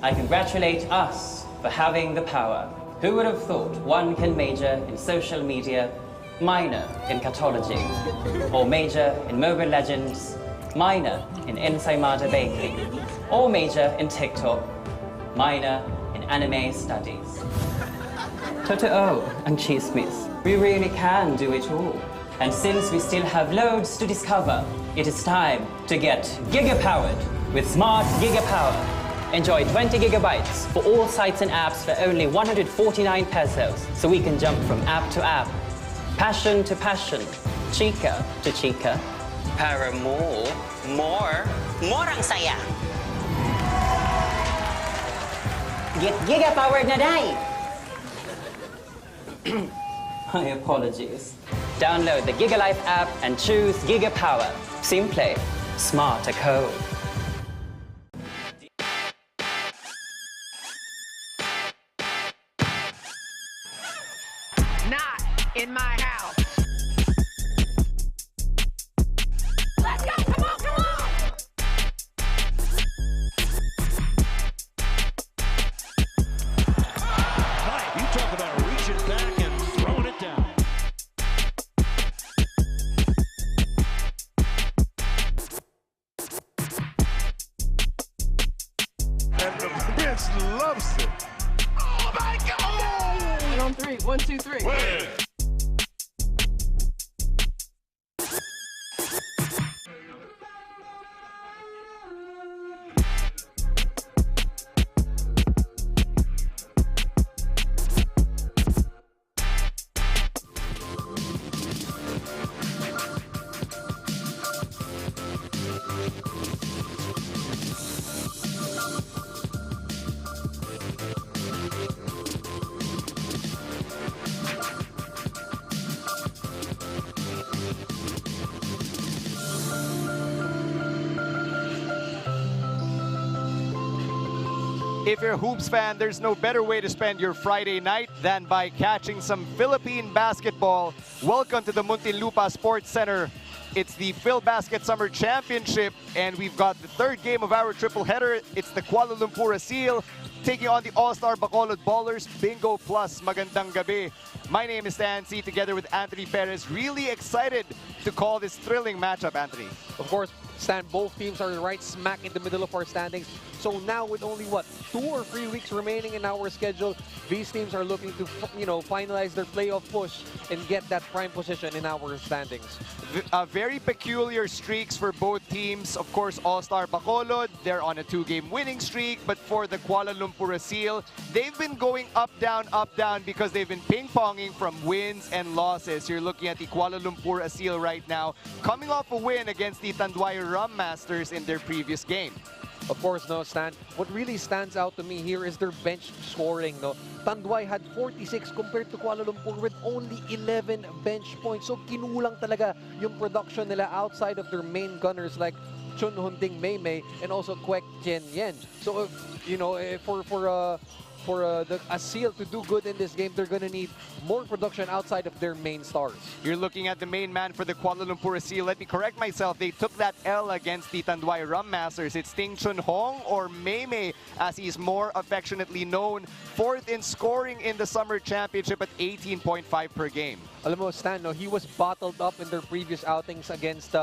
I congratulate us for having the power. Who would have thought one can major in social media, minor in catology, or major in Mobile Legends, minor in Ensaymada Baking, or major in TikTok, minor in anime studies. Totoo and chismis, we really can do it all. And since we still have loads to discover, it is time to get giga-powered with Smart Giga-Power. Enjoy 20 gigabytes for all sites and apps for only 149 pesos, so we can jump from app to app, passion to passion, chika to chika. Para more ang saya. Get giga-powered na day! My apologies. Download the GigaLife app and choose Giga Power. Simple, smart code. Not in my house. Let's go! Come on, come on! You talk about reaching back and throwing it down. And the Prince loves it. Oh my God! 1 on 3. 1, 2, 3. Win. If you're a Hoops fan, there's no better way to spend your Friday night than by catching some Philippine basketball. Welcome to the Muntinlupa Sports Center. It's the PhilBasket Summer Championship, and we've got the third game of our triple header. It's the Kuala Lumpur Aseel taking on the All-Star Bacolod Ballers. Bingo plus magandang gabi. My name is Nancy, together with Anthony Perez. Really excited to call this thrilling matchup, Anthony. Of course, Stan, both teams are right smack in the middle of our standings. So now with only, 2 or 3 weeks remaining in our schedule, these teams are looking to, finalize their playoff push and get that prime position in our standings. Very peculiar streaks for both teams. Of course, All-Star Bacolod, they're on a 2-game winning streak. But for the Kuala Lumpur Aseel, they've been going up, down, because they've been ping-ponging from wins and losses. You're looking at the Kuala Lumpur Aseel right now, coming off a win against the Tanduay Rum Masters in their previous game. Of course, no, Stan. What really stands out to me here is their bench scoring. No, Tanduay had 46 compared to Kuala Lumpur with only 11 bench points. So kinulang talaga yung production nila outside of their main gunners like Chun Hunting Maymay and also Kwek Tien Yen. So for the Aseel to do good in this game, they're going to need more production outside of their main stars. You're looking at the main man for the Kuala Lumpur Aseel. Let me correct myself. They took that L against the Tanduay Rum Masters. It's Ting Chun Hong, or Maymay, as he's more affectionately known. 4th in scoring in the Summer Championship at 18.5 per game. Alam mo, Stan, no, he was bottled up in their previous outings against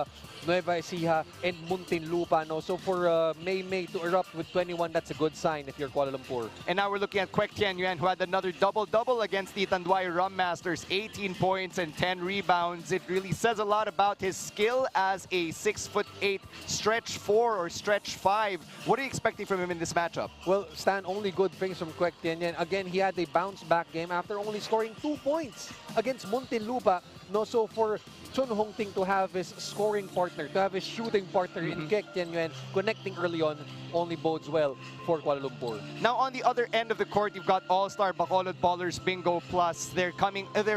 Nueva Ecija and Muntinlupa. No? So for Maymay to erupt with 21, that's a good sign if you're Kuala Lumpur. And now we're looking at Kwek Tien Yen, who had another double-double against the Tanduay Rum Masters. 18 points and 10 rebounds. It really says a lot about his skill as a 6'8" stretch 4 or stretch 5. What are you expecting from him in this matchup? Well, Stan, only good things from Kwek Tien Yen. Again, he had a bounce-back game after only scoring 2 points against Muntinlupa. No, so for Chun Hong Ting to have his scoring partner, to have his shooting partner in Kwek Tien Yen connecting early on, only bodes well for Kuala Lumpur. Now on the other end of the court, you've got All-Star Bacolod Ballers Bingo Plus. They're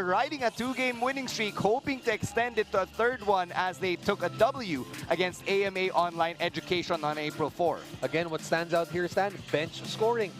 riding a 2-game winning streak, hoping to extend it to a 3rd one as they took a W against AMA Online Education on April 4. Again, what stands out here, Stan, bench scoring.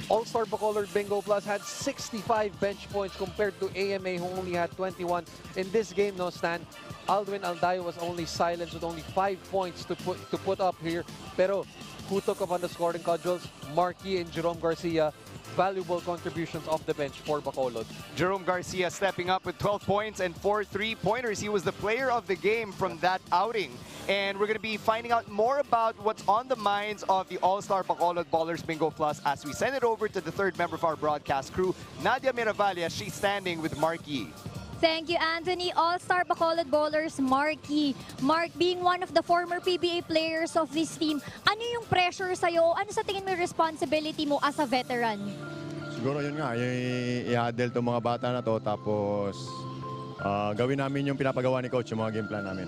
All-Star Bacolod Bingo Plus had 65 bench points compared to AMA, who only had 21. In this game, no, Stan, Alwin Aldayo was only silenced with only 5 points to put up here. Pero who took up on the scoring cudgels? Marquis and Jerome Garcia. Valuable contributions off the bench for Bacolod. Jerome Garcia stepping up with 12 points and 4 3-pointers. He was the player of the game from that outing. And we're going to be finding out more about what's on the minds of the All-Star Bacolod Ballers Bingo Plus as we send it over to the third member of our broadcast crew, Nadia Miravalia. She's standing with Marquis. Thank you, Anthony. All-Star Bacolod Ballers, Marquis. Mark, being one of the former PBA players of this team, ano yung pressure sa'yo? Ano sa tingin mo yung responsibility mo as a veteran? Siguro yun nga, i-handle itong mga bata na to, tapos gawin namin yung pinapagawa ni Coach, yung mga game plan namin.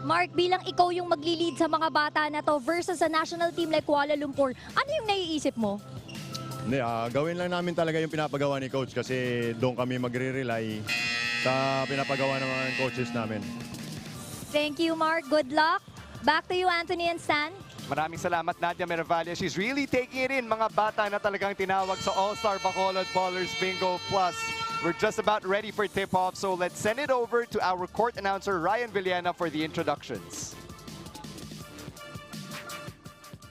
Mark, bilang ikaw yung magli-lead sa mga bata na to versus a national team like Kuala Lumpur, ano yung naiisip mo? Hindi, gawin lang namin talaga yung pinapagawa ni Coach kasi doon kami magre-rely sa pinapagawa ng mga coaches namin. Thank you, Mark. Good luck. Back to you, Anthony and Stan. Maraming salamat, Nadia Miravalia. She's really taking it in, mga bata na talagang tinawag sa All-Star Bacolod Ballers Bingo Plus. We're just about ready for tip-off, so let's send it over to our court announcer, Ryan Villena, for the introductions.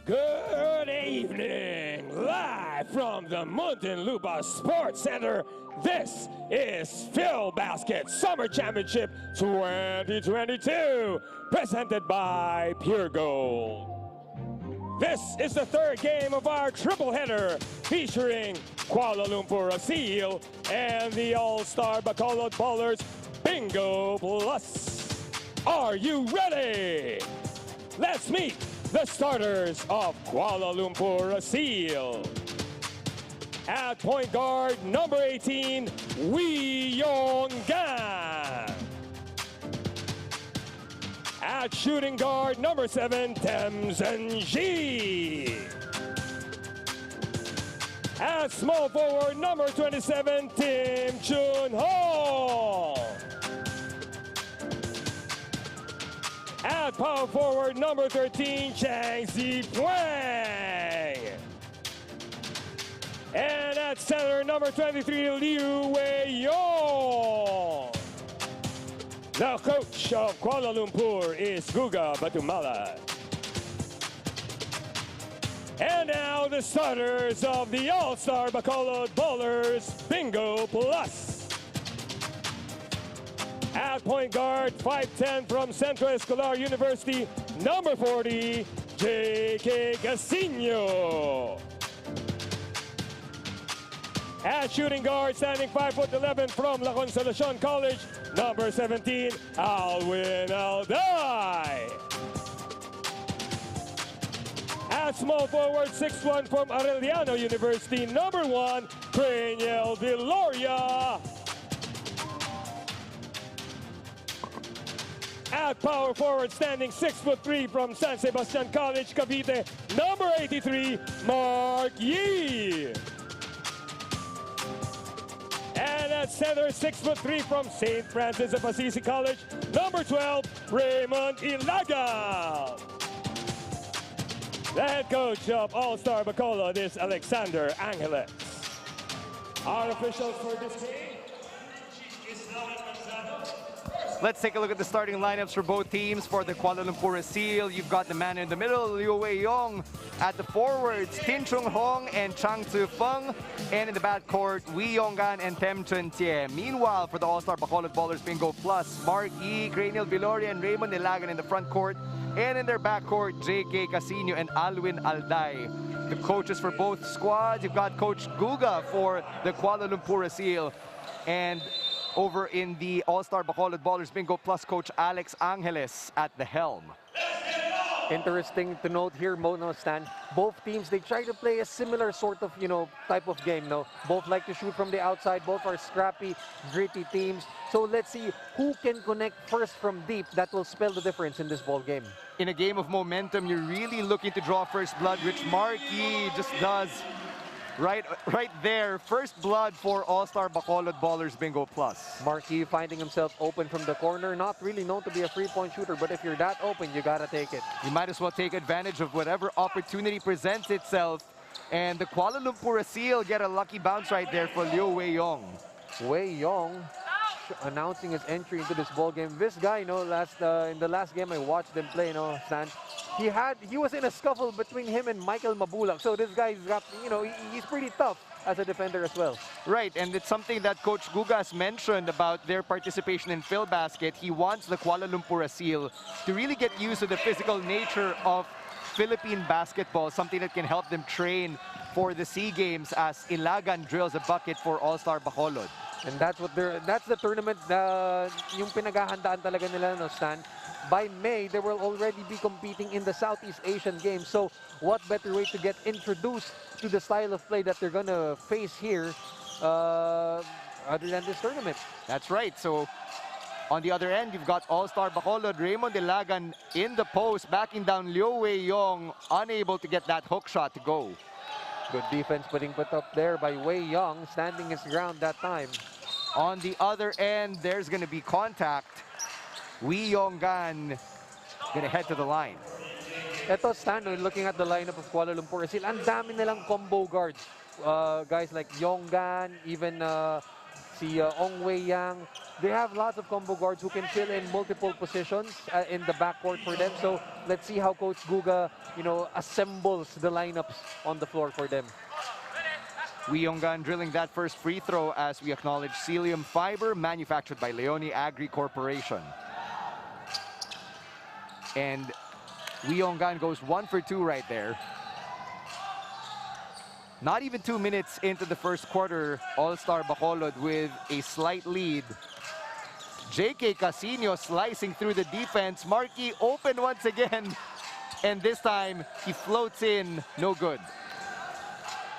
Good evening, live from the Muntinlupa Sports Center. This is Phil Basket Summer Championship 2022, presented by Pure Gold. This is the third game of our triple header featuring Kuala Lumpur Aseel and the All-Star Bacolod Ballers Bingo Plus. Are you ready? Let's meet the starters of Kuala Lumpur Aseel. At point guard, number 18, Wee Yong Gan. At shooting guard, number 7, Temsen Ji. At small forward, number 27, Tim Chun Ho. At power forward, number 13, Chang Si Puang. And at center, number 23, Liu Wei Yong. The coach of Kuala Lumpur is Guga Batumala. And now the starters of the All-Star Bacolod Ballers Bingo Plus. At point guard, 5'10" from Centro Escolar University, number 40, J.K. Casino. At shooting guard, standing 5'11" from La Consolacion College, number 17, Alwin Alday. At small forward, 6'1" from Arellano University, number 1, Craniel Viloria. At power forward, standing 6'3" from San Sebastian College, Cavite, number 83, Mark Yee. And at center, 6'3" from St. Francis of Assisi College, number 12, Raymond Ilaga. The head coach of All-Star Bacolod is Alexander Angeles. Our officials for this game. Let's take a look at the starting lineups for both teams. For the Kuala Lumpur Aseel, you've got the man in the middle, Liu Wei Yong. At the forwards, Tin Chung Hong and Chang Tzu Feng. And in the backcourt, Wee Yong Gan and Tem Chun Tie. Meanwhile, for the All-Star Bacolod Ballers Bingo Plus, Mark Yee, Craniel Viloria, and Raymond Ilagan in the front court. And in their backcourt, J.K. Casino and Alwin Alday. The coaches for both squads, you've got Coach Guga for the Kuala Lumpur Aseel. And over in the All-Star Bacolod Ballers Bingo Plus, Coach Alex Angeles at the helm. Interesting to note here, Mono Stan, both teams, they try to play a similar sort of, type of game, no? Both like to shoot from the outside, both are scrappy, gritty teams. So let's see who can connect first from deep. That will spell the difference in this ball game. In a game of momentum, you're really looking to draw first blood, which Marquis just does. Right there, first blood for All-Star Bacolod Ballers Bingo Plus. Marquis finding himself open from the corner, not really known to be a three-point shooter, but if you're that open, you gotta take it. You might as well take advantage of whatever opportunity presents itself. And the Kuala Lumpur Aseel get a lucky bounce right there for Liu Wei Yong. Wei Yong announcing his entry into this ball game. This guy, you know, in the last game I watched them play, you know, Stan, he was in a scuffle between him and Michael Mabulak. So this guy's got, you know, he's pretty tough as a defender as well. Right, and it's something that Coach Gugas mentioned about their participation in PhilBasket. He wants the Kuala Lumpur Aseel to really get used to the physical nature of Philippine basketball, something that can help them train for the SEA Games as Ilagan drills a bucket for All-Star Bacolod. And that's the tournament yung pinaghahandaan talaga nila, no, Stan. By May, they will already be competing in the Southeast Asian Games. So what better way to get introduced to the style of play that they're gonna face here other than this tournament? That's right. So on the other end, you've got All-Star Bacolod, Raymond Ilagan in the post, backing down Liu Wei Yong, unable to get that hook shot to go. Good defense being put up there by Wei Yong, standing his ground that time. On the other end, there's going to be contact. Wei Yong Gan going to head to the line. Ito, Stan, looking at the lineup of Kuala Lumpur Aseel, ang dami nilang combo guards. Guys like Yong Gan, even si Ong Wei Yang. They have lots of combo guards who can fill in multiple positions in the backcourt for them. So let's see how Coach Guga, you know, assembles the lineups on the floor for them. Wei Yong Gan drilling that first free throw as we acknowledge Celium Fiber, manufactured by Leone Agri Corporation. And Wei Yong Gan goes 1 for 2 right there. Not even 2 minutes into the first quarter, All-Star Bacolod with a slight lead. J.K. Casino slicing through the defense. Markey open once again. And this time, he floats in. No good.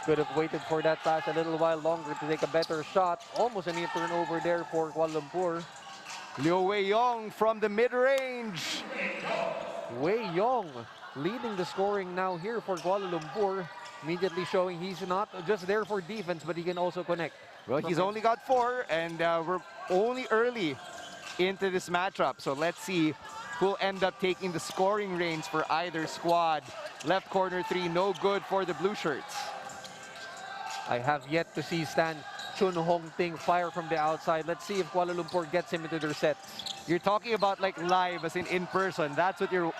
Could have waited for that pass a little while longer to take a better shot. Almost a near turnover there for Kuala Lumpur. Liu Wei Yong from the mid-range. Wei Yong leading the scoring now here for Kuala Lumpur. Immediately showing he's not just there for defense, but he can also connect. Well, he's only got 4, and we're only early into this matchup. So let's see who'll end up taking the scoring reins for either squad. Left corner 3, no good for the blue shirts. I have yet to see Stan Chun Hong Ting fire from the outside. Let's see if Kuala Lumpur gets him into their sets. You're talking about like live, as in person. That's what you're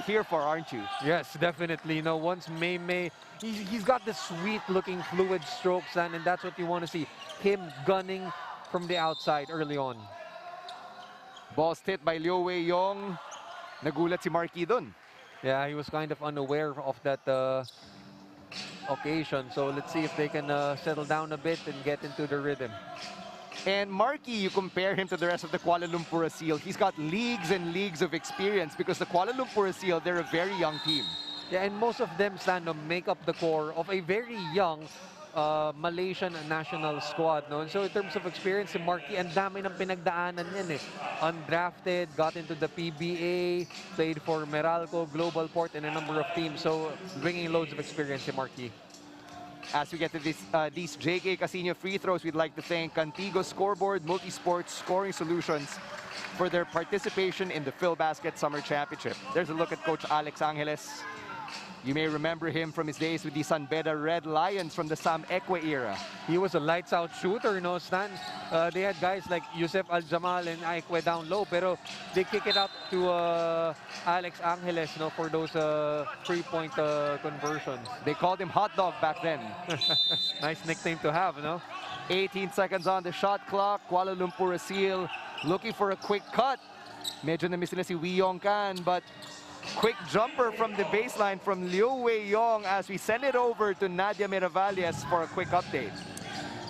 here for, aren't you? Yes, definitely. You know, once May, he's got the sweet-looking fluid strokes, and that's what you want to see. Him gunning from the outside early on. Ball hit by Liu Wei Yong. Nagulat si Markey dun. Yeah, he was kind of unaware of that occasion. So let's see if they can settle down a bit and get into the rhythm. And Markey, you compare him to the rest of the Kuala Lumpur Aseel. He's got leagues and leagues of experience because the Kuala Lumpur Aseel, they're a very young team. Yeah, and most of them stand to make up the core of a very young Malaysian national squad. No? And so in terms of experience, si Markey, ang dami ng pinagdaanan yan eh. Undrafted, got into the PBA, played for Meralco, Global Port, and a number of teams. So bringing loads of experience si Markey. As we get to these J.K. Casino free throws, we'd like to thank Contigo Scoreboard Multisports Scoring Solutions for their participation in the PhilBasket Summer Championship. There's a look at Coach Alex Angeles. You may remember him from his days with the San Beda Red Lions from the Sam Ekwe era. He was a lights-out shooter, no, Stan? They had guys like Yusef Al-Jamal and Ekwe down low, pero they kick it out to Alex Angeles, no, for those three-point conversions. They called him Hot Dog back then. Nice nickname to have, no? 18 seconds on the shot clock. Kuala Lumpur Aseel looking for a quick cut. Medyo na-miss na si Wei Yong Gan, but quick jumper from the baseline from Liu Wei Yong as we send it over to Nadia Miravalles for a quick update.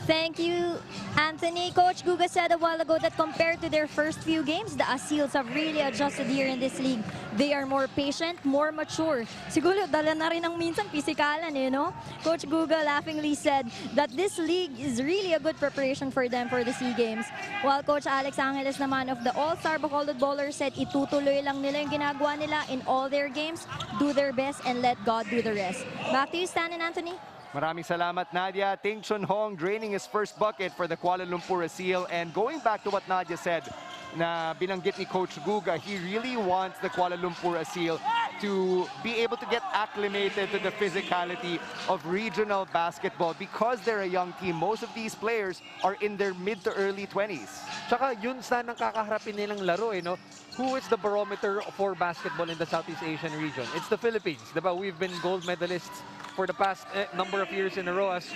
Thank you, Anthony. Coach Guga said a while ago that compared to their first few games, the Aseels have really adjusted here in this league. They are more patient, more mature. Siguro dala na rin ang minsan pisikalan, you know? Coach Guga laughingly said that this league is really a good preparation for them for the SEA Games. While Coach Alex Angeles naman of the All-Star Bacolod Bowlers said itutuloy lang nila yung ginagawa nila in all their games, do their best, and let God do the rest. Back to you, Stan and Anthony. Maraming salamat, Nadia. Ting Chun Hong draining his first bucket for the Kuala Lumpur Aseel. And going back to what Nadia said, na binanggit ni Coach Guga, he really wants the Kuala Lumpur Aseel to be able to get acclimated to the physicality of regional basketball because they're a young team. Most of these players are in their mid to early 20s. Tsaka yun sa nang kakaharapin nilang laro, no? Who is the barometer for basketball in the Southeast Asian region? It's the Philippines, diba? We've been gold medalists for the past number of years in a row as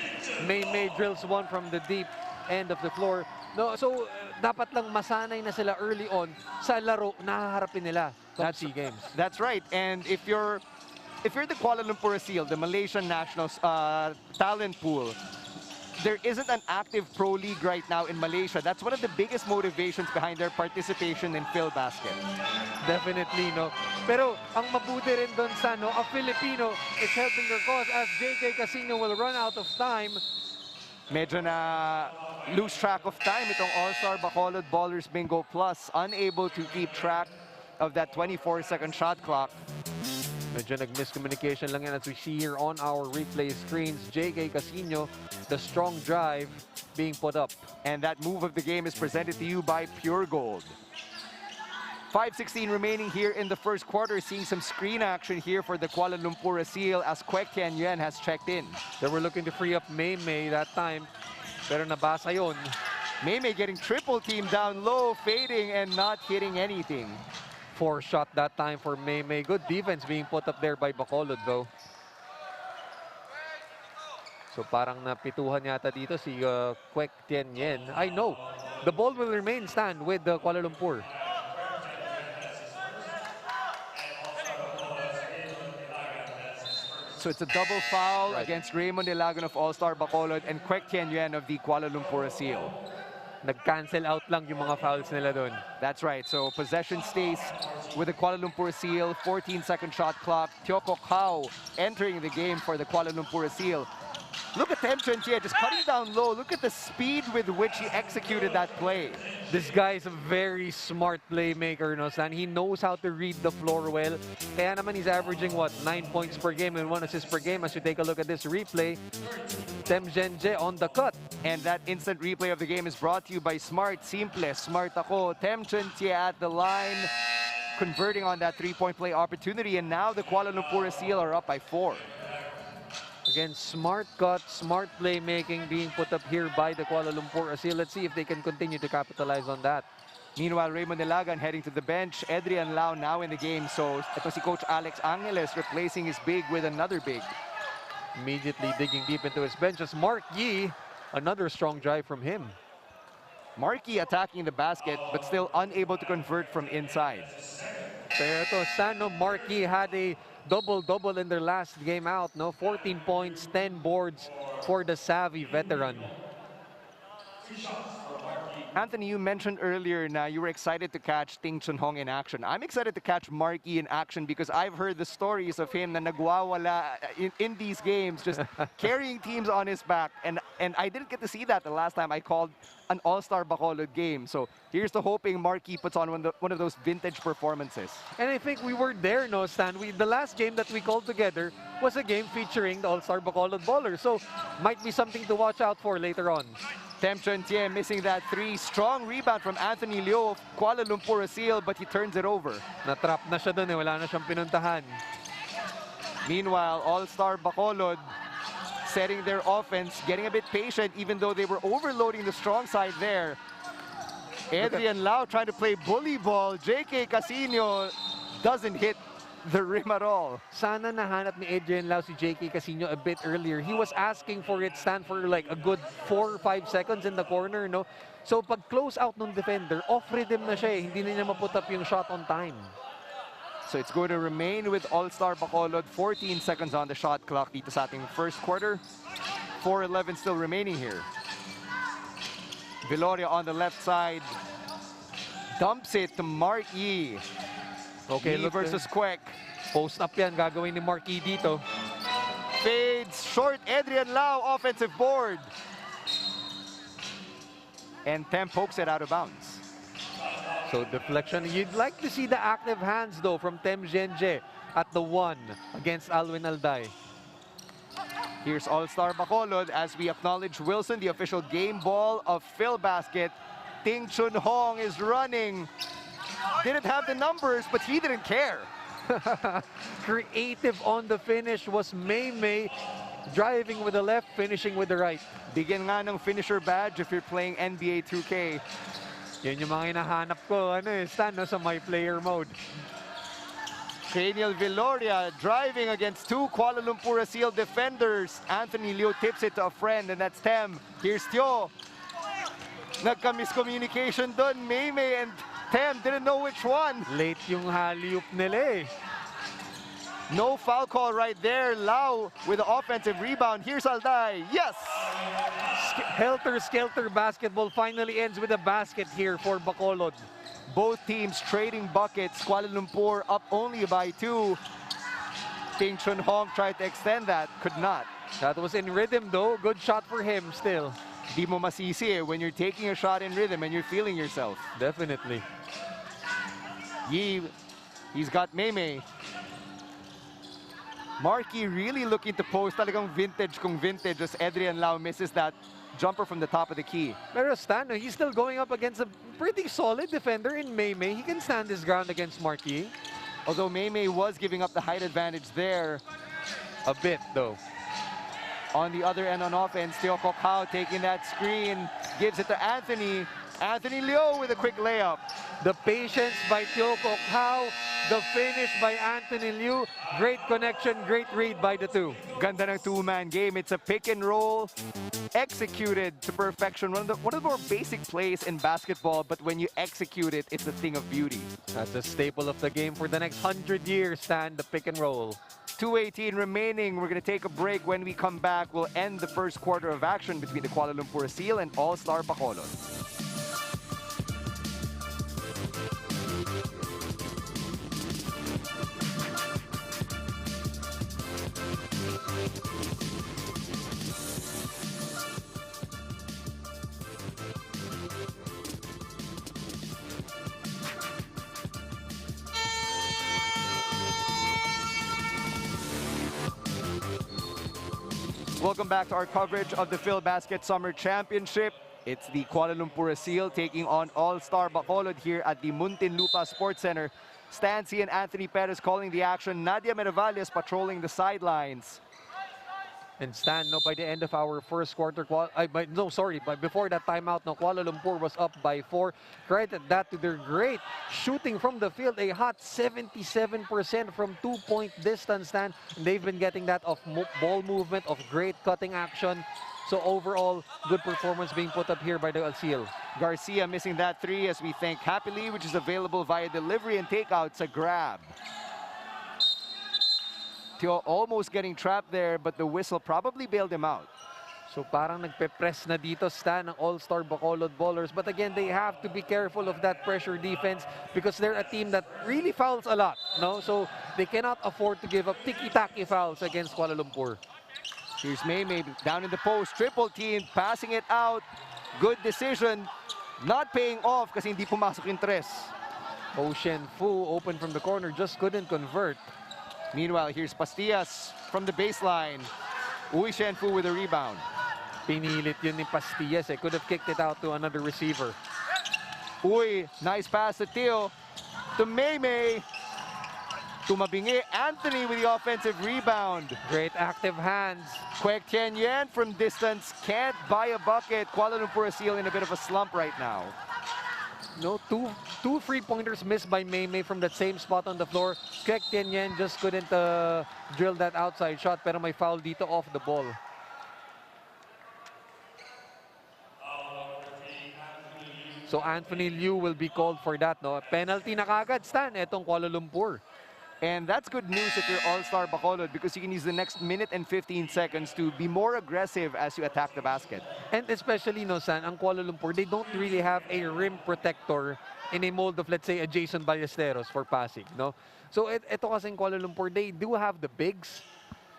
May drills one from the deep end of the floor. No, so dapat lang masanay na sila early on sa laro na haharapin nila sa SEA Games. That's right. And if you're the Kuala Lumpur Aseel, the Malaysian national talent pool, there isn't an active pro league right now in Malaysia. That's one of the biggest motivations behind their participation in PhilBasket. Definitely, no. Pero ang mabuti rin doon sa a Filipino is helping their cause as JK Casino will run out of time. Medyo na lose track of time itong All-Star Bacolod Ballers Bingo Plus, unable to keep track of that 24-second shot clock. Medyo nag-miscommunication lang yan as we see here on our replay screens. JK Casino, the strong drive being put up. And that move of the game is presented to you by Pure Gold. 5:16 remaining here in the first quarter, seeing some screen action here for the Kuala Lumpur Aseel as Kwek Tian Yuan has checked in. They were looking to free up May that time, pero nabasa yun. May getting triple team down low, fading and not hitting anything. 4 shot that time for May. Good defense being put up there by Bacolod though. So parang napituhan yata dito si Kwek Tian Yuan. I know, the ball will remain stand with Kuala Lumpur. So it's a double foul against Raymond Ilagan of All-Star Bacolod and Kwek Tian Yuan of the Kuala Lumpur Aseel. Nag-cancel out lang yung mga fouls nila doon. That's right. So possession stays with the Kuala Lumpur Aseel. 14-second shot clock. Tioko Kao entering the game for the Kuala Lumpur Aseel. Look at Tem Chun Chia just cutting down low. Look at the speed with which he executed that play. This guy is a very smart playmaker, no, Stan? He knows how to read the floor well. Kaya naman he's averaging, what, 9 points per game and 1 assist per game. As you take a look at this replay, Tem Genje on the cut. And that instant replay of the game is brought to you by Smart. Simple, smart ako. Tem Chun Chia at the line, converting on that three-point play opportunity. And now the Kuala Lumpur Aseel are up by 4. Again, smart cut, smart playmaking being put up here by the Kuala Lumpur Aseel. Let's see if they can continue to capitalize on that. Meanwhile, Raymond Ilagan heading to the bench. Adrian Lau now in the game. So ito si Coach Alex Angeles replacing his big with another big. Immediately digging deep into his bench as Mark Yee, another strong drive from him. Marky attacking the basket but still unable to convert from inside. Pero ito, Sano, Mark Yee had a double-double in their last game out, no? 14 points, 10 boards for the savvy veteran. Anthony, you mentioned earlier now you were excited to catch Ting Chun Hong in action. I'm excited to catch Marky in action because I've heard the stories of him na nagwawala in these games, just carrying teams on his back. And I didn't get to see that the last time I called an All-Star Bacolod game. So here's to hoping Marky puts on one of those vintage performances. And I think we were there, no, Stan? The last game that we called together was a game featuring the All-Star Bacolod Ballers. So might be something to watch out for later on. Tem Chun Tie missing that three. Strong rebound from Anthony Liu of Kuala Lumpur Aseel, but he turns it over. Natrap na siya dun, wala na siyang pinuntahan. Meanwhile, All-Star Bacolod setting their offense, getting a bit patient even though they were overloading the strong side there. Adrian Lau trying to play bully ball. JK Casino doesn't hit the rim at all. Sana nahanap ni Adrian Lau si JK Casino a bit earlier. He was asking for it stand for like a good 4 or 5 seconds in the corner, no? So pag close out ng defender, off rhythm na siya, hindi na niya maput up yung shot on time. So it's going to remain with All-Star Bacolod. 14 seconds on the shot clock dito sa ating first quarter. 4:11 still remaining here. Viloria on the left side. Dumps it to Mark Yee. Okay, Yee versus Kwek. Post up yan, gagawin ni Mark Yee dito. Fades short. Adrian Lau, offensive board. And Tem pokes it out of bounds. So deflection. You'd like to see the active hands though from Tem Genje at the 1 against Alwin Alday. Here's All-Star Bacolod as we acknowledge Wilson, the official game ball of PhilBasket. Ting Chun Hong is running. Didn't have the numbers, but he didn't care. Creative on the finish was May, driving with the left, finishing with the right. Bigyan nga ng finisher badge if you're playing NBA 2K. Yun yung mga hinahanap ko, Stan, no, sa my player mode. Cranial Viloria driving against two Kuala Lumpur Aseel defenders. Anthony Liu tips it to a friend, and that's Tem. Here's Tio. Nagka-miscommunication dun. May and Tem didn't know which one. Late yung haliup nila eh. No foul call right there. Lau with the offensive rebound. Here's Alday. Yes! Helter-skelter basketball finally ends with a basket here for Bacolod. Both teams trading buckets. Kuala Lumpur up only by 2. Ting Chun Hong tried to extend that. Could not. That was in rhythm though. Good shot for him still. Di mo masisi when you're taking a shot in rhythm and you're feeling yourself. Definitely. Yi, he's got May. Marky really looking to post. Talagang vintage kung vintage as Adrian Lau misses that jumper from the top of the key. Pero Stan, he's still going up against a pretty solid defender in May. He can stand his ground against Marky. Although May was giving up the height advantage there. A bit though. On the other end on offense, Teo Kok Hao taking that screen, gives it to Anthony. Anthony Liu with a quick layup. The patience by Teo Kok Hao, the finish by Anthony Liu. Great connection, great read by the two. Ganda ng two-man game. It's a pick and roll executed to perfection. One of the more basic plays in basketball, but when you execute it, it's a thing of beauty. That's a staple of the game for the next 100 years, Stan, the pick and roll. 2:18 remaining. We're going to take a break. When we come back, we'll end the first quarter of action between the Kuala Lumpur Aseel and All-Star Bacolod. Welcome back to our coverage of the PhilBasket Summer Championship. It's the Kuala Lumpur Aseel taking on All-Star Bacolod here at the Muntinlupa Sports Center. Stancy and Anthony Perez calling the action. Nadia Meravalles patrolling the sidelines. And Stan, by the end of our first quarter, before that timeout, Kuala Lumpur was up by 4. Credit that to their great shooting from the field, a hot 77% from 2-point distance, Stan. They've been getting that off ball movement, of great cutting action. So overall, good performance being put up here by the Aseel. Garcia missing that 3 as we thank Happily, which is available via delivery and takeouts, a grab. Teo almost getting trapped there, but the whistle probably bailed him out. So parang nagpe-press na dito, Stan, ng All-Star Bacolod ballers. But again, they have to be careful of that pressure defense because they're a team that really fouls a lot, So they cannot afford to give up tiki-taki fouls against Kuala Lumpur. Here's May down in the post, triple team, passing it out. Good decision, not paying off kasi hindi pumasok yung tres. Ocean Fu open from the corner, just couldn't convert. Meanwhile, here's Pastillas from the baseline. Uy Shenfu with a rebound. Pinilit yun ni Pastillas. Could have kicked it out to another receiver. Uy, nice pass to Teo. To May. Tumabingi. Anthony with the offensive rebound. Great active hands. Kwek Tien Yen from distance. Can't buy a bucket. Kuala Lumpur Aseel in a bit of a slump right now. Two free-pointers missed by May from that same spot on the floor. Kwek Tien Yen just couldn't drill that outside shot, pero may foul dito off the ball. So Anthony Liu will be called for that, Penalty na kagad, Stan, etong Kuala Lumpur. And that's good news if you're All-Star Bacolod because you can use the next minute and 15 seconds to be more aggressive as you attack the basket. And especially, San, ang Kuala Lumpur, they don't really have a rim protector in a mold of, let's say, a Jason Ballesteros for passing, So ito kasi in Kuala Lumpur, they do have the bigs,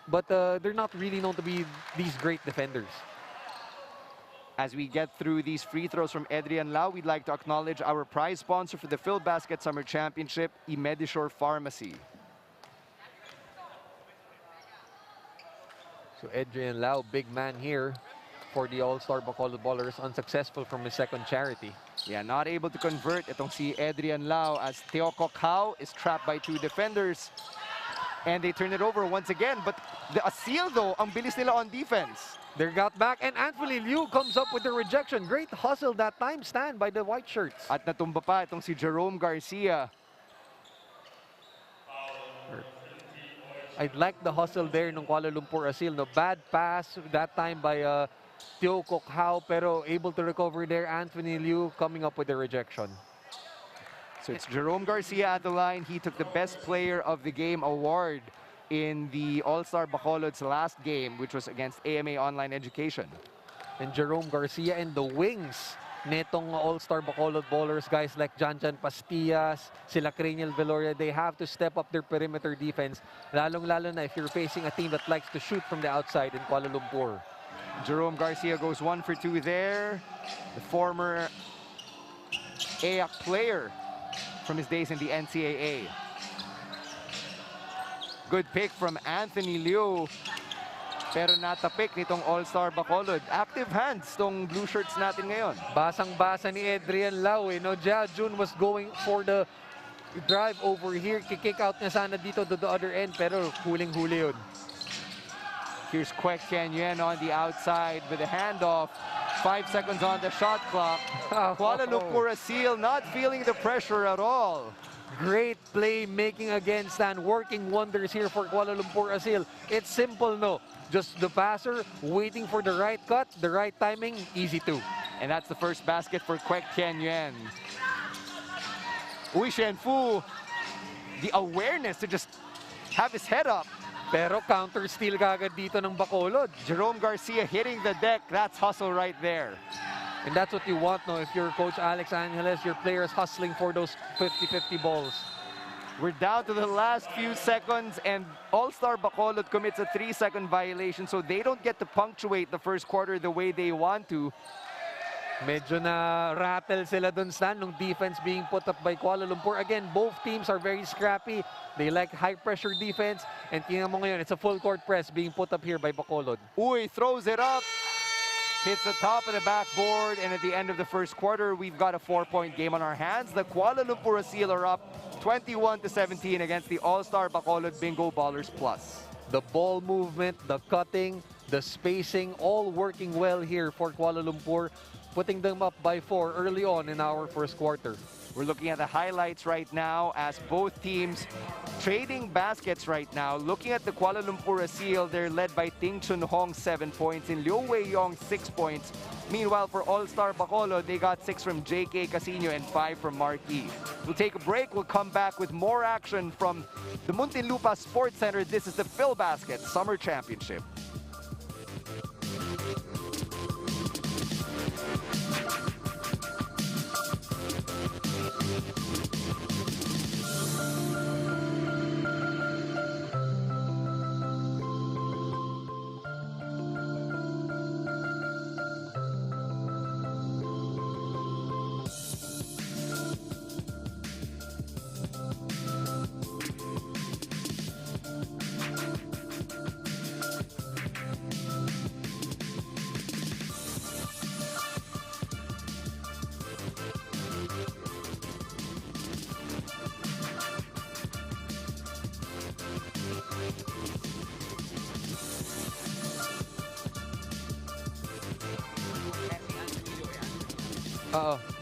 but they're not really known to be these great defenders. As we get through these free throws from Adrian Lau, we'd like to acknowledge our prize sponsor for the PhilBasket Summer Championship, Imedisure Pharmacy. So Adrian Lau, big man here for the All-Star Bacolod ballers, unsuccessful from his second charity. Yeah, not able to convert itong si Adrian Lau as Teo Kokhao is trapped by two defenders. And they turn it over once again. But the Aseel though, ang bilis nila on defense. They got back, and Anthony Liu comes up with the rejection. Great hustle that time, Stan, by the white shirts. At natumba pa itong si Jerome Garcia. I like the hustle there ng Kuala Lumpur Aseel. No, bad pass that time by Teo Kokhao, pero able to recover there. Anthony Liu coming up with the rejection. So it's Jerome Garcia at the line. He took the Best Player of the Game award in the All-Star Bacolod's last game, which was against AMA Online Education. And Jerome Garcia and the wings netong All-Star Bacolod bowlers, guys like Janjan Pastillas, sila Cranial Veloria, they have to step up their perimeter defense, lalong-lalo na if you're facing a team that likes to shoot from the outside in Kuala Lumpur. Jerome Garcia goes 1 for 2 there. The former AAC player from his days in the NCAA. Good pick from Anthony Liu. Pero natapik nitong All-Star Bacolod. Active hands tong blue shirts natin ngayon. Basang-basa ni Adrian Lau. No, Jia Jun was going for the drive over here. Kick out niya sana dito to the other end. Pero huling-huli yun. Here's Kwek Tian Yuan on the outside with a handoff. 5 seconds on the shot clock. Kuala Lumpur Aseel not feeling the pressure at all. Great play making again, Stan. Working wonders here for Kuala Lumpur Aseel. It's simple, no? Just the passer waiting for the right cut, the right timing, easy to. And that's the first basket for Kwek Tian Yuan. Uy Shenfu, the awareness to just have his head up. Pero counter steal kagad dito ng Bacolod. Jerome Garcia hitting the deck. That's hustle right there. And that's what you want, no? If you're Coach Alex Angeles, your players hustling for those 50-50 balls. We're down to the last few seconds, and All-Star Bacolod commits a 3-second violation, so they don't get to punctuate the first quarter the way they want to. Medyo na rattle sila dun, Stan, nung defense being put up by Kuala Lumpur. Again, both teams are very scrappy. They like high-pressure defense. And tingnan mo ngayon, it's a full-court press being put up here by Bacolod. Uy, throws it up. Hits the top of the backboard, and at the end of the first quarter, we've got a 4-point game on our hands. The Kuala Lumpur Aseel are up 21-17 against the All-Star Bacolod Bingo Ballers Plus. The ball movement, the cutting, the spacing, all working well here for Kuala Lumpur, putting them up by 4 early on in our first quarter. We're looking at the highlights right now as both teams trading baskets right now. Looking at the Kuala Lumpur Aseel, they're led by Ting Chun Hong 7 points and Liu Wei Yong 6 points. Meanwhile, for All-Star Bacolod, they got 6 from J.K. Casino and 5 from Marquis. We'll take a break. We'll come back with more action from the Muntinlupa Sports Center. This is the Phil Basket Summer Championship.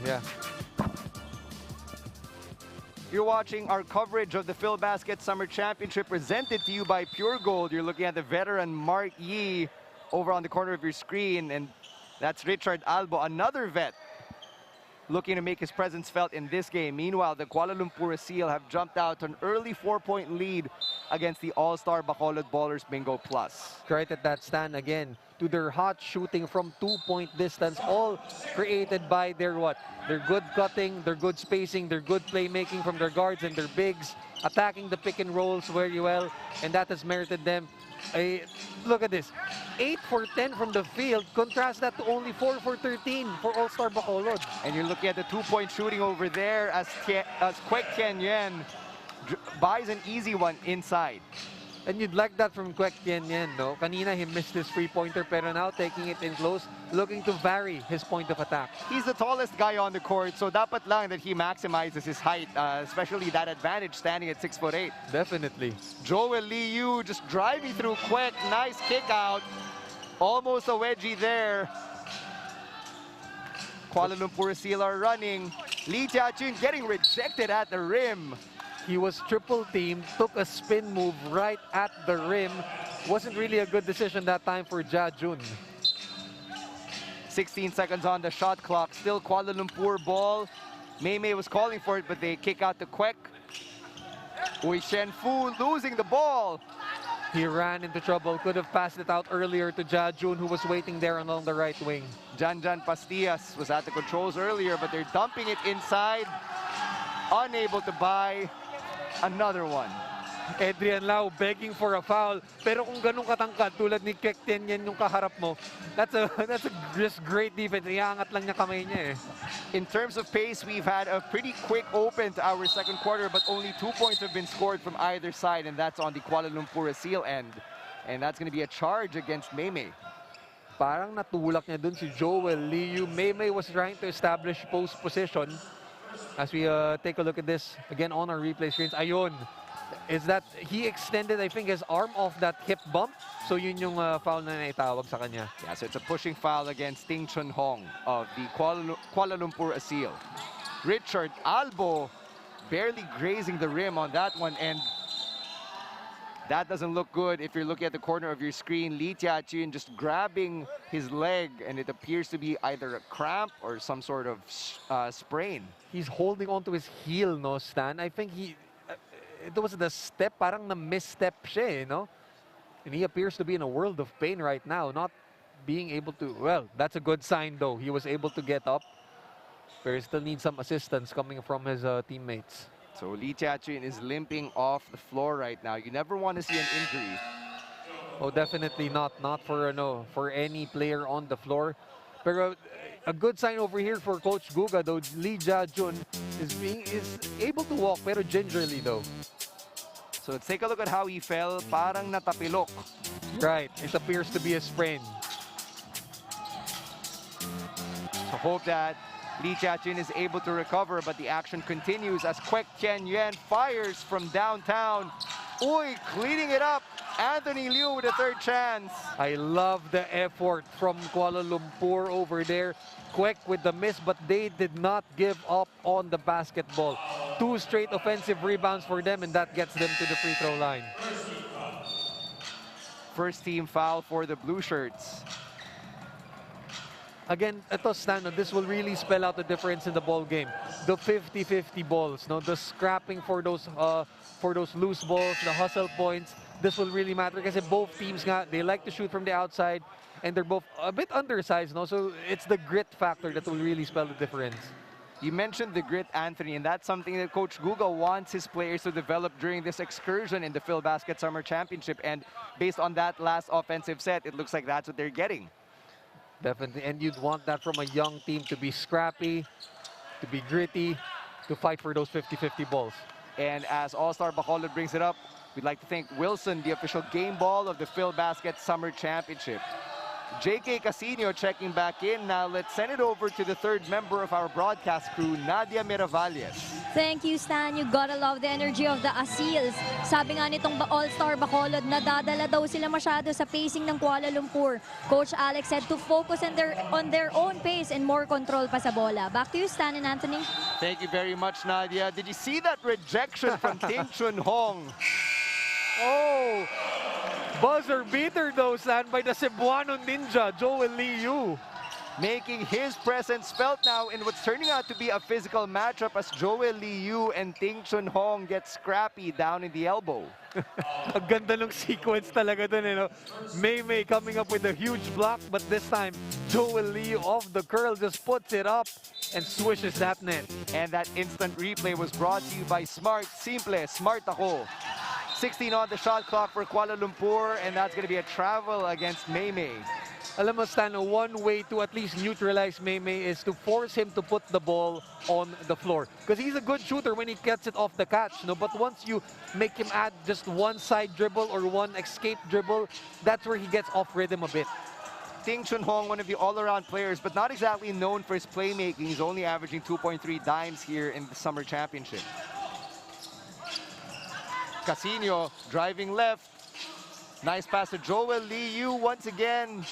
Yeah. You're watching our coverage of the Phil Basket Summer Championship presented to you by Pure Gold. You're looking at the veteran Mark Yee over on the corner of your screen, and that's Richard Albo, another vet looking to make his presence felt in this game. Meanwhile, the Kuala Lumpur Aseel have jumped out to an early 4-point lead against the All-Star Bacolod Ballers Bingo Plus. Created that stand again to their hot shooting from 2-point distance, all created by their what? Their good cutting, their good spacing, their good playmaking from their guards and their bigs, attacking the pick and rolls very well, and that has merited them. Look at this, 8 for 10 from the field. Contrast that to only 4 for 13 for All-Star Bacolod. And you're looking at the 2-point shooting over there as Kwek Tian Yuan buys an easy one inside. And you'd like that from Kwek Tianyen, no? Kanina, he missed his free-pointer, pero now taking it in close, looking to vary his point of attack. He's the tallest guy on the court, so dapat lang that he maximizes his height, especially that advantage standing at 6'8". Definitely. Joel Liu just driving through Kwek. Nice kick out. Almost a wedgie there. Kuala Lumpur Aseel are running. Lee Jia-jun getting rejected at the rim. He was triple teamed, took a spin move right at the rim. Wasn't really a good decision that time for Jia-jun. 16 seconds on the shot clock. Still Kuala Lumpur ball. Mei Mei was calling for it, but they kick out to Kwek. Uy Shenfu losing the ball. He ran into trouble. Could have passed it out earlier to Jia-jun, who was waiting there along the right wing. Janjan Pastillas was at the controls earlier, but they're dumping it inside. Unable to buy another one. Adrian Lau begging for a foul. Pero kung ganun katangkad tulad ni Kwek Tianyen yung kaharap mo, that's a just great defense. Iangat lang niya kamay niya eh. In terms of pace, we've had a pretty quick open to our second quarter, but only 2 points have been scored from either side, and that's on the Kuala Lumpur Aseel end. And that's going to be a charge against Mei Mei. Parang natulak niya dun si Joel Liu. Mei Mei was trying to establish post position. As we take a look at this again on our replay screens, ayun, is that he extended, I think, his arm off that hip bump. So yun yung foul na naitawag sa kanya. Yeah, so it's a pushing foul against Ting Chun Hong of the Kuala Lumpur Aseel. Richard Albo barely grazing the rim on that one, and that doesn't look good if you're looking at the corner of your screen. Lee Jia-jun just grabbing his leg, and it appears to be either a cramp or some sort of sprain. He's holding onto his heel, no, Stan? I think it was the step, parang na misstep siya, no? And he appears to be in a world of pain right now, not being able to, well, that's a good sign though. He was able to get up, but he still needs some assistance coming from his teammates. So Lee Jia-jun is limping off the floor right now. You never want to see an injury. Oh, definitely not. Not for for any player on the floor. Pero a good sign over here for Coach Guga though. Lee Jia-jun is able to walk, pero gingerly though. So let's take a look at how he fell. Parang natapilok. Right. It appears to be a sprain. So hope that Lee Jia-jun is able to recover, but the action continues as Kwek Tianyen fires from downtown. Uy, cleaning it up. Anthony Liu with a third chance. I love the effort from Kuala Lumpur over there. Kwek with the miss, but they did not give up on the basketball. 2 straight offensive rebounds for them, and that gets them to the free throw line. First team foul for the blue shirts. Again, ito, Stano, this will really spell out the difference in the ball game. The 50-50 balls, no, the scrapping for those loose balls, the hustle points. This will really matter because both teams, they like to shoot from the outside, and they're both a bit undersized, no? So it's the grit factor that will really spell the difference. You mentioned the grit, Anthony, and that's something that Coach Guga wants his players to develop during this excursion in the PhilBasket Summer Championship. And based on that last offensive set, it looks like that's what they're getting. Definitely, and you'd want that from a young team, to be scrappy, to be gritty, to fight for those 50-50 balls. And as All-Star Bacolod brings it up, we'd like to thank Wilson, the official game ball of the PhilBasket Summer Championship. JK Casino checking back in. Now let's send it over to the third member of our broadcast crew, Nadia Miravalles. Thank you, Stan. You gotta love the energy of the Aseels. Sabi nga nitong All-Star Bacolod, nadadala daw sila masyado sa pacing ng Kuala Lumpur. Coach Alex said to focus on their own pace and more control pa sa bola. Back to you, Stan and Anthony. Thank you very much, Nadia. Did you see that rejection from Ting Chun Hong? Oh! Buzzer beater though, Stan, by the Cebuano Ninja, Joel Liu. Making his presence felt now in what's turning out to be a physical matchup as Joel Liu and Ting Chun Hong get scrappy down in the elbow. Ang ganda ng sequence talaga dun, you know. Mei Mei coming up with a huge block, but this time Joel Liu off the curl just puts it up and swishes that net. And that instant replay was brought to you by Smart. Simple, smart ako. 16 on the shot clock for Kuala Lumpur, and that's going to be a travel against Mei Mei. Alam mo, Stan, one way to at least neutralize Maymay is to force him to put the ball on the floor. Because he's a good shooter when he gets it off the catch, no? But once you make him add just one side dribble or one escape dribble, that's where he gets off rhythm a bit. Ting Chunhong, one of the all-around players, but not exactly known for his playmaking. He's only averaging 2.3 dimes here in the Summer Championship. Casino driving left. Nice pass to Joel Liu once again.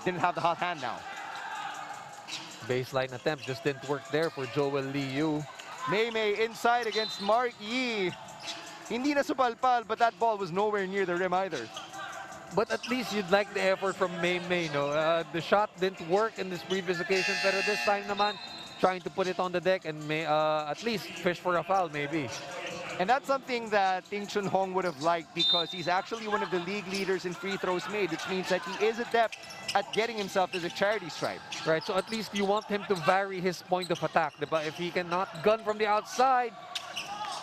Didn't have the hot hand now. Baseline attempt just didn't work there for Joel Liu. Maymay inside against Mark Yee. Hindi na supalpal, but that ball was nowhere near the rim either. But at least you'd like the effort from Maymay, no? The shot didn't work in this previous occasion, pero this time naman, trying to put it on the deck and at least fish for a foul, maybe. And that's something that Ting Chunhong would have liked because he's actually one of the league leaders in free throws made, which means that he is adept at getting himself to the charity stripe. Right, so at least you want him to vary his point of attack, diba? If he cannot gun from the outside,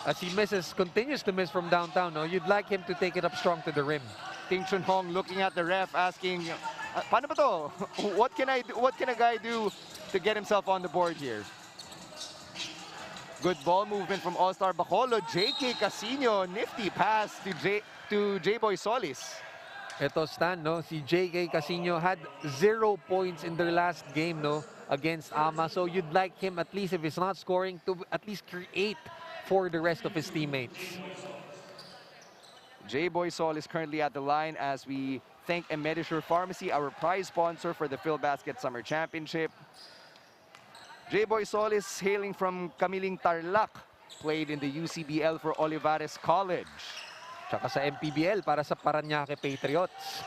as he continues to miss from downtown, no? You'd like him to take it up strong to the rim. Ting Chunhong looking at the ref, asking, "Paano ba to? What can a guy do to get himself on the board here?" Good ball movement from All-Star Bacolod. J.K. Casino, nifty pass to J-Boy Solis. Ito, Stan, no? Si J.K. Casino had 0 points in their last game, no? Against Ama. So you'd like him, at least if he's not scoring, to at least create for the rest of his teammates. J-Boy Solis currently at the line as we thank Medisure Pharmacy, our prize sponsor for the PhilBasket Summer Championship. J-Boy Solis, hailing from Kamiling Tarlac, played in the UCBL for Olivares College. Tsaka sa MPBL para sa Parañaque Patriots.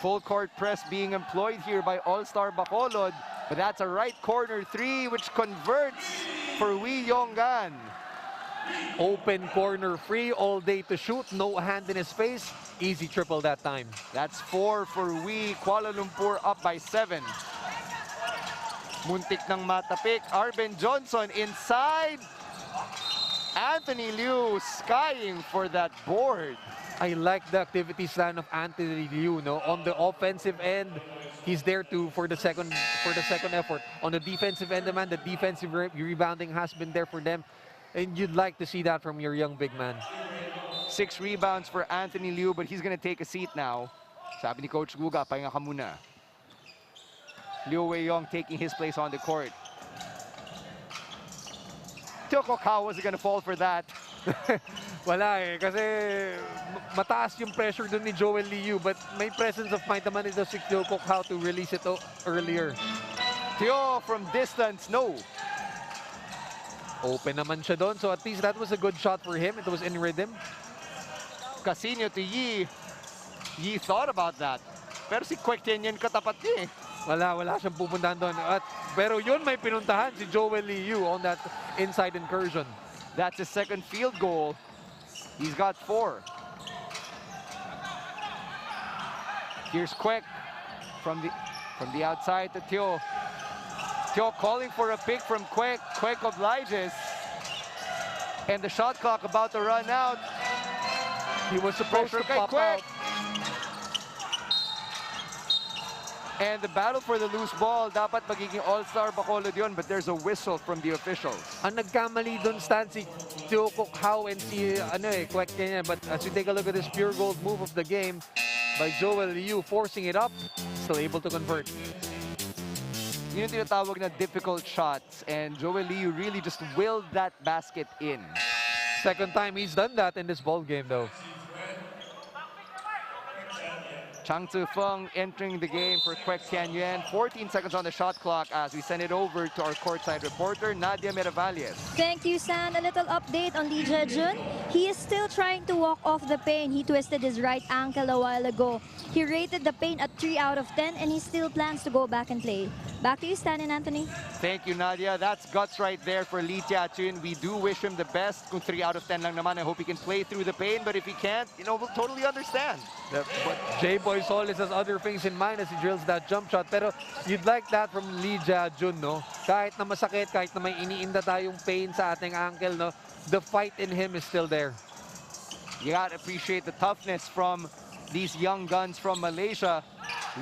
Full court press being employed here by All-Star Bacolod, but that's a right corner three which converts for Wee Yonggan. Open corner free, all day to shoot, no hand in his face. Easy triple that time. That's 4 for Wee. Kuala Lumpur up by 7. Muntik ng matapik. Arben Johnson inside. Anthony Liu skying for that board. I like the activity stand of Anthony Liu, no? On the offensive end, he's there for the second effort. On the defensive end, man, the defensive rebounding has been there for them. And you'd like to see that from your young big man. 6 rebounds for Anthony Liu, but he's going to take a seat now. Sabi ni Coach Guga, pahinga ka muna. Liu Wei-yong taking his place on the court. Toko Kao wasn't going to fall for that. Wala eh, kasi mataas yung pressure dun ni Joel Liu, but may presence of mind naman ito si Toko Kao to release it earlier. Tio from distance, no. Open naman siya doon, so at least that was a good shot for him. It was in rhythm. Casino to Yi. Yi thought about that. Pero si Kwek Tianyan katapat niya eh. Wala siyang pupuntahan doon. Pero yun may pinuntahan si Joel Liu on that inside incursion. That's his second field goal. He's got 4. Here's Kwek from the outside to Tio. Tio calling for a pick from Kwek. Kwek obliges. And the shot clock about to run out. He was supposed to pop out. And the battle for the loose ball, dapat magiging all-star Bacolod yun, but there's a whistle from the officials. Ang nagkamali doon, Stan, si Toko Kao and si Kwek Kenya. But as you take a look at this pure gold move of the game by Joel Liu, forcing it up, still able to convert. Yun yung tinatawag na difficult shots, and Joel Liu really just willed that basket in. Second time he's done that in this ball game, though. Chang Tzu-Feng entering the game for Kwek Tianyuan. 14 seconds on the shot clock as we send it over to our courtside reporter, Nadia Miravalles. Thank you, San. A little update on Lee Jejun. He is still trying to walk off the pain. He twisted his right ankle a while ago. He rated the pain at 3 out of 10, and he still plans to go back and play. Back to you, Stan and Anthony. Thank you, Nadia. That's guts right there for Lee Tiachun. We do wish him the best. Kung 3 out of 10 lang naman, I hope he can play through the pain. But if he can't, we'll totally understand. But J-Boy Solis has other things in mind as he drills that jump shot. Pero you'd like that from Lee Jejun, no? Kahit na masakit, kahit na may iniinda tayong pain sa ating ankle, no? The fight in him is still there. You gotta appreciate the toughness from these young guns from Malaysia.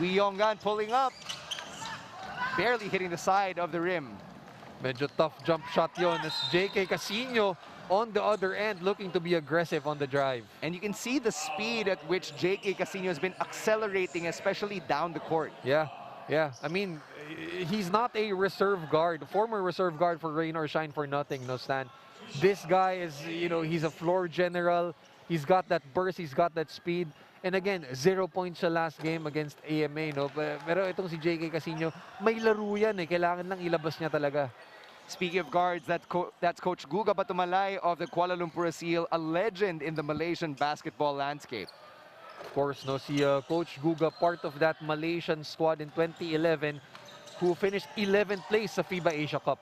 Wee Yong-gan pulling up. Barely hitting the side of the rim. Medyo tough jump shot yon as JK Casino on the other end looking to be aggressive on the drive. And you can see the speed at which JK Casino has been accelerating, especially down the court. Yeah. I mean, he's not a reserve guard, former reserve guard for rain or shine for nothing, no, Stan. This guy is, he's a floor general. He's got that burst, he's got that speed. And again, 0 points siya last game against AMA, no? Pero itong si JK Casino, may laro yan eh. Kailangan lang ilabas niya talaga. Speaking of guards, that's Coach Guga Batumalay of the Kuala Lumpur Aseel, a legend in the Malaysian basketball landscape. Of course, no, si Coach Guga, part of that Malaysian squad in 2011, who finished 11th place sa FIBA Asia Cup.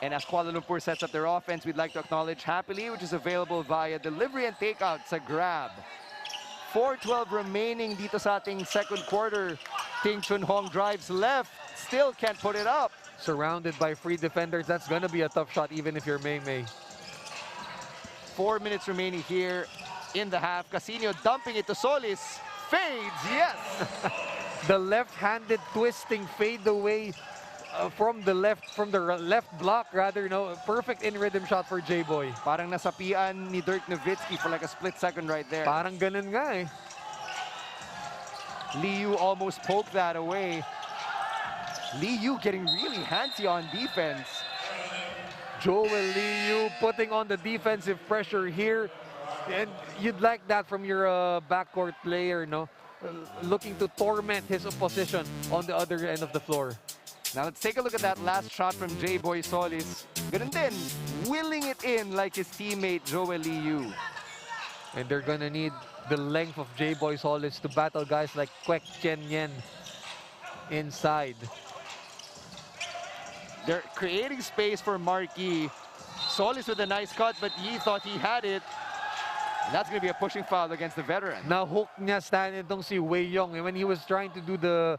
And as Kuala Lumpur sets up their offense, we'd like to acknowledge Happily, which is available via delivery and takeout sa Grab. 4:12 remaining dito sa ating second quarter. Ting Chun Hong drives left, still can't put it up. Surrounded by free defenders, that's gonna be a tough shot even if you're Mei Mei. 4 minutes remaining here in the half. Casino dumping it to Solis. Fades, yes! The left-handed twisting fade away from the left block rather, no, perfect in rhythm shot for J-Boy. Parang nasapian ni Dirk Nowitzki for like a split second right there. Parang ganun nga eh. Liu almost poked that away. Liu getting really handsy on defense. Joel Liu putting on the defensive pressure here. And you'd like that from your backcourt player, no? Looking to torment his opposition on the other end of the floor. Now let's take a look at that last shot from J-Boy Solis. Ganun din, willing it in like his teammate Joel Liu. And they're gonna need the length of J-Boy Solis to battle guys like Kwek Chen Yen inside. They're creating space for Marquis. Solis with a nice cut, but he thought he had it. That's going to be a pushing foul against the veteran. Na-hook niya, Stan, itong si Wei Yong. When he was trying to do the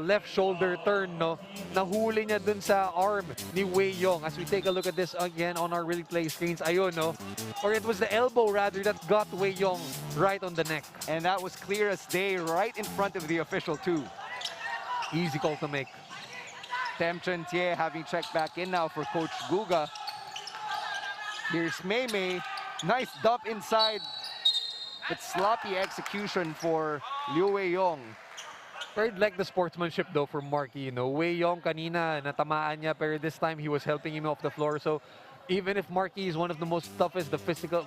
left shoulder turn, no, nahuli niya dun sa arm ni Wei Yong. As we take a look at this again on our replay screens, ayun, no? Or it was the elbow, rather, that got Wei Yong right on the neck. And that was clear as day, right in front of the official, too. Easy call to make. Tem Chen Tie having checked back in now for Coach Guga. Here's Mei Mei. Nice dump inside, but sloppy execution for Liu Wei Yong. I'd like the sportsmanship though from Marquis, you know. Wei Yong kanina natamaan niya, pero this time he was helping him off the floor. So even if Marquis is one of the most toughest,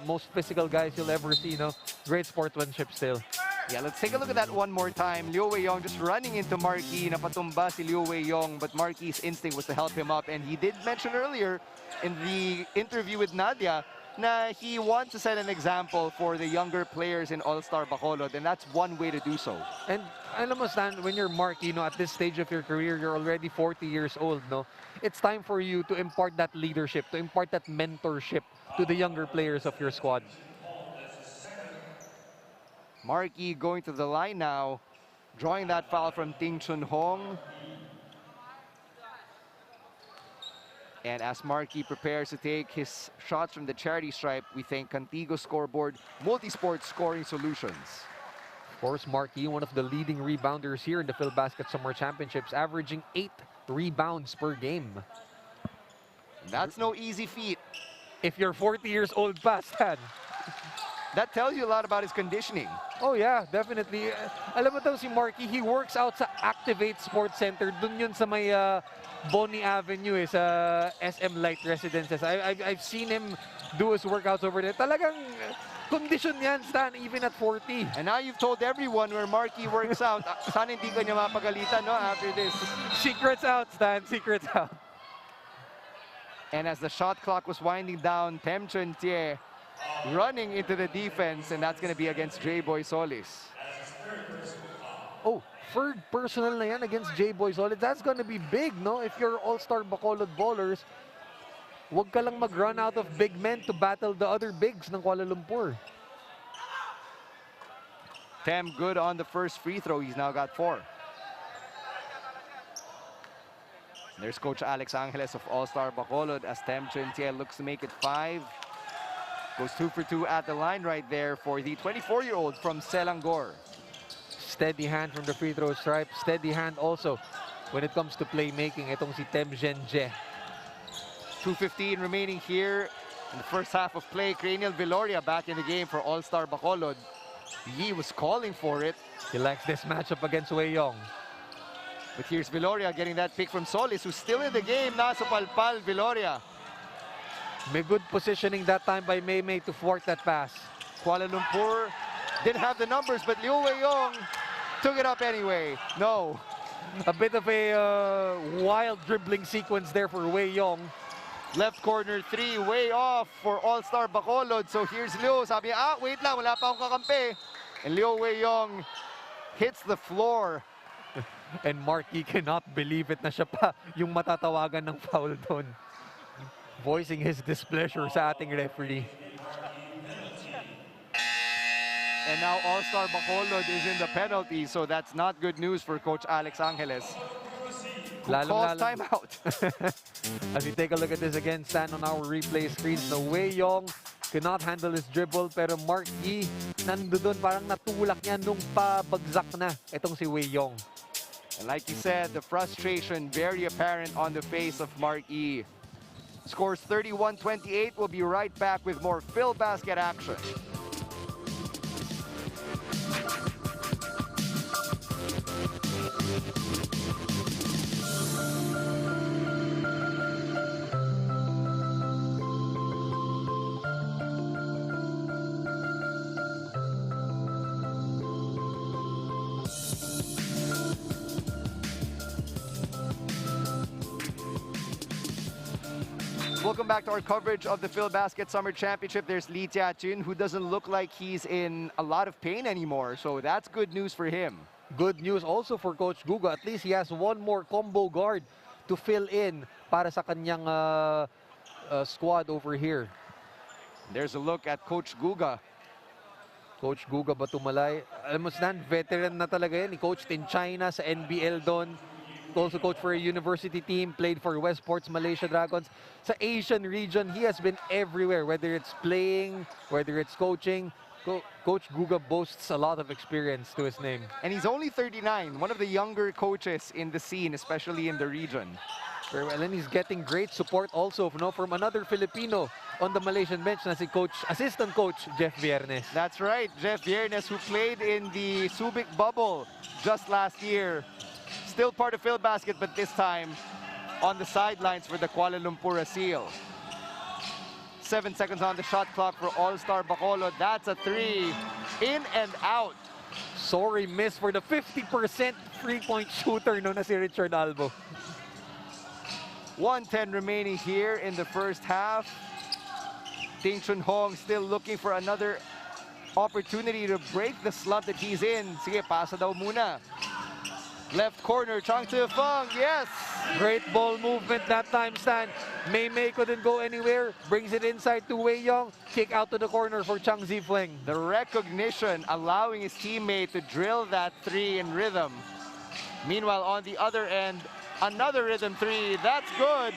most physical guys you'll ever see, you know, great sportsmanship still. Yeah, let's take a look at that one more time. Liu Wei Yong just running into Marquis. Napatumba si Liu Wei Yong, but Marquis' instinct was to help him up. And he did mention earlier in the interview with Nadia na he wants to set an example for the younger players in All-Star Bacolod, and that's one way to do so. And alam mo, Stan, when you're Marquis, you know, at this stage of your career, you're already 40 years old, no? It's time for you to impart that leadership, to impart that mentorship to the younger players of your squad. Marquis going to the line now, drawing that foul from Ting Chun Hong. And as Marquis prepares to take his shots from the charity stripe, we thank Contigo Scoreboard Multisport Scoring Solutions. Of course, Marquis, one of the leading rebounders here in the PhilBasket Summer Championships, averaging 8 rebounds per game. That's no easy feat. If you're 40 years old past, Stan. That tells you a lot about his conditioning. Oh yeah, definitely. Alam mo daw si Marquis, he works out sa Activate Sports Center. Dun yun sa may Bonnie Avenue, sa SM Light Residences. I've seen him do his workouts over there. Talagang condition yan, Stan, even at 40. And now you've told everyone where Marquis works out. Sana hindi ka niya mapagalitan, no, after this. Secrets out, Stan, secrets out. And as the shot clock was winding down, Tem Chun Tie running into the defense, and that's going to be against J-Boy Solis. Oh, third personal na yan against J-Boy Solis. That's going to be big, no? If you're All-Star Bacolod ballers, wag ka lang mag-run out of big men to battle the other bigs ng Kuala Lumpur. Tem good on the first free throw. He's now got 4. There's Coach Alex Angeles of All-Star Bacolod as Tem Chun Tie looks to make it 5. Goes 2 for 2 at the line right there for the 24-year-old from Selangor. Steady hand from the free throw stripe. Steady hand also when it comes to playmaking. Itong si Tem Genje. 2:15 remaining here in the first half of play. Cranial Viloria back in the game for All-Star Bacolod. Yi was calling for it. He likes this matchup against Wei Yong. But here's Viloria getting that pick from Solis, who's still in the game. Nasa palpal, Viloria. May good positioning that time by Mei Mei to thwart that pass. Kuala Lumpur didn't have the numbers, but Liu Wei-yong took it up anyway. No. A bit of a wild dribbling sequence there for Wei Yong. Left corner three, way off for All-Star Bacolod. So here's Liu. Sabi niya, wait lang, wala pa akong kakampi. And Liu Wei-yong hits the floor. And Marky cannot believe it na siya pa yung matatawagan ng foul doon. Voicing his displeasure sa ating referee. And now All-Star Bacolod is in the penalty, so that's not good news for Coach Alex Angeles, who calls timeout. As we take a look at this again, stand on our replay screens, the Wei Yong cannot handle his dribble, pero Mark Yi nandoon parang natulak niya nung pabagsak na itong si Wei Yong. And like you said, the frustration very apparent on the face of Mark Yi. Scores 31-28. We'll be right back with more Phil Basket action. Welcome back to our coverage of the Phil Basket Summer Championship. There's Lee Tia-chun, who doesn't look like he's in a lot of pain anymore, so that's good news for him. Good news also for Coach Guga. At least he has one more combo guard to fill in para sa kanyang squad over here. There's a look at Coach Guga. Coach Guga Batumalay. Alam mo, Stan, veteran na talaga yan. He coached in China, sa NBL doon. Also coached for a university team, played for Westport's Malaysia Dragons. Sa Asian region, he has been everywhere, whether it's playing, whether it's coaching. Coach Guga boasts a lot of experience to his name. And he's only 39, one of the younger coaches in the scene, especially in the region. Very well, and he's getting great support also from another Filipino on the Malaysian bench, na si assistant coach Jeff Viernes. That's right, Jeff Viernes, who played in the Subic bubble just last year. Still part of Phil Basket, but this time on the sidelines for the Kuala Lumpur Aseel. 7 seconds on the shot clock for All-Star Bacolod. That's a three. In and out. Sorry, miss for the 50% three-point shooter no na si Richard Albo. 1:10 remaining here in the first half. Ting Chun Hong still looking for another opportunity to break the slump that he's in. Sige, pasa daw muna. Left corner, Chang Tse-fung, yes! Great ball movement that time, Stan. Mei Mei couldn't go anywhere. Brings it inside to Wei Yong. Kick out to the corner for Chang Zifeng. The recognition allowing his teammate to drill that three in rhythm. Meanwhile, on the other end, another rhythm three. That's good.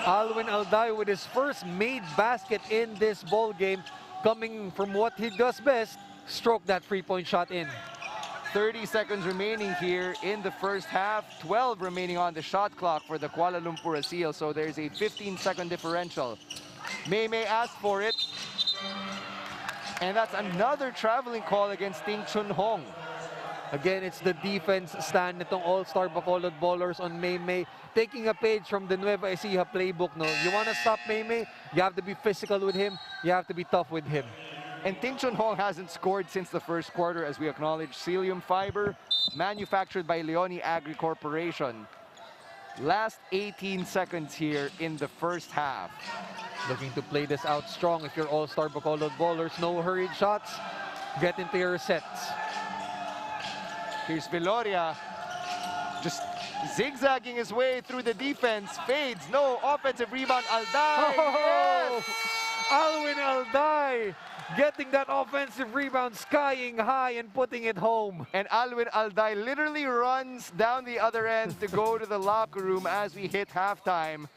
Alwin Alday with his first made basket in this ball game. Coming from what he does best, stroke that three-point shot in. 30 seconds remaining here in the first half. 12 remaining on the shot clock for the Kuala Lumpur Aseel. So there's a 15-second differential. Mei Mei asked for it. And that's another traveling call against Ting Chun Hong. Again, it's the defense stand nitong All-Star Bacolod ballers on Mei Mei. Taking a page from the Nueva Ecija playbook. No, you want to stop Mei Mei, you have to be physical with him. You have to be tough with him. And Ting Chun Hong hasn't scored since the first quarter, as we acknowledge. Cilium fiber, manufactured by Leone Agri Corporation. Last 18 seconds here in the first half. Looking to play this out strong if you're All-Star Bacolod ballers. No hurried shots. Get into your sets. Here's Viloria, just zigzagging his way through the defense. Fades, no offensive rebound. Alday, yes! Alwin Alday getting that offensive rebound, skying high and putting it home. And Alwin Alday literally runs down the other end to go to the locker room as we hit halftime.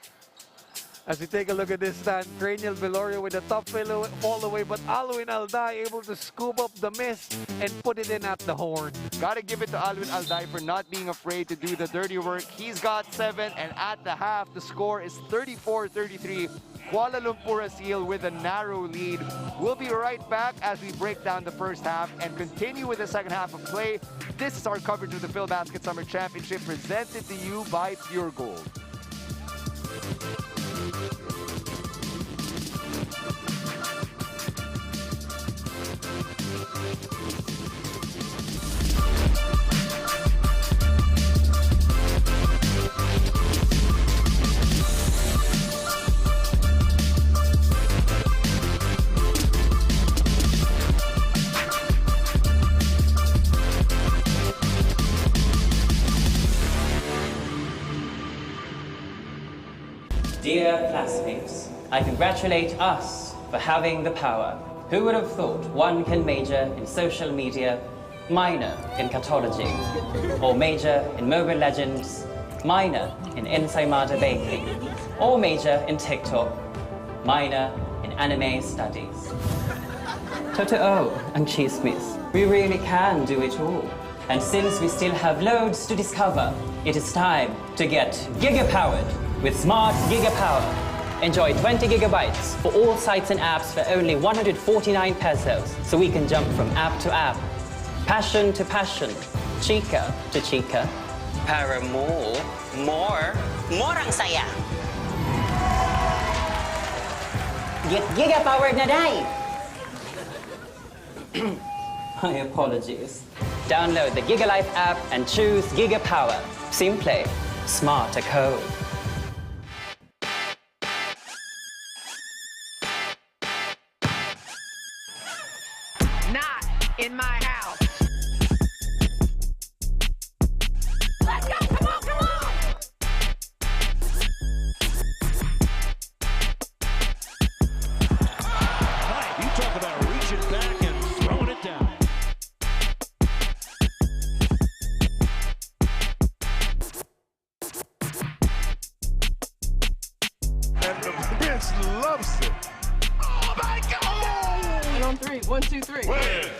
As we take a look at this stand, Cranial Velorio with a top fall away, but Alwin Alday able to scoop up the miss and put it in at the horn. Gotta give it to Alwin Alday for not being afraid to do the dirty work. He's got 7, and at the half, the score is 34-33. Kuala Lumpur Aseel with a narrow lead. We'll be right back as we break down the first half and continue with the second half of play. This is our coverage of the PhilBasket Summer Championship presented to you by Pure Gold. Dear classmates, I congratulate us for having the power. Who would have thought one can major in social media, minor in catology, or major in Mobile Legends, minor in ensaymada baking, or major in TikTok, minor in anime studies. Totoo and Chismis, we really can do it all. And since we still have loads to discover, it is time to get giga-powered with Smart Gigapower. Enjoy 20 gigabytes for all sites and apps for only 149 pesos, so we can jump from app to app, passion to passion, chica to chica. Para more ang saya. Get giga-powered na, day! My apologies. Download the GigaLife app and choose Gigapower. Simple, smarter code. Not in my house. Let's go! Come on, come on! You talk about reaching back and throwing it down. And the Prince loves it. Oh my God! 1 on 3. 1, 2, 3. Win.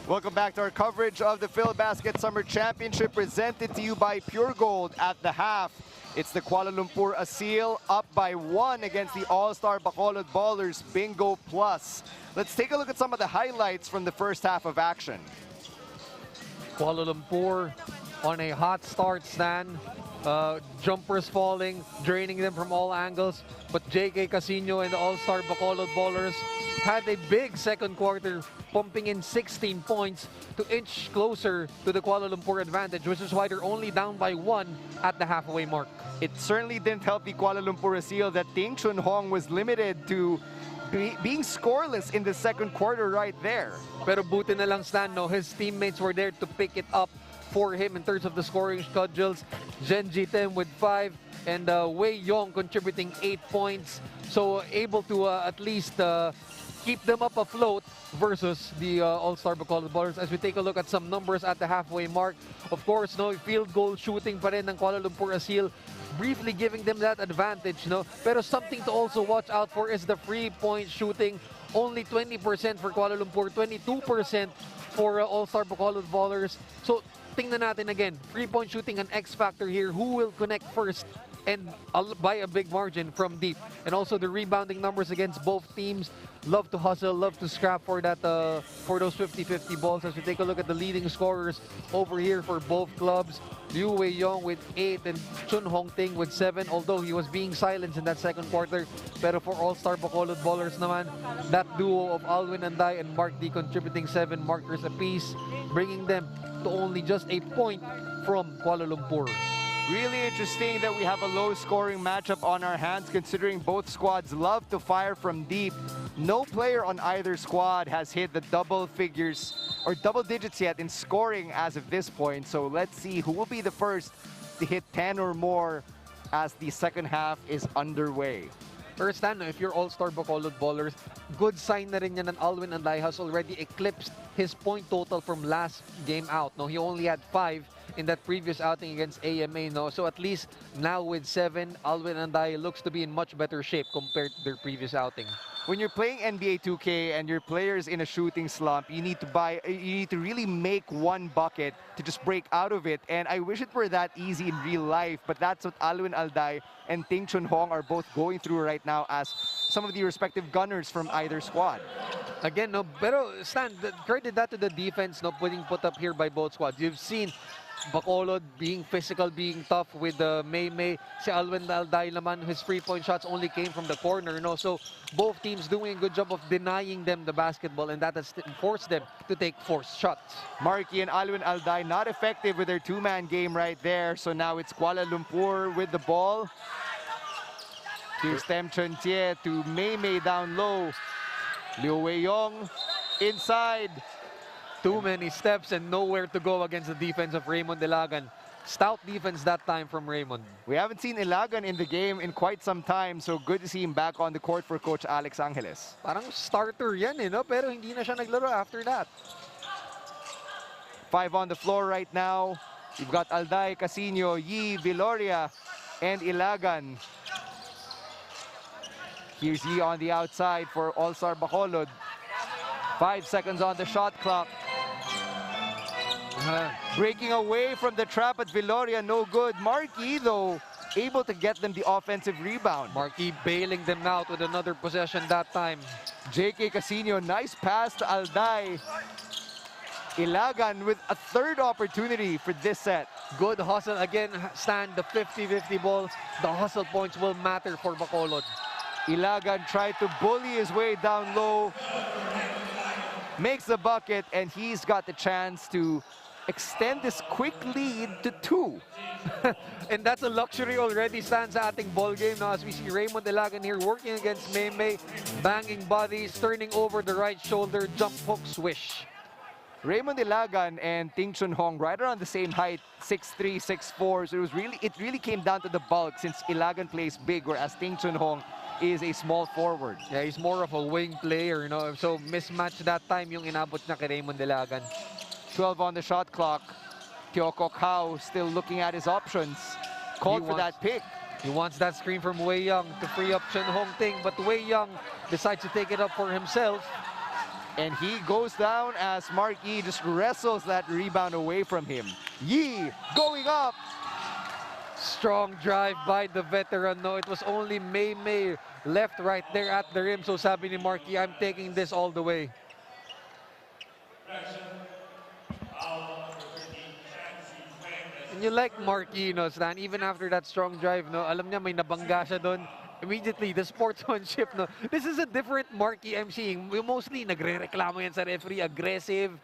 Welcome back to our coverage of the PhilBasket Summer Championship presented to you by Pure Gold. At the half, it's the Kuala Lumpur Aseel up by 1 against the All-Star Bacolod Ballers Bingo Plus. Let's take a look at some of the highlights from the first half of action. Kuala Lumpur on a hot start, Stan. Jumpers falling, draining them from all angles. But JK Casino and the All-Star Bacolod Ballers had a big second quarter, pumping in 16 points to inch closer to the Kuala Lumpur advantage, which is why they're only down by 1 at the halfway mark. It certainly didn't help the Kuala Lumpur Aseel that Ting Chun Hong was limited to being scoreless in the second quarter right there. Pero buti na lang, Stan, no? His teammates were there to pick it up for him in terms of the scoring schedules. Genji Tem with 5 and Wei Yong contributing 8 points. So able to at least keep them up afloat versus the All-Star Bacolod Ballers. As we take a look at some numbers at the halfway mark, of course, no field goal shooting pa rin ng Kuala Lumpur Aseel, briefly giving them that advantage, no? Pero something to also watch out for is the free-point shooting. Only 20% for Kuala Lumpur, 22% for All-Star Bacolod Ballers. So tingnan natin again, free-point shooting an X factor here. Who will connect first and by a big margin from deep? And also the rebounding numbers against both teams. Love to hustle, love to scrap for that for those 50-50 balls. As we take a look at the leading scorers over here for both clubs, Liu Wei Yong with 8 and Chun Hong Ting with 7, although he was being silenced in that second quarter. Pero for All-Star Bacolod Ballers naman, that duo of Alwin Anday and Mark D contributing 7 markers apiece, bringing them to only just a point from Kuala Lumpur. Really interesting that we have a low-scoring matchup on our hands, considering both squads love to fire from deep. No player on either squad has hit the double figures or double digits yet in scoring as of this point. So let's see who will be the first to hit 10 or more as the second half is underway. First, Stan, if you're All-Star Bacolod Ballers, good sign na rin yan ng Alwin Anday has already eclipsed his point total from last game out. No, he only had 5 in that previous outing against AMA. No, so at least now with 7, Alwin Anday looks to be in much better shape compared to their previous outing. When you're playing NBA 2K and your player's in a shooting slump, you need to really make one bucket to just break out of it. And I wish it were that easy in real life, but that's what Alwin Alday and Ting Chun Hong are both going through right now as some of the respective gunners from either squad. Again, no, pero Stan, credit that to the defense, no, put up here by both squads. You've seen Bacolod being physical, being tough with May May. Si Alwin Alday naman, his free-point shots only came from the corner, no? So both teams doing a good job of denying them the basketball, and that has forced them to take forced shots. Marky and Alwin Alday not effective with their two-man game right there. So now it's Kuala Lumpur with the ball. To Stem Chun Tie, to May May down low. Liu Wei Yong inside. Too many steps and nowhere to go against the defense of Raymond Ilagan. Stout defense that time from Raymond. We haven't seen Ilagan in the game in quite some time, so good to see him back on the court for Coach Alex Angeles. Parang starter yan, no? Pero hindi na siya naglaro after that. 5 on the floor right now. You've got Alday, Casino, Yi, Viloria, and Ilagan. Here's Yi on the outside for All-Star Bacolod. 5 seconds on the shot clock. Breaking away from the trap at Viloria, no good. Marky, though, able to get them the offensive rebound. Marky bailing them out with another possession that time. JK Casino, nice pass to Alday. Ilagan with a third opportunity for this set. Good hustle. Again, Stan, the 50-50 balls. The hustle points will matter for Bacolod. Ilagan tried to bully his way down low. Makes the bucket, and he's got the chance to extend this quick lead to 2. And that's a luxury already, Stan, sa ating ball game. Now, as we see Raymond Ilagan here working against May May, banging bodies, turning over the right shoulder, jump hook, swish. Raymond Ilagan and Ting Chun Hong right around the same height, 6'3", 6'4". So it really came down to the bulk, since Ilagan plays big, whereas Ting Chun Hong is a small forward. Yeah, he's more of a wing player, you know. So mismatch that time yung inabot niya kay Raymond Ilagan. 12 on the shot clock. Kyoko Kao still looking at his options. Called for that pick. He wants that screen from Wei Young to free up Chun Hong Ting, but Wei Young decides to take it up for himself. And he goes down as Mark Yi just wrestles that rebound away from him. Yi going up. Strong drive by the veteran. No, it was only May left right there at the rim. So sabi ni Marky, I'm taking this all the way. And you like Marky, no, Stan, even after that strong drive, no, alam niya may nabangga siya doon. Immediately, the sportsmanship, no. This is a different Marky I'm seeing. Mostly, nagre-reklamo yan sa referee, aggressive.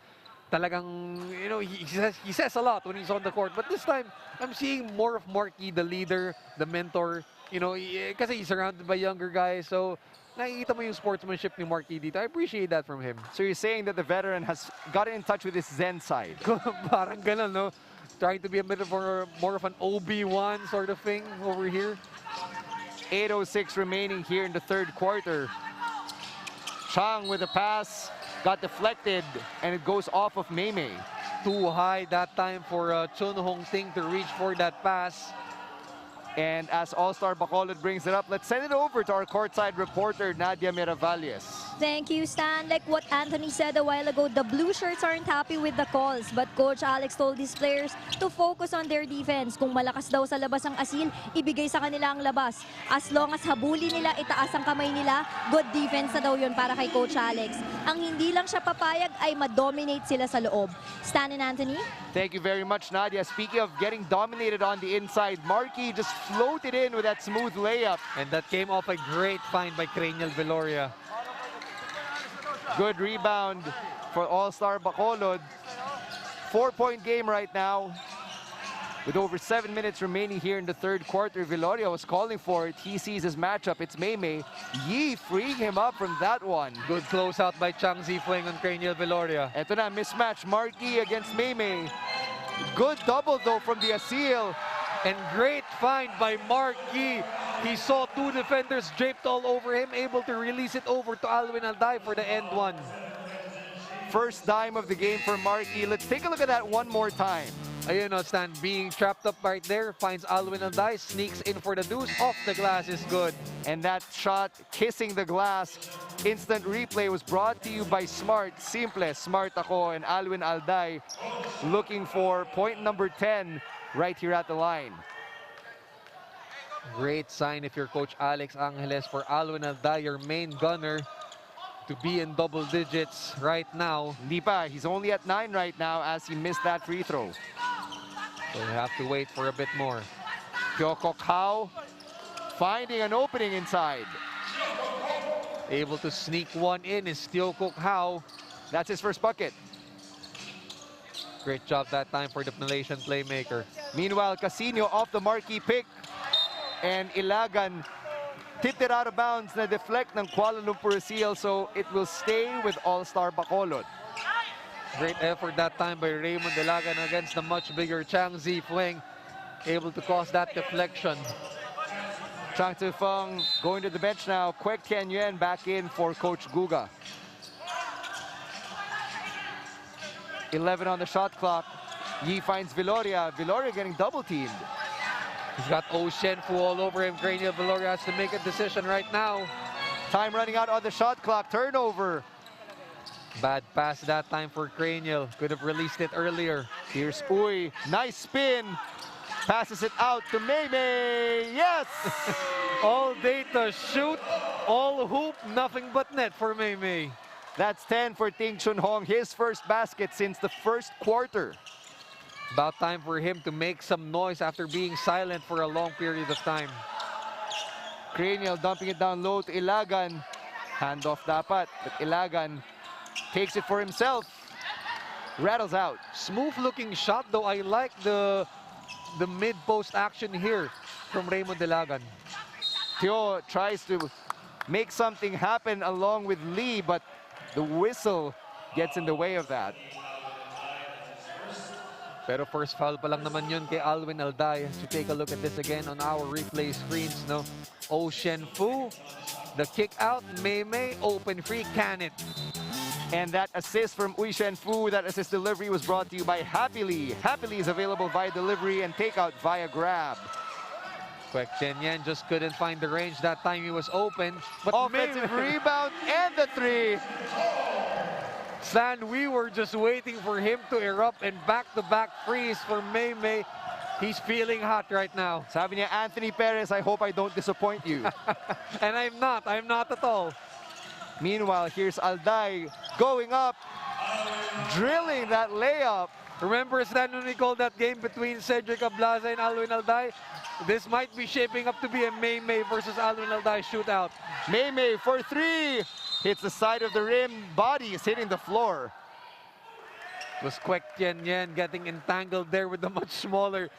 Talagang, you know, he says a lot when he's on the court. But this time, I'm seeing more of Marky, the leader, the mentor. You know, kasi he's surrounded by younger guys. So, nakikita mo yung sportsmanship ni Marky dito. I appreciate that from him. So you're saying that the veteran has gotten in touch with his Zen side? Parang ganun, no? Trying to be a bit of more of an OB1 sort of thing over here. 8:06 remaining here in the third quarter. Chang with a pass. Got deflected, and it goes off of Maymay. Too high that time for Chun Hong Ting to reach for that pass. And as All-Star Bacolod brings it up, let's send it over to our courtside reporter, Nadia Miravalles. Thank you, Stan. Like what Anthony said a while ago, the blue shirts aren't happy with the calls. But Coach Alex told his players to focus on their defense. Kung malakas daw sa labas ang Aseel, ibigay sa kanila ang labas. As long as habuli nila, itaas ang kamay nila, good defense na daw yun para kay Coach Alex. Ang hindi lang siya papayag ay ma-dominate sila sa loob. Stan and Anthony? Thank you very much, Nadia. Speaking of getting dominated on the inside, Marky just floated in with that smooth layup. And that came off a great find by Cranial Veloria. Good rebound for All-Star Bacolod. 4-point game right now. With over 7 minutes remaining here in the third quarter, Veloria was calling for it. He sees his matchup. It's Maymay. Yi freeing him up from that one. Good closeout by Chang Zifueng on Cranial Veloria. Ito na, mismatch. Marky against Maymay. Good double though from the Aseel. And great find by Marky. He saw two defenders draped all over him, able to release it over to Alwin Alday for the end one. First dime of the game for Marky. Let's take a look at that one more time. Ayun, no, Stan, being trapped up right there, finds Alwin Alday, sneaks in for the deuce, off the glass is good. And that shot kissing the glass. Instant replay was brought to you by Smart. Simple, Smart ako, and Alwin Alday looking for point number 10 right here at the line. Great sign if you're Coach Alex Angeles for Alwin Alday, your main gunner, to be in double digits right now. Hindi pa, he's only at 9 right now as he missed that free throw. So we have to wait for a bit more. Kyoko Kao finding an opening inside. Able to sneak one in is Teo Hao. That's his first bucket. Great job that time for the Malaysian playmaker. Meanwhile, Casino off the Marky pick. And Ilagan tipped it out of bounds na deflect ng Kuala Lumpur Aseel, so it will stay with All-Star Bacolod. Great effort that time by Raymond Ilagan against the much bigger Chang Zifueng. Able to cause that deflection. Chang Zifeng going to the bench now. Kwek Tian Yuan back in for Coach Guga. 11 on the shot clock. Yi finds Veloria. Veloria getting double teamed. He's got Oh Shenfu all over him. Cranial Veloria has to make a decision right now. Time running out on the shot clock. Turnover. Bad pass that time for Cranial. Could have released it earlier. Here's Uy. Nice spin. Passes it out to Maymay. Yes! All day to shoot, all hoop, nothing but net for Maymay. That's 10 for Ting Chun Hong. His first basket since the first quarter. About time for him to make some noise after being silent for a long period of time. Cranial dumping it down low to Ilagan. Handoff dapat, but Ilagan takes it for himself. Rattles out. Smooth looking shot though. I like the mid-post action here from Raymond Ilagan. Teo tries to make something happen along with Lee, but the whistle gets in the way of that. Pero first foul pa lang naman yun kay Alwin Alday. As we take a look at this again on our replay screens, no? Oh Shenfu, the kick out, Maymay, open free, can it. And that assist from Uy Shenfu, that assist delivery was brought to you by Happily. Happily is available via delivery and takeout via grab. Kwek Tian Yuan just couldn't find the range that time he was open. But offensive rebound and the three. Stan, we were just waiting for him to erupt and back-to-back freeze for Maymay. He's feeling hot right now. Sabi niya, Anthony Perez, I hope I don't disappoint you. And I'm not at all. Meanwhile, here's Alday going up, drilling that layup. Remember, Stan, when we called that game between Cedric Ablaza and Alwin Alday? This might be shaping up to be a Maymay versus Alwin Alday shootout. Maymay for three. Hits the side of the rim, body is hitting the floor. It was Kwek Tien Yen getting entangled there with the much smaller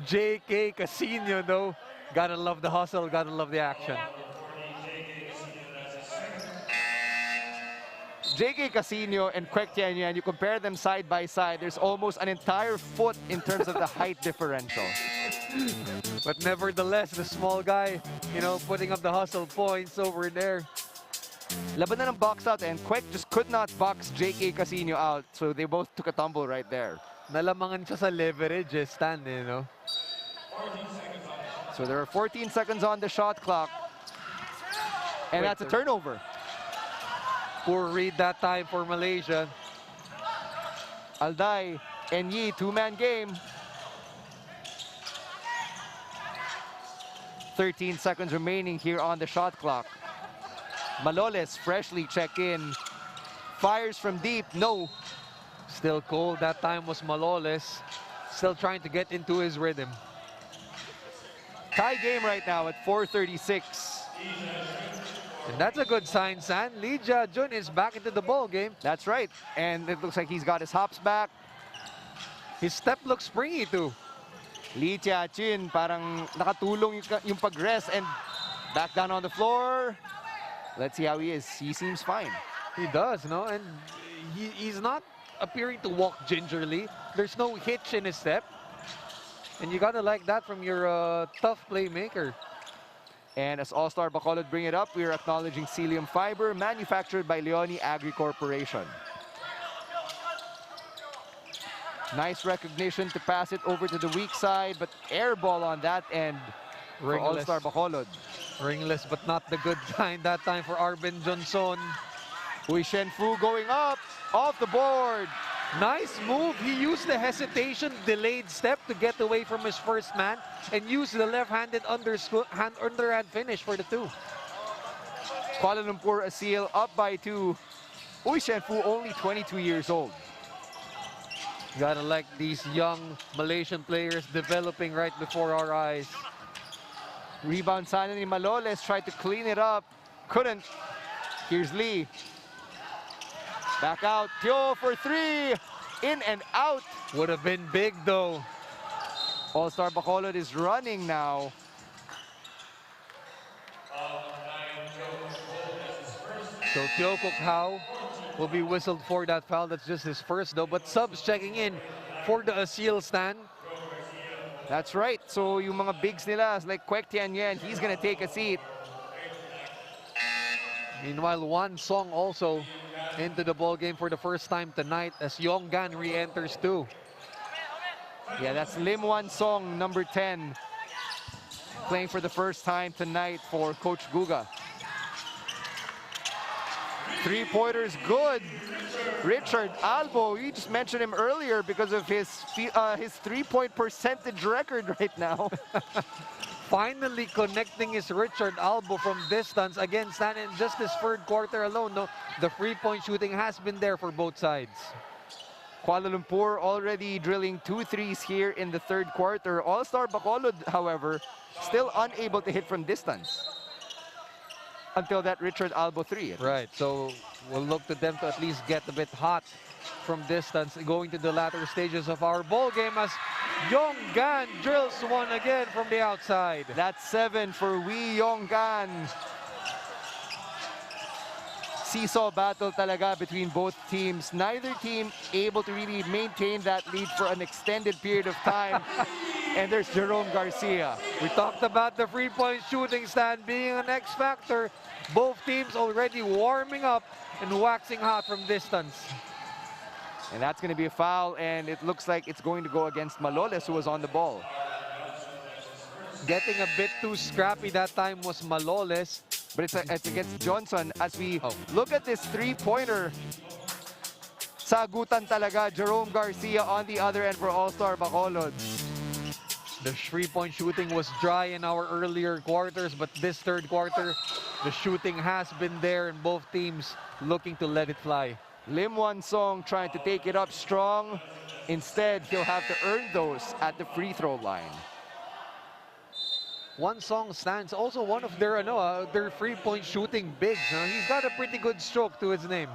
J.K. Casino, though. Gotta love the hustle, gotta love the action. J.K. Casino and Kwek Tien Yen, you compare them side by side, there's almost an entire foot in terms of the height differential. But nevertheless, the small guy, you know, putting up the hustle points over there. Laban na ng box out, and Kwek just could not box J.K. Casino out, so they both took a tumble right there. Nalamangan siya sa leverage, Stan, you know. So there are 14 seconds on the shot clock. And that's a turnover. Poor read that time for Malaysia. Alday and Yi, two-man game. 13 seconds remaining here on the shot clock. Maloles freshly check in. Fires from deep, no. Still cold, that time was Maloles. Still trying to get into his rhythm. Tie game right now at 4:36. And that's a good sign, San. Lee Jia-jun is back into the ball game. That's right. And it looks like he's got his hops back. His step looks springy too. Lee Jia-jun parang nakatulong yung pag-rest and back down on the floor. Let's see how he is. He seems fine. He does, no? And he's not appearing to walk gingerly. There's no hitch in his step. And you gotta like that from your tough playmaker. And as All-Star Bacolod bring it up, we are acknowledging Cilium Fiber, manufactured by Leone Agri Corporation. Nice recognition to pass it over to the weak side, but air ball on that end for All-Star Bacolod. Ringless, but not the good kind that time for Arben Johnson. Hui Shenfu going up, off the board. Nice move. He used the hesitation, delayed step to get away from his first man and used the left-handed underhand finish for the two. Kuala Lumpur Aseel up by 2. Hui Shenfu only 22 years old. Gotta like these young Malaysian players developing right before our eyes. Rebound sana ni Maloles, tried to clean it up. Couldn't. Here's Lee. Back out. Teo for 3. In and out. Would have been big though. All-Star Bacolod is running now. So Teo Kok Hao will be whistled for that foul. That's just his first though. But subs checking in for the Aseel stand. That's right. So yung mga bigs nila, like Kwek Tien Yen, he's gonna take a seat. Meanwhile, Wan Song also into the ball game for the first time tonight as Yong Gan re-enters too. Yeah, that's Lim Wan Song, number 10, playing for the first time tonight for Coach Guga. Three-pointers good. Richard Albo, you just mentioned him earlier because of his three-point percentage record right now. Finally connecting his Richard Albo from distance. Again, Stan, in just this third quarter alone, no, the three-point shooting has been there for both sides. Kuala Lumpur already drilling 2 threes here in the third quarter. All-Star Bacolod, however, still unable to hit from distance until that Richard Albo 3. Right, so we'll look to them to at least get a bit hot from distance going to the latter stages of our ball game as Yong Gan drills one again from the outside. That's 7 for Wee Yong Gan. Seesaw battle talaga between both teams. Neither team able to really maintain that lead for an extended period of time. And there's Jerome Garcia. We talked about the three-point shooting stand being an X factor. Both teams already warming up and waxing hot from distance. And that's going to be a foul, and it looks like it's going to go against Maloles, who was on the ball. Getting a bit too scrappy that time was Maloles. But it's against Johnson as we look at this three-pointer. Sagutan talaga. Jerome Garcia on the other end for All-Star Bacolod. The three-point shooting was dry in our earlier quarters, but this third quarter, the shooting has been there and both teams looking to let it fly. Lim Wan Song trying to take it up strong. Instead, he'll have to earn those at the free throw line. Wan Song stands also one of their three-point shooting bigs. He's got a pretty good stroke to his name.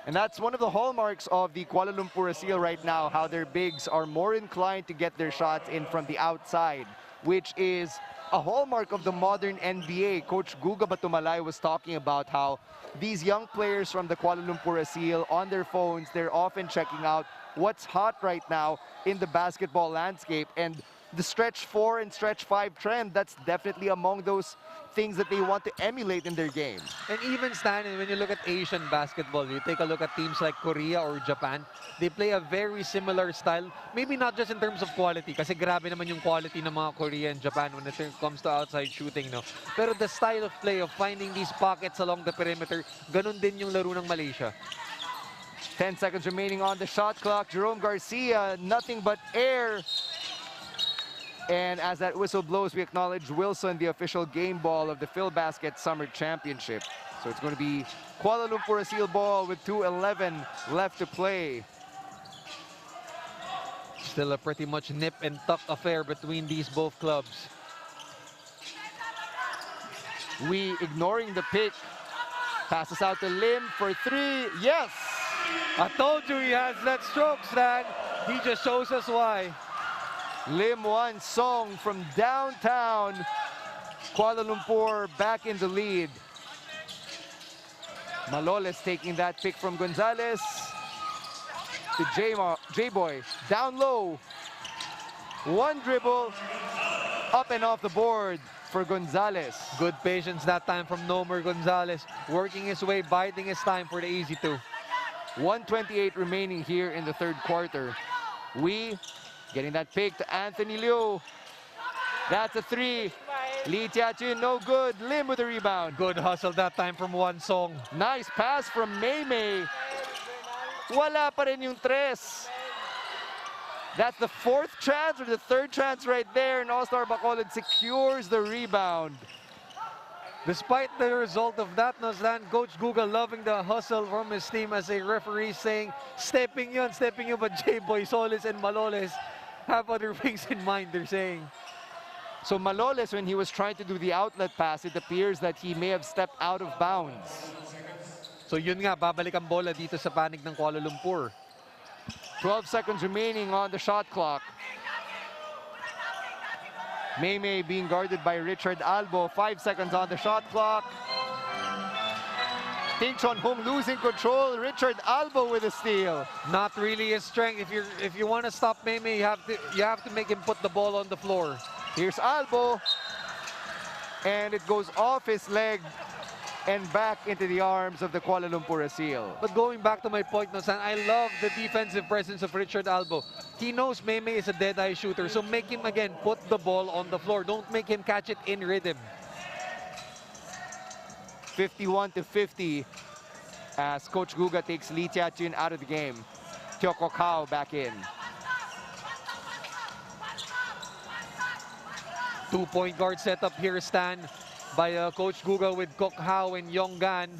And that's one of the hallmarks of the Kuala Lumpur Aseel right now, how their bigs are more inclined to get their shots in from the outside, which is a hallmark of the modern NBA. Coach Guga Batumalay was talking about how these young players from the Kuala Lumpur Aseel, on their phones, they're often checking out what's hot right now in the basketball landscape. And the stretch 4 and stretch 5 trend, that's definitely among those things that they want to emulate in their game. And even Stan, when you look at Asian basketball, you take a look at teams like Korea or Japan, they play a very similar style. Maybe not just in terms of quality, kasi grabe naman yung quality ng mga Korea and Japan when it comes to outside shooting, no? Pero the style of play of finding these pockets along the perimeter, ganun din yung laro ng Malaysia. 10 seconds remaining on the shot clock. Jerome Garcia, nothing but air. And as that whistle blows, we acknowledge Wilson, the official game ball of the PhilBasket Summer Championship. So it's going to be Kuala Lumpur Aseel ball with 2:11 left to play. Still a pretty much nip and tuck affair between these both clubs. We ignoring the pick. Passes out to Lim for 3. Yes! I told you he has that stroke, Stan. He just shows us why. Lim Wan Song from downtown Kuala Lumpur back in the lead. Maloles taking that pick from Gonzalez to J-Boy. Down low. One dribble. Up and off the board for Gonzalez. Good patience that time from Nomer Gonzalez. Working his way, biding his time for the easy 2. 1:28 remaining here in the third quarter. Getting that pick to Anthony Liu. That's a 3. Lee Tiachun, no good. Lim with the rebound. Good hustle that time from Wan Song. Nice pass from Maymay. Wala pa rin yung 3. That's the 4th chance or the 3rd chance right there. And All-Star Bacolod secures the rebound. Despite the result of that, Stan, Coach Guga loving the hustle from his team as a referee saying, stepping yun, but J-Boy, Solis, and Maloles have other things in mind, they're saying. So Maloles, when he was trying to do the outlet pass, it appears that he may have stepped out of bounds. So yun nga, babalik ang bola dito sa panig ng Kuala Lumpur. 12 seconds remaining on the shot clock. Maymay being guarded by Richard Albo. 5 seconds on the shot clock. Ting Chon Hung losing control. Richard Albo with a steal. Not really his strength. If you want to stop Maymay, you have to make him put the ball on the floor. Here's Albo. And it goes off his leg and back into the arms of the Kuala Lumpur Aseel. But going back to my point, Stan, I love the defensive presence of Richard Albo. He knows Maymay is a dead-eye shooter, so make him, again, put the ball on the floor. Don't make him catch it in rhythm. 51-50 as Coach Guga takes Lee Tiachun out of the game. Teo Kok Hao back in. 2-point guard setup here, Stan, by Coach Guga with Kok Hao and Yonggan,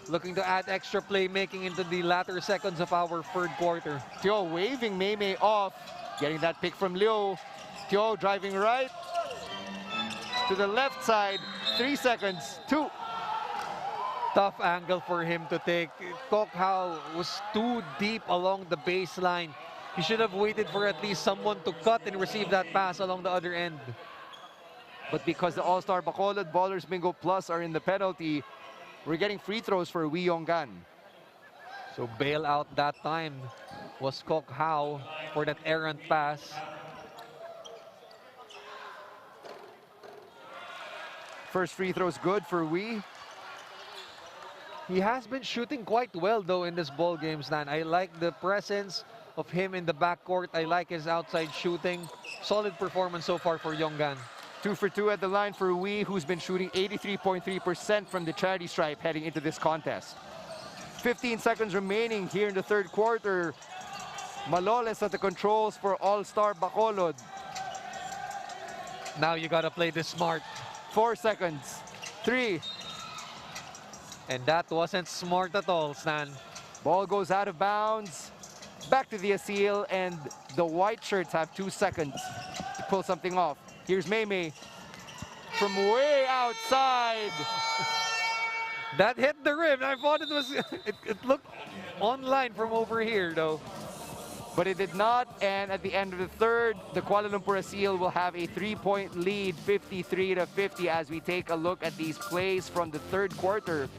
looking to add extra playmaking into the latter seconds of our third quarter. Teo waving Maymay off, getting that pick from Liu. Teo driving right to the left side. 3 seconds, 2. Tough angle for him to take. Kok Hao was too deep along the baseline. He should have waited for at least someone to cut and receive that pass along the other end. But because the All-Star Bacolod Ballers Bingo Plus are in the penalty, we're getting free throws for Wee Yonggan. So bailout that time was Kok Hao for that errant pass. First free throw's good for Wee. He has been shooting quite well, though, in this ball game, Stan. I like the presence of him in the backcourt. I like his outside shooting. Solid performance so far for Yonggan. 2 for 2 at the line for Wee, who's been shooting 83.3% from the charity stripe heading into this contest. 15 seconds remaining here in the third quarter. Maloles at the controls for All-Star Bacolod. Now you gotta play this smart. 4 seconds. 3. And that wasn't smart at all, Stan. Ball goes out of bounds. Back to the Aseel, and the white shirts have 2 seconds to pull something off. Here's Maymay from way outside. That hit the rim. I thought it was, it looked online from over here though. But it did not, and at the end of the third, the Kuala Lumpur Aseel will have a 3-point lead, 53-50, as we take a look at these plays from the third quarter.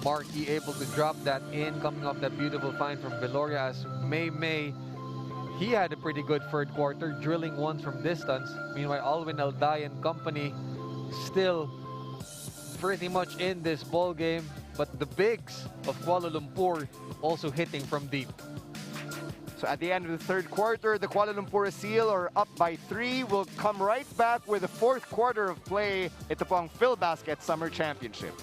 Marky able to drop that in, coming off that beautiful find from Veloria as Maymay. He had a pretty good third quarter, drilling ones from distance. Meanwhile, Alwin Alday and company still pretty much in this ball game, but the bigs of Kuala Lumpur also hitting from deep. So at the end of the third quarter, the Kuala Lumpur Aseel are up by 3. We'll come right back with the fourth quarter of play. Ito po ang PhilBasket Summer Championship.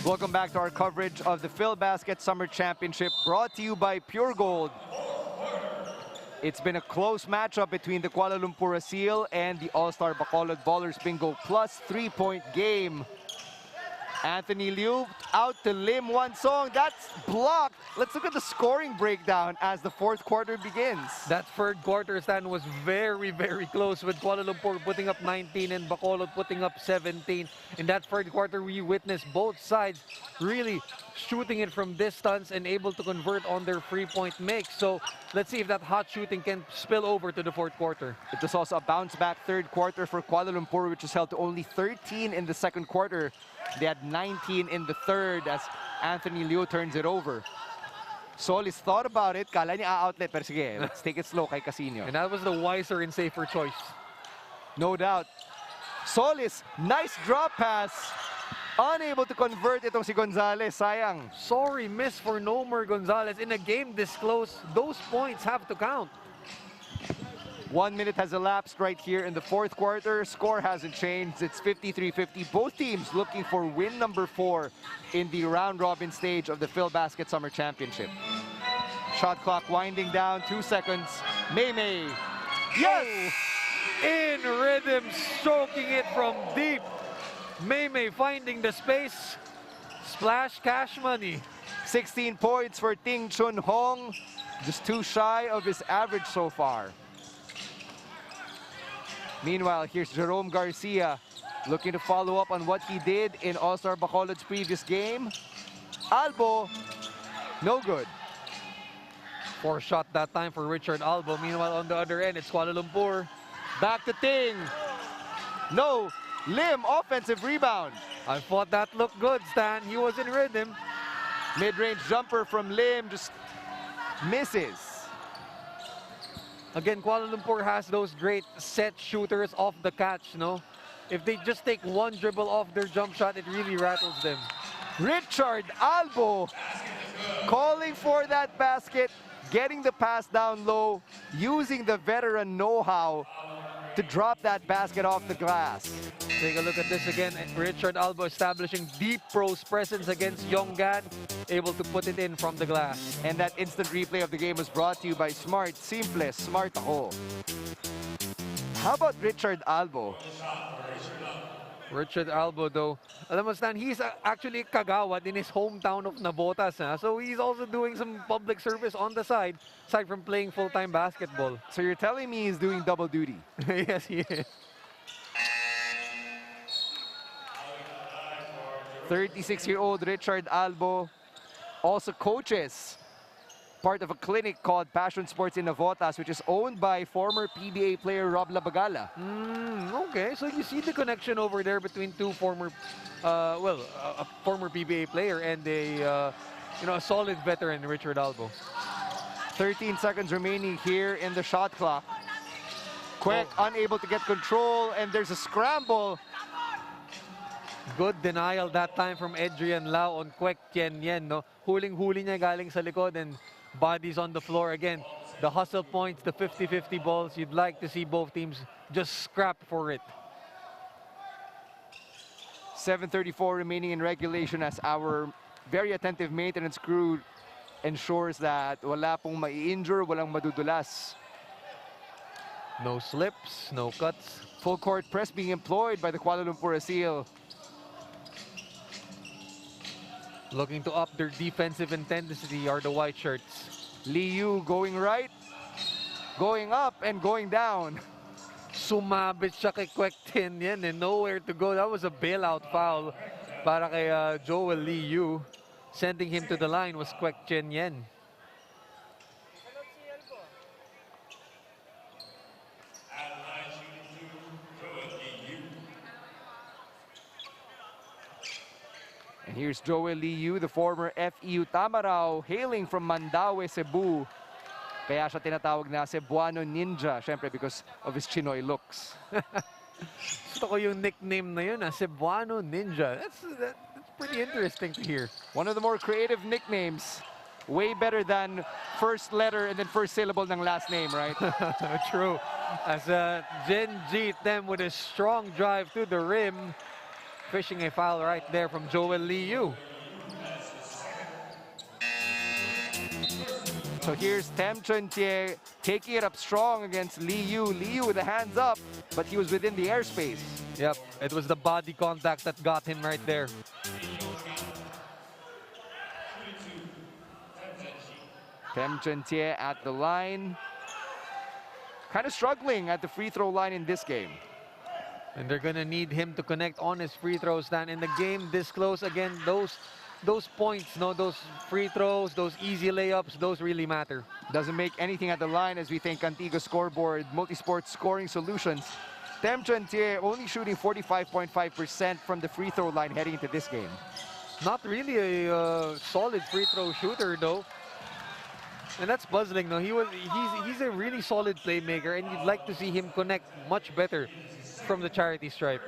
Welcome back to our coverage of the PhilBasket Summer Championship, brought to you by Pure Gold. It's been a close matchup between the Kuala Lumpur Aseel and the All-Star Bacolod Ballers Bingo plus 3-point game. Anthony Liu out to Lim Wansong. That's blocked. Let's look at the scoring breakdown as the fourth quarter begins. That third quarter, Stan, was very, very close, with Kuala Lumpur putting up 19 and Bacolod putting up 17. In that third quarter, we witnessed both sides really shooting it from distance and able to convert on their three-point makes. So let's see if that hot shooting can spill over to the fourth quarter. It was also a bounce-back third quarter for Kuala Lumpur, which was held to only 13 in the second quarter. They had 19 in the third as Anthony Liu turns it over. Solis thought about it. Kala niya outlet, pero sige, let's take it slow kay Casino. And that was the wiser and safer choice. No doubt. Solis, nice drop pass. Unable to convert itong si Gonzalez. Sayang. Sorry, miss for Nomer Gonzalez. In a game this close, those points have to count. 1 minute has elapsed right here in the fourth quarter. Score hasn't changed. It's 53-50. Both teams looking for win number 4 in the round-robin stage of the PhilBasket Summer Championship. Shot clock winding down. 2 seconds. Maymay. Yes! In rhythm, stroking it from deep. Maymay finding the space. Splash cash money. 16 points for Ting Chun Hong. Just 2 shy of his average so far. Meanwhile, here's Jerome Garcia looking to follow up on what he did in All-Star Bacolod's previous game. Albo, no good. 4 shot that time for Richard Albo. Meanwhile, on the other end, it's Kuala Lumpur. Back to Ting. No. Lim, offensive rebound. I thought that looked good, Stan. He was in rhythm. Mid-range jumper from Lim just misses. Again, Kuala Lumpur has those great set shooters off the catch, no? If they just take one dribble off their jump shot, it really rattles them. Richard Albo calling for that basket, getting the pass down low, using the veteran know-how to drop that basket off the glass. Take a look at this again. Richard Albo establishing deep post presence against Yonggan, able to put it in from the glass. And that instant replay of the game was brought to you by Smart. Simple, smart ako. How about Richard Albo? Richard Albo, though, alam mo, Stan, he's actually kagawad in his hometown of Navotas. So he's also doing some public service on the side, aside from playing full-time basketball. So you're telling me he's doing double duty? Yes, he is. 36-year-old Richard Albo also coaches part of a clinic called Passion Sports in Navotas, which is owned by former PBA player Rob Labagala. Okay, so you see the connection over there between two former, a former PBA player and a solid veteran, Richard Albo. 13 seconds remaining here in the shot clock. Kwek unable to get control, and there's a scramble. Good denial that time from Adrian Lau on Kwek Tien Yen. No? Huling-huli niya galing sa likod and bodies on the floor again. The hustle points, the 50-50 balls, you'd like to see both teams just scrap for it. 7:34 remaining in regulation as our very attentive maintenance crew ensures that wala pong mai-injure, walang madudulas. No slips, no cuts. Full court press being employed by the Kuala Lumpur Aseel. Looking to up their defensive intensity are the white shirts. Liu going right, going up, and going down. Sumabit siya kay Kwek Tien Yen and nowhere to go. That was a bailout foul para kay Joel Liu. Sending him to the line was Kwek Tien Yen. And here's Joel Liu, the former FEU Tamarao, hailing from Mandaue, Cebu. Kaya siya tinatawag na Cebuano Ninja, syempre because of his Chinoy looks. Gusto ko yung nickname na yun, Cebuano Ninja. That's pretty interesting to hear. One of the more creative nicknames. Way better than first letter and then first syllable ng last name, right? True. As Jen G them with a strong drive to the rim. Fishing a foul right there from Joel Liu. So here's Tem Chun Tie taking it up strong against Liu. Liu with the hands up, but he was within the airspace. Yep, it was the body contact that got him right there. Tem Chun Tie at the line. Kind of struggling at the free throw line in this game. And they're gonna need him to connect on his free throws. Then in the game this close, again, those points, those free throws, those easy layups, those really matter. Doesn't make anything at the line as we think Antigua Scoreboard, Multisport Scoring Solutions. Tem Chun Tie only shooting 45.5% from the free throw line heading into this game. Not really a solid free throw shooter though. And that's puzzling. No, he's a really solid playmaker, and you'd like to see him connect much better from the charity stripe.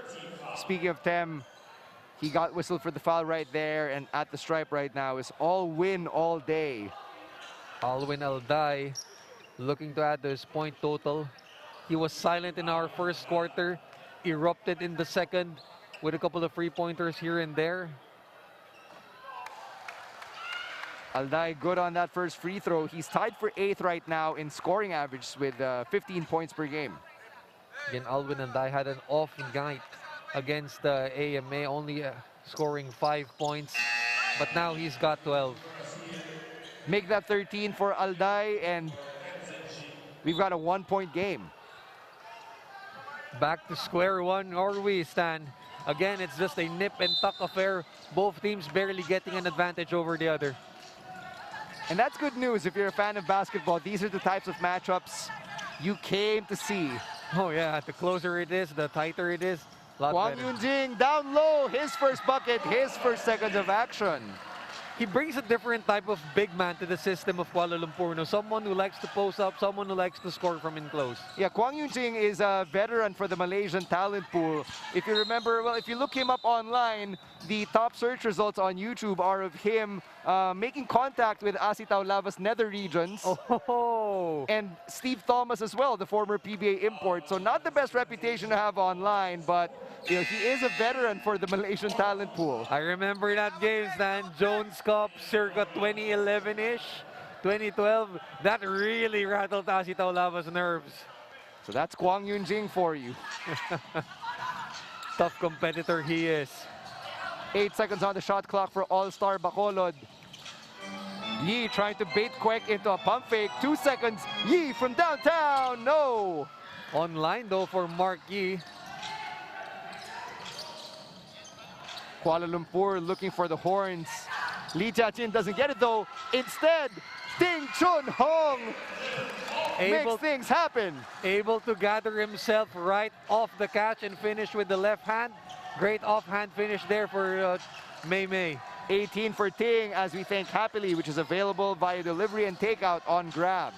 Speaking of Tem, he got whistled for the foul right there, and at the stripe right now is all win all day. Alwin Alday looking to add to his point total. He was silent in our first quarter, erupted in the second with a couple of free pointers here and there. Alday good on that first free throw. He's tied for 8th right now in scoring average with 15 points per game. Again, Alwin Alday had an off night against AMA, only scoring 5 points, but now he's got 12. Make that 13 for Alday, and we've got a 1-point game. Back to square one, are we, Stan? Again, it's just a nip and tuck affair. Both teams barely getting an advantage over the other. And that's good news if you're a fan of basketball. These are the types of matchups you came to see. Oh yeah, the closer it is, the tighter it is. Kwang Yunjing down low, his first bucket, his first seconds of action. He brings a different type of big man to the system of Kuala Lumpur. No? Someone who likes to post up, someone who likes to score from in close. Yeah, Kwang Yunjing is a veteran for the Malaysian talent pool. If you remember, well, if you look him up online, the top search results on YouTube are of him making contact with Aseel Lava's nether regions. Oh. And Steve Thomas as well, the former PBA import. So not the best reputation to have online, but you know, he is a veteran for the Malaysian talent pool. I remember that game, Stan. Jones Cup, circa 2011-ish, 2012. That really rattled Aseel Lava's nerves. So that's Kwang Yunjing for you. Tough competitor he is. 8 seconds on the shot clock for All-Star Bacolod. Yi trying to bait Kwek into a pump fake. 2 seconds. Yi from downtown. No. Online though for Mark Yi. Kuala Lumpur looking for the horns. Lee Jia-chin doesn't get it though. Instead, Ding Chun Hong makes things happen. Able to gather himself right off the catch and finish with the left hand. Great offhand finish there for Mei Mei. 18 for Ting as we thank Happily, which is available via delivery and takeout on Grab.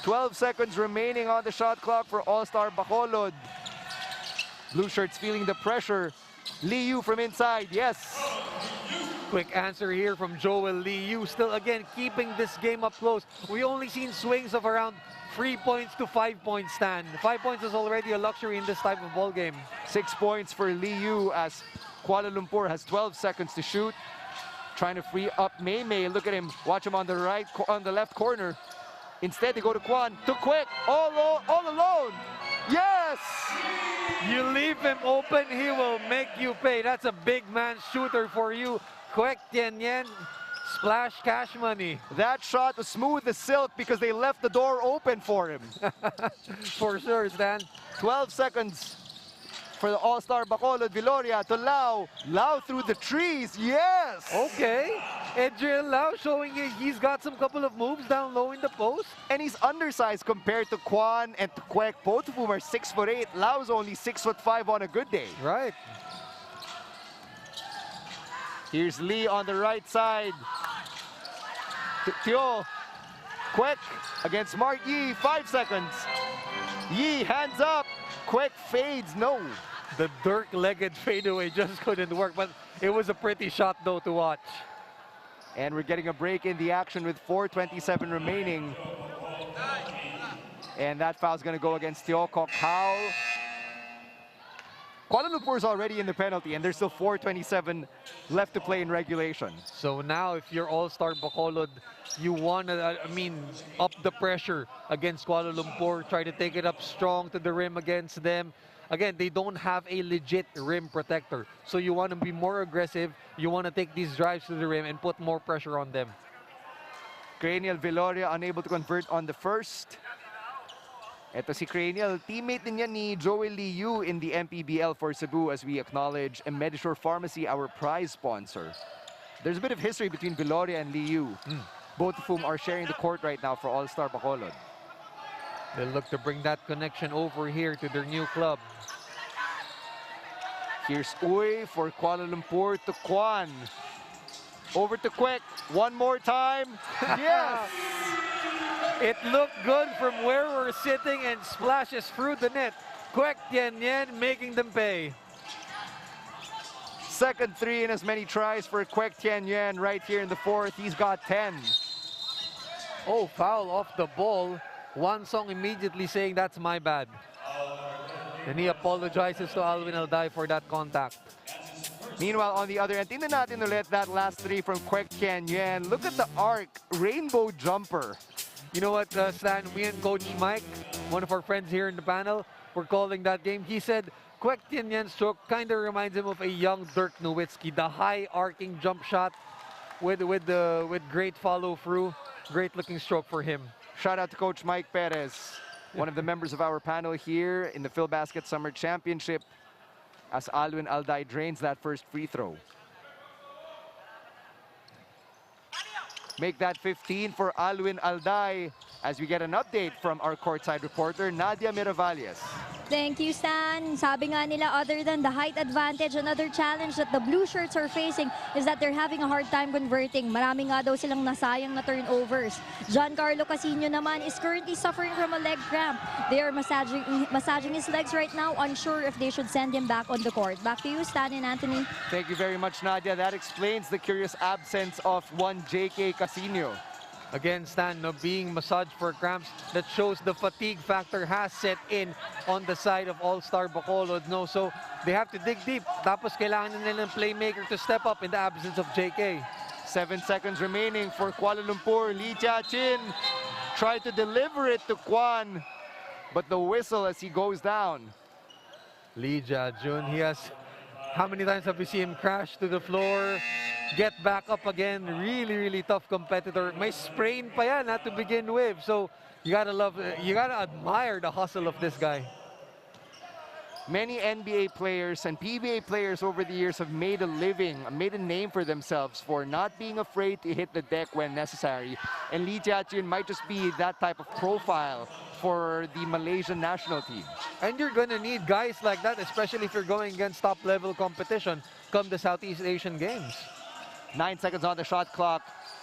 12 seconds remaining on the shot clock for All-Star Bacolod. Blue shirts feeling the pressure. Lee Yu from inside, yes. Quick answer here from Joel Lee Yu. Still again keeping this game up close. We only seen swings of around 3 points to 5 points, Stan. 5 points is already a luxury in this type of ball game. 6 points for Lee Yu as Kuala Lumpur has 12 seconds to shoot. Trying to free up Mei Mei. Look at him. Watch him on the left corner. Instead, they go to Kwan. To Quick. All alone. Yes! You leave him open, he will make you pay. That's a big man shooter for you. Kwek Tien Yen, splash cash money. That shot was smooth as silk because they left the door open for him. For sure, Stan. 12 seconds for the All-Star Bacolod. Viloria to Lau. Lau through the trees. Yes! Okay. Adrian Lau showing he's got some couple of moves down low in the post. And he's undersized compared to Kwan and to Kwek. Both of whom are 6'8". Lau's only 6'5" on a good day. Right. Here's Lee on the right side. Teo. Kwek against Mark Yi. 5 seconds. Yi hands up. Kwek fades. No. The Dirk-legged fadeaway just couldn't work, but it was a pretty shot though to watch. And we're getting a break in the action with 4:27 remaining. And that foul's going to go against Teo Kok Hao. Kuala Lumpur is already in the penalty, and there's still 4:27 left to play in regulation. So now, if you're All-Star Bacolod, you want to, up the pressure against Kuala Lumpur. Try to take it up strong to the rim against them. Again, they don't have a legit rim protector. So you want to be more aggressive. You want to take these drives to the rim and put more pressure on them. Cranial Viloria unable to convert on the first. Ito si Cranial, teammate din yan ni Joel Lee Yu in the MPBL for Cebu, as we acknowledge Medishore Pharmacy, our prize sponsor. There's a bit of history between Viloria and Lee Yu, both of whom are sharing the court right now for All-Star Bacolod. They'll look to bring that connection over here to their new club. Here's Uy for Kuala Lumpur to Kwan. Over to Kwek. One more time. Yes! It looked good from where we're sitting and splashes through the net. Kwek Tien Yen making them pay. Second three in as many tries for Kwek Tien Yen right here in the fourth. He's got 10. Oh, foul off the ball. Wan Song immediately saying that's my bad. And he apologizes to Alvin Alday for that contact. Meanwhile, on the other end, tingnan natin ulit that last three from Kwek Tien Yen. Look at the arc. Rainbow jumper. You know what, Stan, me and Coach Mike, one of our friends here in the panel, were calling that game. He said Kwek Tien Yen's stroke kind of reminds him of a young Dirk Nowitzki. The high arcing jump shot with great follow through. Great looking stroke for him. Shout out to Coach Mike Perez, one of the members of our panel here in the PhilBasket Summer Championship, as Alwin Alday drains that first free throw. Make that 15 for Alwin Alday as we get an update from our courtside reporter, Nadia Miravalles. Thank you, Stan. Sabi nga nila, other than the height advantage, another challenge that the blue shirts are facing is that they're having a hard time converting. Marami nga daw silang nasayang na turnovers. Giancarlo Casino naman is currently suffering from a leg cramp. They are massaging his legs right now, unsure if they should send him back on the court. Back to you, Stan and Anthony. Thank you very much, Nadia. That explains the curious absence of one J.K. Casino. Again, Stan, being massaged for cramps, that shows the fatigue factor has set in on the side of All-Star Bacolod. So they have to dig deep. Tapos kailangan nila ng playmaker to step up in the absence of JK. 7 seconds remaining for Kuala Lumpur. Lee Jia-chin tried to deliver it to Kwan, but the whistle as he goes down. Lee Jia-jun, he has, how many times have we seen him crash to the floor, get back up again? Really, really tough competitor. May sprain pa yan to begin with. So you gotta admire the hustle of this guy. Many NBA players and PBA players over the years have made a name for themselves for not being afraid to hit the deck when necessary. And Lee Jia-jun might just be that type of profile for the Malaysian national team. And you're gonna need guys like that, especially if you're going against top-level competition come the Southeast Asian Games. 9 seconds on the shot clock.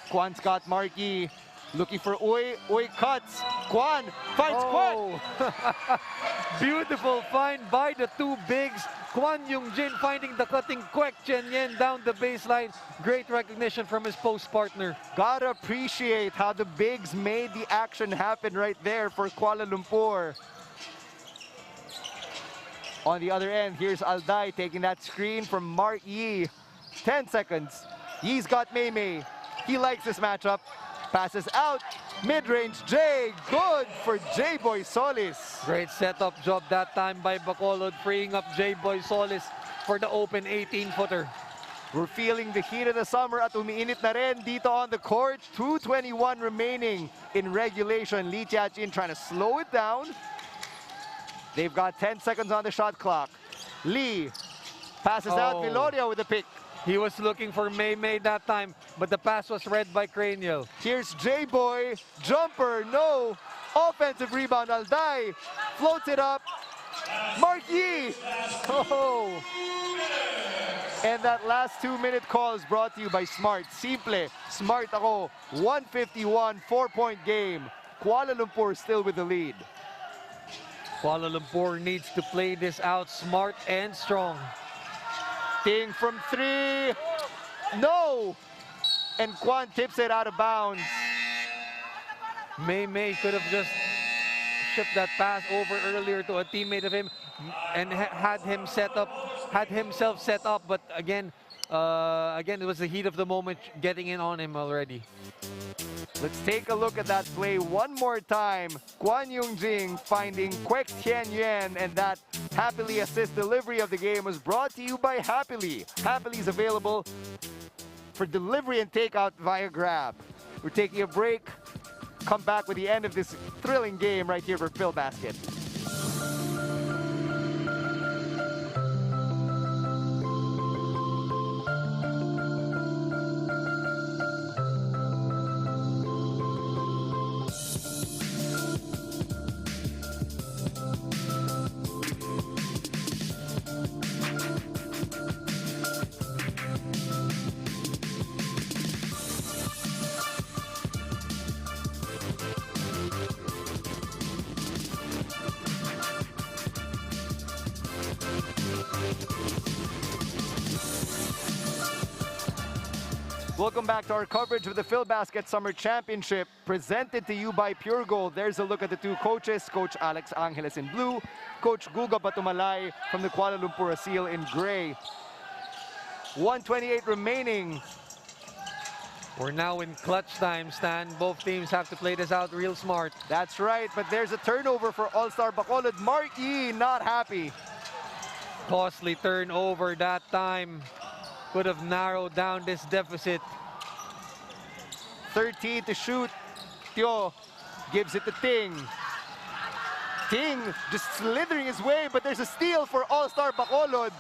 Kwan Scott Markey looking for Uy. Uy cuts. Kwan finds Kwan. Beautiful find by the two bigs. Kwan Yung-jin finding the cutting Kwek Chen-yen down the baseline. Great recognition from his post partner. Gotta appreciate how the bigs made the action happen right there for Kuala Lumpur. On the other end, here's Alday taking that screen from Mark Yi. 10 seconds. Yi's got Mei Mei. He likes this matchup. Passes out. Mid-range J. Good for J-Boy Solis. Great setup job that time by Bacolod, freeing up J-Boy Solis for the open 18-footer. We're feeling the heat of the summer at umiinit na rin dito on the court. 2:21 remaining in regulation. Lee Jia-jun trying to slow it down. They've got 10 seconds on the shot clock. Lee passes out. Viloria with the pick. He was looking for Mei Mei that time, but the pass was read by Cranial. Here's J-Boy. Jumper, no. Offensive rebound. Alday floats it up. Mark Yi. Oh. And that last 2-minute call is brought to you by Smart. Simple. Smart ako. 151, 4-point game. Kuala Lumpur still with the lead. Kuala Lumpur needs to play this out smart and strong. Ting from 3. No. And Kwan tips it out of bounds. Mei Mei could have just shipped that pass over earlier to a teammate of him and had himself set up. But again, it was the heat of the moment getting in on him already. Let's take a look at that play one more time. Kwan Yung-jin finding Kwek Chen-yen, and that Happily assist delivery of the game was brought to you by Happily. Happily is available for delivery and takeout via Grab. We're taking a break. Come back with the end of this thrilling game right here for Phil Basket. Welcome back to our coverage of the Phil Basket Summer Championship, presented to you by Pure Gold. There's a look at the two coaches, Coach Alex Angeles in blue, Coach Guga Batumalay from the Kuala Lumpur Aseel in gray. 1:28 remaining. We're now in clutch time, Stan. Both teams have to play this out real smart. That's right, but there's a turnover for All-Star Bacolod. Mark Yi not happy. Costly turnover that time. Could have narrowed down this deficit. 13 to shoot. Teo gives it to Ting. Ting just slithering his way, but there's a steal for All-Star Bacolod.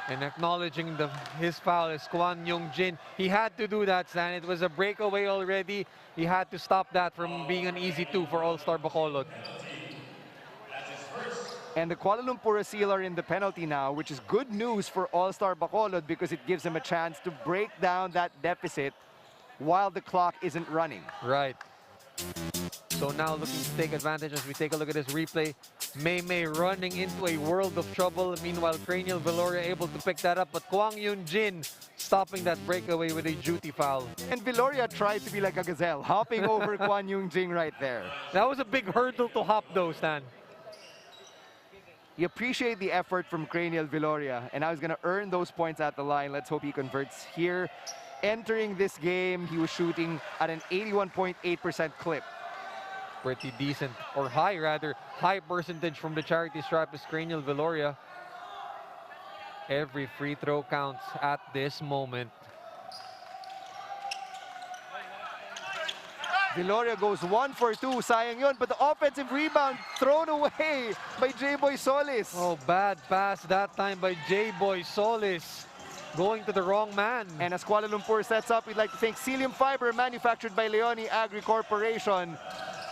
And acknowledging his foul is Kwan Yung-jin. He had to do that, Stan. It was a breakaway already. He had to stop that from being an easy two for All-Star Bacolod. And the Kuala Lumpur Aseel are in the penalty now, which is good news for All-Star Bacolod because it gives them a chance to break down that deficit while the clock isn't running. Right. So now looking to take advantage as we take a look at this replay. Mei Mei running into a world of trouble. Meanwhile, Cranial Viloria able to pick that up, but Kwang Yun-jin stopping that breakaway with a duty foul. And Viloria tried to be like a gazelle, hopping over Kwan Yung-jin right there. That was a big hurdle to hop though, Stan. You appreciate the effort from Cranial Viloria, and now he's going to earn those points at the line. Let's hope he converts here. Entering this game, he was shooting at an 81.8% clip. Pretty decent, or high rather, high percentage from the charity stripe is Cranial Viloria. Every free throw counts at this moment. Viloria goes 1 for 2, sayang yun, but the offensive rebound thrown away by J-Boy Solis. Oh, bad pass that time by J-Boy Solis. Going to the wrong man. And as Kuala Lumpur sets up, we'd like to thank Cilium Fiber, manufactured by Leone Agri Corporation.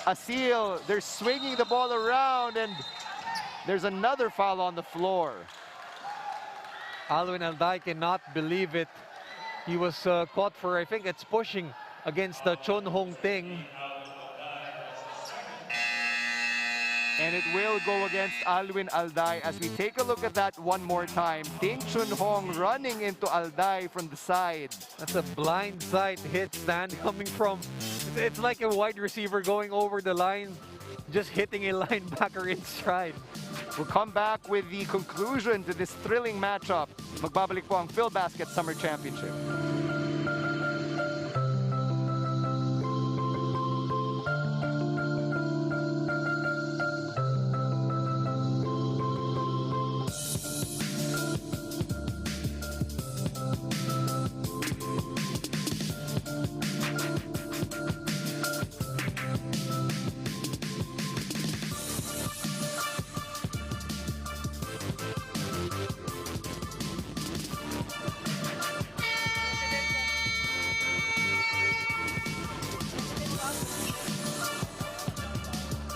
Aseel, they're swinging the ball around, and there's another foul on the floor. Alwin Alday cannot believe it. He was caught for, I think it's pushing against the Chon Hong Ting. And it will go against Alwin Alday as we take a look at that one more time. Ting Chun Hong running into Alday from the side. That's a blindside hit, Stan, coming from, it's like a wide receiver going over the line, just hitting a linebacker in stride. We'll come back with the conclusion to this thrilling matchup. Magbabalik po ang PhilBasket Summer Championship.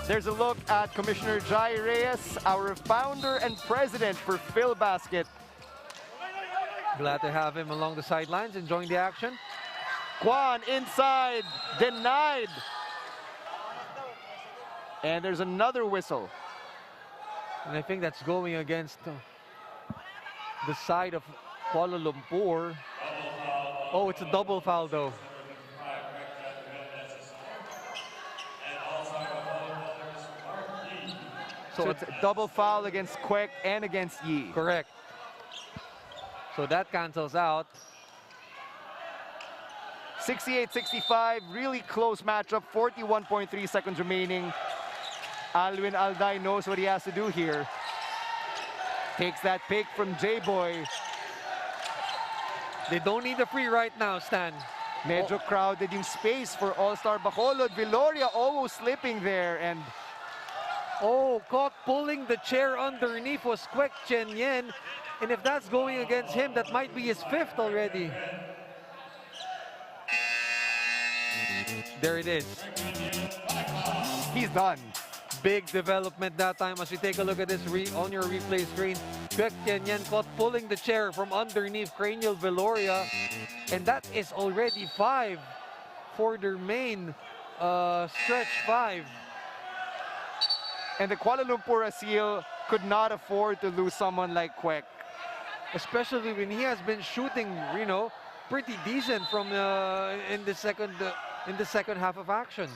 There's a look at Commissioner Jai Reyes, our founder and president for PhilBasket. Glad to have him along the sidelines, enjoying the action. Kwan inside, denied. And there's another whistle. And I think that's going against the side of Kuala Lumpur. Oh, it's a double foul though. So it's a double foul against Kwek and against Yi. Correct. So that cancels out. 68-65, really close matchup, 41.3 seconds remaining. Alwin Alday knows what he has to do here. Takes that pick from J-Boy. They don't need a free right now, Stan. Medyo crowded yung space for All-Star Bacolod. Viloria almost slipping there, and oh, caught pulling the chair underneath was Kwek Chen Yen. And if that's going against him, that might be his fifth already. There it is. He's done. Big development that time as we take a look at this on your replay screen. Kwek Chen Yen caught pulling the chair from underneath Cranial Viloria. And that is already 5 for their main stretch 5. And the Kuala Lumpur Aseel could not afford to lose someone like Kwek. Especially when he has been shooting, you know, pretty decent from in the second half of action.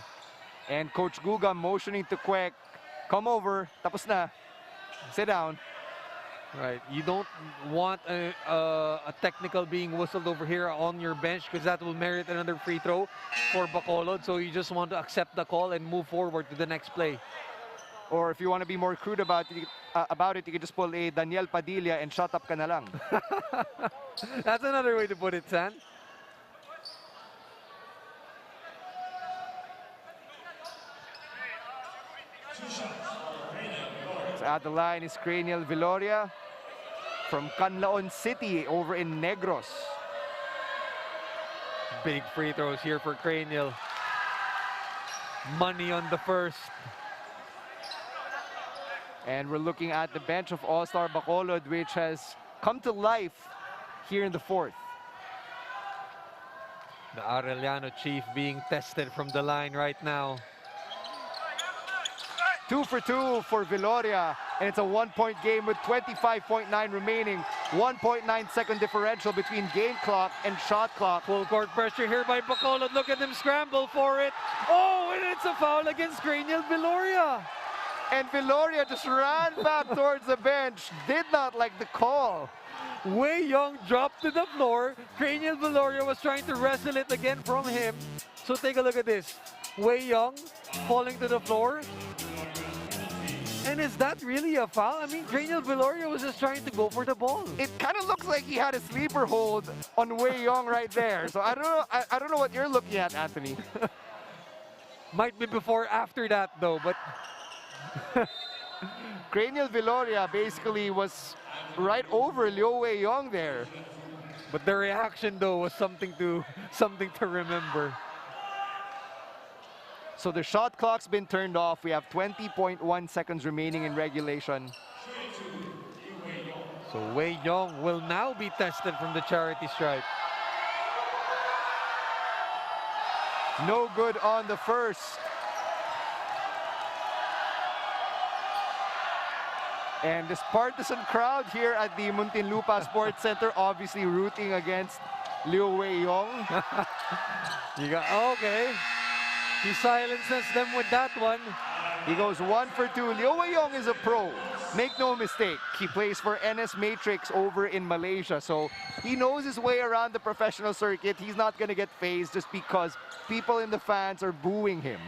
And Coach Guga motioning to Kwek, come over, tapos na, sit down. Right, you don't want a technical being whistled over here on your bench because that will merit another free throw for Bacolod. So you just want to accept the call and move forward to the next play. Or if you want to be more crude about it, you can just pull a Daniel Padilla and shut up ka na lang. That's another way to put it, San. So at the line is Cranial Viloria from Canlaon City over in Negros. Big free throws here for Cranial. Money on the first. And we're looking at the bench of All-Star Bacolod, which has come to life here in the fourth. The Arellano Chief being tested from the line right now. 2 for 2 for Viloria, and it's a 1-point game with 25.9 remaining. 1.9 second differential between game clock and shot clock. Full court pressure here by Bacolod. Look at them scramble for it. Oh, and it's a foul against Cranial Viloria. And Viloria just ran back towards the bench. Did not like the call. Wei Young dropped to the floor. Cranial Viloria was trying to wrestle it again from him. So take a look at this. Wei Young falling to the floor. And is that really a foul? I mean, Graniel Viloria was just trying to go for the ball. It kind of looks like he had a sleeper hold on Wei Young right there. So I don't know. I don't know what you're looking at, Anthony. Might be before, after that though, but Graniel Viloria basically was right over Liu Wei Young there. but the reaction though was something to remember. So the shot clock's been turned off. We have 20.1 seconds remaining in regulation. So Wei Young will now be tested from the charity stripe. No good on the first. And this partisan crowd here at the Muntinlupa Sports Center obviously rooting against Liu Wei Young. Okay. He silences them with that one. He goes 1 for 2. Liu Wei Young is a pro. Make no mistake, he plays for NS Matrix over in Malaysia. So he knows his way around the professional circuit. He's not going to get phased just because people in the fans are booing him.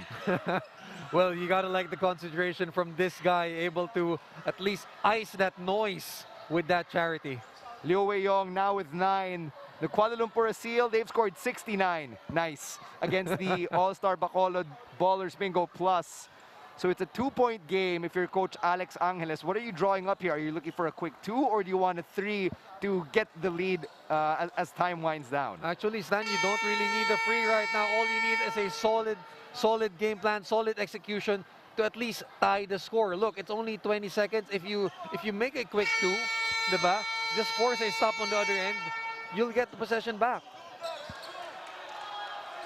Well, you gotta like the concentration from this guy, able to at least ice that noise with that charity. Liu Wei Young now with 9. The Kuala Lumpur Aseel, they've scored 69. Nice. Against the All-Star Bacolod Ballers Bingo Plus. So it's a 2-point game if you're Coach Alex Angeles. What are you drawing up here? Are you looking for a quick 2 or do you want a 3 to get the lead as time winds down? Actually, Stan, you don't really need a free right now. All you need is a solid game plan, solid execution to at least tie the score. Look, it's only 20 seconds. If you make a quick 2, diba? Just force a stop on the other end, you'll get the possession back.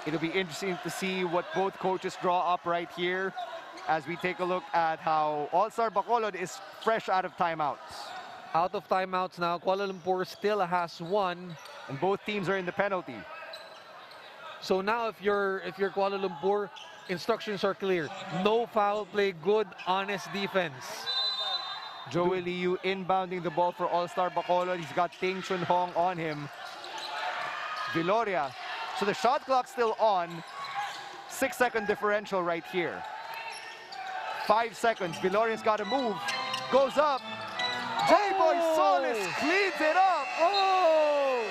It'll be interesting to see what both coaches draw up right here as we take a look at how All-Star Bacolod is fresh out of timeouts. Out of timeouts now, Kuala Lumpur still has 1. And both teams are in the penalty. So now if you're Kuala Lumpur, instructions are clear. No foul play, good, honest defense. Joey Liu inbounding the ball for All-Star Bacolod. He's got Ting Chun Hong on him. Viloria. So the shot clock's still on. 6-second differential right here. 5 seconds. Viloria's got to move. Goes up. J-Boy Solis cleans it up. Oh!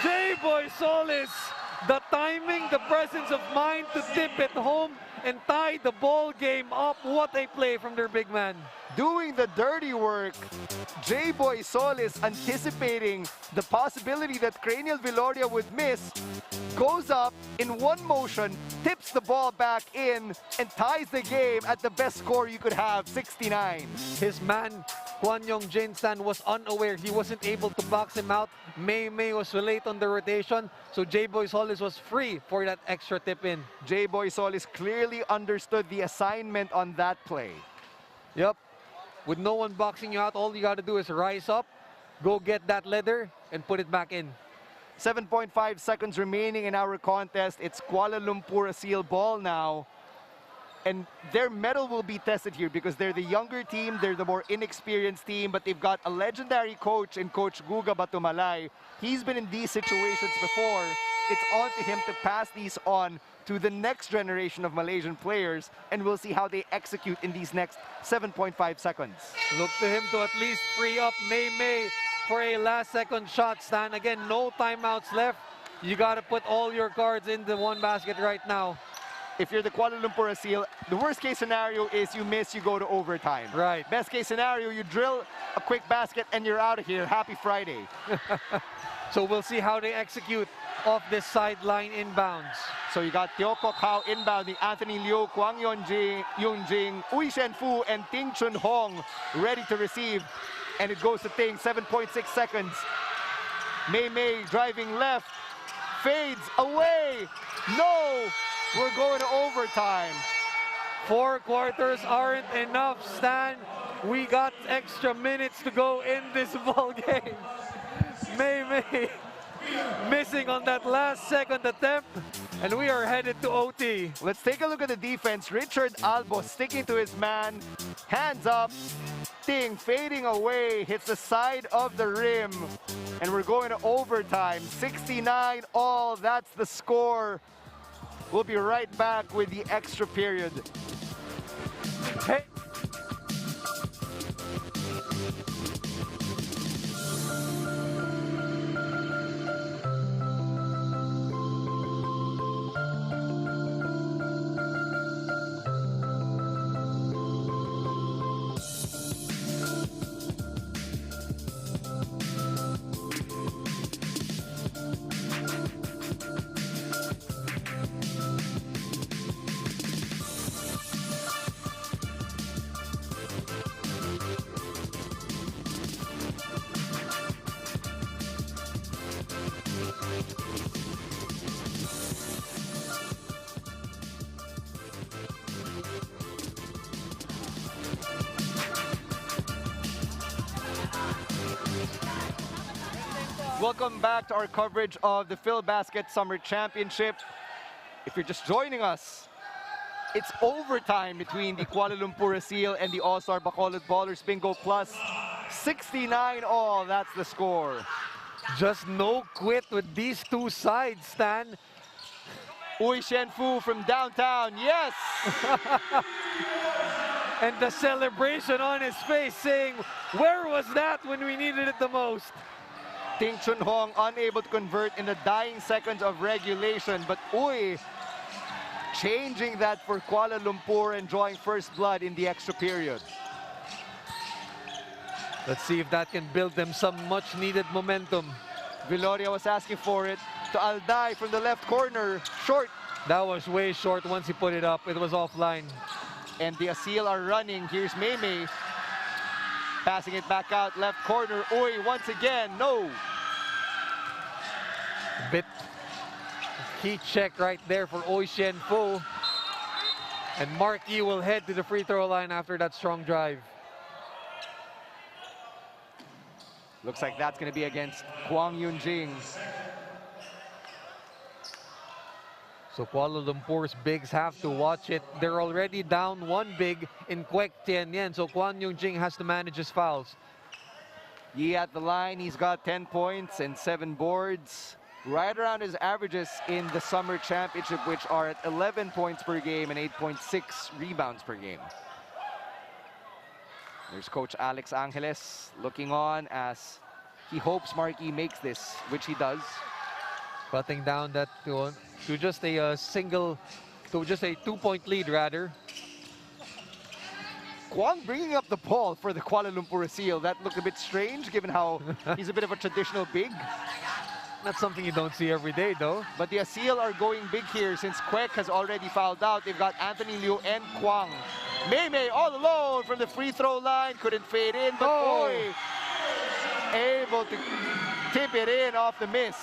J-Boy Solis. The timing, the presence of mind to tip it home and tie the ball game up. What a play from their big man. Doing the dirty work. J-Boy Solis anticipating the possibility that Graniel Viloria would miss. Goes up in one motion, tips the ball back in, and ties the game at the best score you could have, 69. His man, Kwan Yong Jin Stan, was unaware. He wasn't able to box him out. May was late on the rotation, so J-Boy Solis was free for that extra tip in. J-Boy Solis clearly understood the assignment on that play. Yep. With no one boxing you out, all you got to do is rise up, go get that leather, and put it back in. 7.5 seconds remaining in our contest. It's Kuala Lumpur Aseel ball now. And their mettle will be tested here because they're the younger team, they're the more inexperienced team, but they've got a legendary coach in Coach Guga Batumalay. He's been in these situations before. It's on to him to pass these on to the next generation of Malaysian players, and we'll see how they execute in these next 7.5 seconds. Look to him to at least free up May for a last-second shot, Stan. Again, no timeouts left. You got to put all your cards in the one basket right now. If you're the Kuala Lumpur Aseel, the worst case scenario is you miss, you go to overtime. Right. Best case scenario, you drill a quick basket and you're out of here. Happy Friday. So we'll see how they execute off this sideline inbounds. So you got Teo Kok Hao inbounding, Anthony Liu, Kwang Yunjing, Ui Shen Fu, and Ting Chun Hong ready to receive. And it goes to Ting, 7.6 seconds. May driving left, fades away. No, we're going to overtime. 4 quarters aren't enough, Stan. We got extra minutes to go in this ball game. May missing on that last second attempt, and we are headed to OT. Let's take a look at the defense. Richard Albo sticking to his man, hands up. Ting fading away, hits the side of the rim, and we're going to overtime. 69 all, that's the score. We'll be right back with the extra period. Hey. Welcome back to our coverage of the PhilBasket Summer Championship. If you're just joining us, it's overtime between the Kuala Lumpur Aseel and the All-Star Bacolod Ballers Bingo Plus. 69 all, that's the score. Just no quit with these two sides, Stan. Uy Shenfu from downtown, yes! And the celebration on his face saying, where was that when we needed it the most? Ting Chun Hong unable to convert in the dying seconds of regulation, but Uy changing that for Kuala Lumpur and drawing first blood in the extra period. Let's see if that can build them some much needed momentum. Viloria was asking for it to Alday from the left corner, short. That was way short once he put it up. It was offline. And the Aseel are running. Here's Maymay. Passing it back out, left corner. Uy, once again, no. Bit key check right there for Uy Shenfu. And Marky will head to the free throw line after that strong drive. Looks like that's going to be against Kwang Yunjing. So Kuala Lumpur's bigs have to watch it. They're already down one big in Kwek Tien Yen, so Kwang Yung-jing has to manage his fouls. Yi at the line, he's got 10 points and 7 boards. Right around his averages in the Summer Championship, which are at 11 points per game and 8.6 rebounds per game. There's Coach Alex Angeles looking on as he hopes Marky makes this, which he does. Cutting down that to just a single, to just a 2-point lead rather. Kwang bringing up the ball for the Kuala Lumpur Aseel. That looked a bit strange given how he's a bit of a traditional big. That's something you don't see every day though. But the Aseel are going big here since Kwek has already fouled out. They've got Anthony Liu and Kwang. Maymay all alone from the free throw line. Couldn't fade in, but boy, able to tip it in off the miss.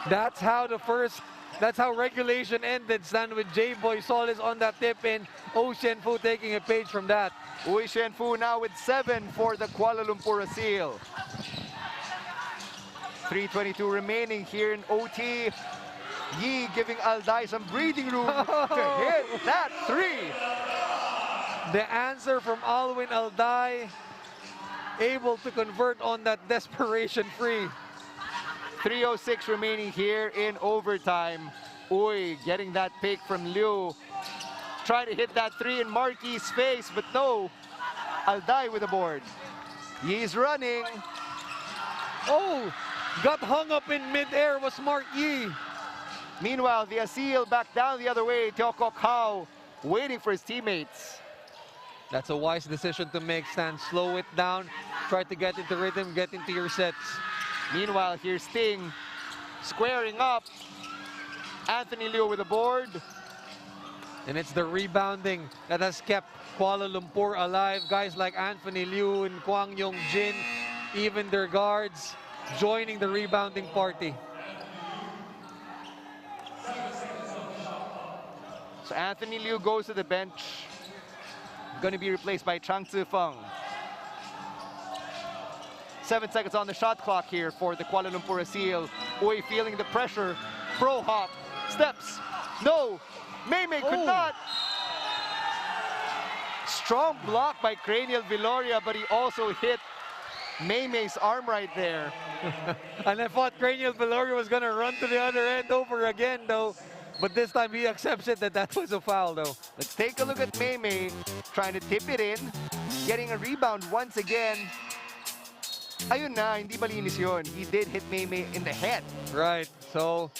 That's how regulation ended, Stan, with J-Boy Solis on that tip in. Uy Shenfu taking a page from that. Uy Shenfu now with 7 for the Kuala Lumpur Aseel. 3:22 remaining here in OT. Yi giving Alday some breathing room to hit that 3. The answer from Alwin Alday, able to convert on that desperation free. 3:06 remaining here in overtime. Uy getting that pick from Liu. Trying to hit that 3 in Marky's face, but no. Alday with the board. Yi's running. Oh, got hung up in midair was Mark Yi. Meanwhile, the Aseel back down the other way. Teo Kok Hao waiting for his teammates. That's a wise decision to make, Stan. Slow it down. Try to get into rhythm, get into your sets. Meanwhile, here's Sting squaring up. Anthony Liu with the board. And it's the rebounding that has kept Kuala Lumpur alive. Guys like Anthony Liu and Kwang Yung-jin, even their guards, joining the rebounding party. So Anthony Liu goes to the bench. Going to be replaced by Chang Tzu-feng. 7 seconds on the shot clock here for the Kuala Lumpur Aseel. Uy feeling the pressure. Pro hop. Steps. No. Maymay could not. Strong block by Cranial Viloria, but he also hit Maymay's arm right there. And I thought Cranial Viloria was going to run to the other end over again, though. But this time he accepts it that was a foul though. Let's take a look at Maymay trying to tip it in, getting a rebound once again. Ayun na, hindi malinis yun. He did hit Maymay in the head. Right, so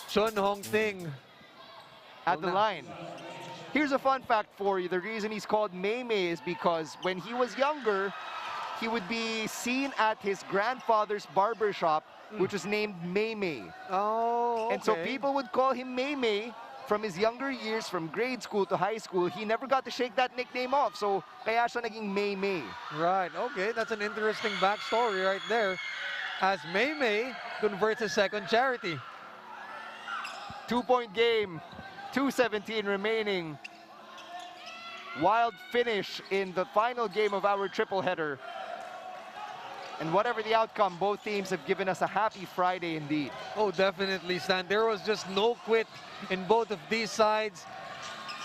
Chun Hong Ting at the line. Here's a fun fact for you. The reason he's called Maymay is because when he was younger, he would be seen at his grandfather's barber shop, which was named Maymay. Oh, okay. And so people would call him Maymay from his younger years, from grade school to high school. He never got to shake that nickname off, so kaya siya naging Maymay. Right, okay, that's an interesting backstory right there. As Maymay converts his second charity. 2-point game, 2:17 remaining. Wild finish in the final game of our triple header. And whatever the outcome, both teams have given us a happy Friday indeed. Oh, definitely, Stan. There was just no quit in both of these sides,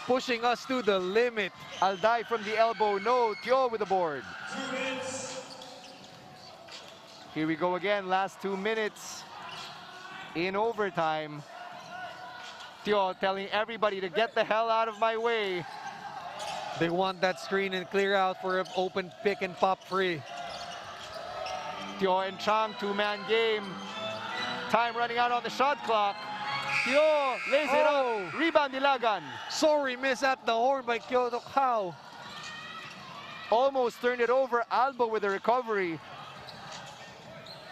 pushing us to the limit. Alday from the elbow, no. Tio with the board. Here we go again, last 2 minutes in overtime. Tio telling everybody to get the hell out of my way. They want that screen and clear out for an open pick and pop free. Tio and Chang, two-man game. Time running out on the shot clock. Tio lays it up. Rebound Nilagan. Sorry, miss at the horn by Kyoto Kao. Almost turned it over. Albo with the recovery.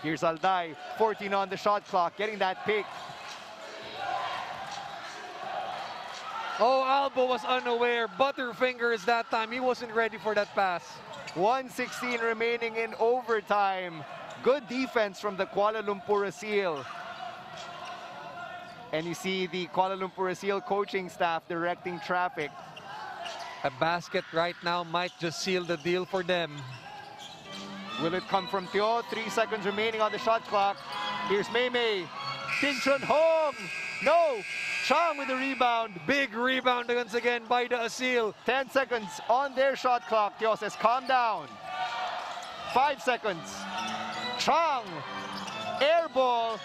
Here's Alday, 14 on the shot clock, getting that pick. Oh, Albo was unaware. Butterfingers that time. He wasn't ready for that pass. 1:16 remaining in overtime. Good defense from the Kuala Lumpur Aseel. And you see the Kuala Lumpur Aseel coaching staff directing traffic. A basket right now might just seal the deal for them. Will it come from Tio? 3 seconds remaining on the shot clock. Here's Maymay. Ting Chun Hong. No. Chang with the rebound. Big rebound once again by the Aseel. 10 seconds on their shot clock. Tio says, calm down. 5 seconds. Chang. Air ball.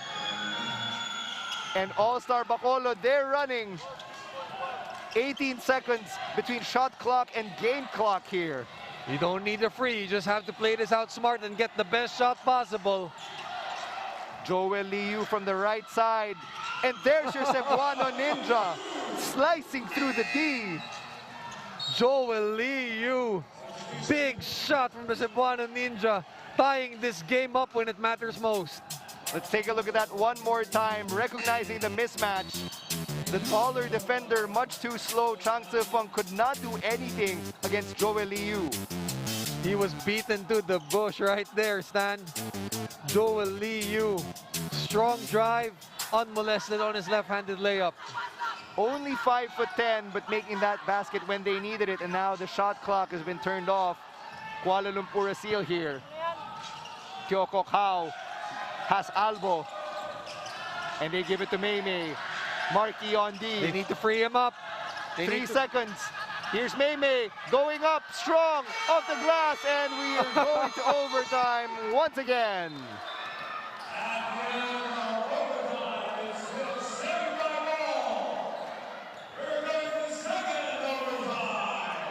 And All-Star Bacolod, they're running. 18 seconds between shot clock and game clock here. You don't need a free. You just have to play this out smart and get the best shot possible. Joel Liu from the right side. And there's your Cebuano Ninja slicing through the D. Joel Liu. Big shot from the Cebuano Ninja, tying this game up when it matters most. Let's take a look at that one more time, recognizing the mismatch. The taller defender, much too slow. Chang Tse-Fung could not do anything against Joel Liu. He was beaten to the bush right there, Stan. Joel Liu, strong drive, unmolested on his left-handed layup. Only 5'10", but making that basket when they needed it, and now the shot clock has been turned off. Kuala Lumpur Aseel here. Kyoko Kao has Albo, and they give it to Maymay. Marquis on D. They need to free him up. 3 seconds. Here's Maymay going up strong off the glass, and we are going to overtime once again.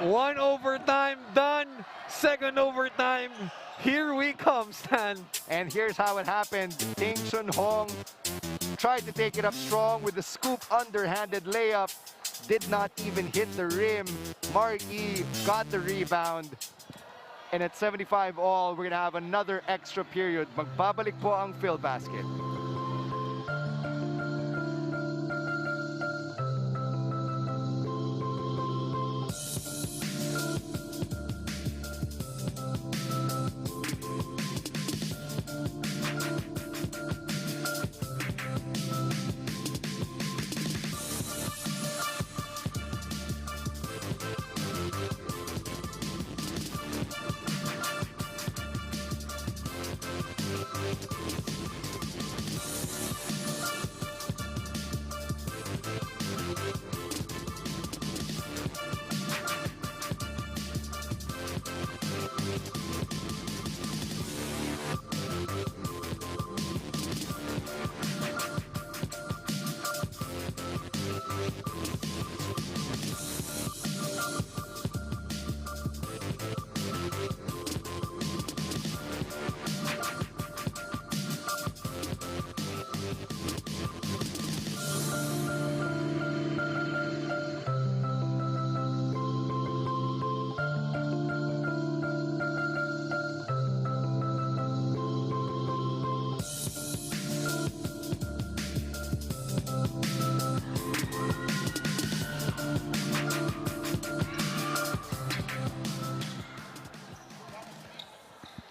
One overtime done. Second overtime. Here we come, Stan. And here's how it happened. Ting Chun Hong tried to take it up strong with the scoop underhanded layup. Did not even hit the rim. Marquis got the rebound. And at 75 all, we're gonna have another extra period. Magbabalik po ang Phil basket.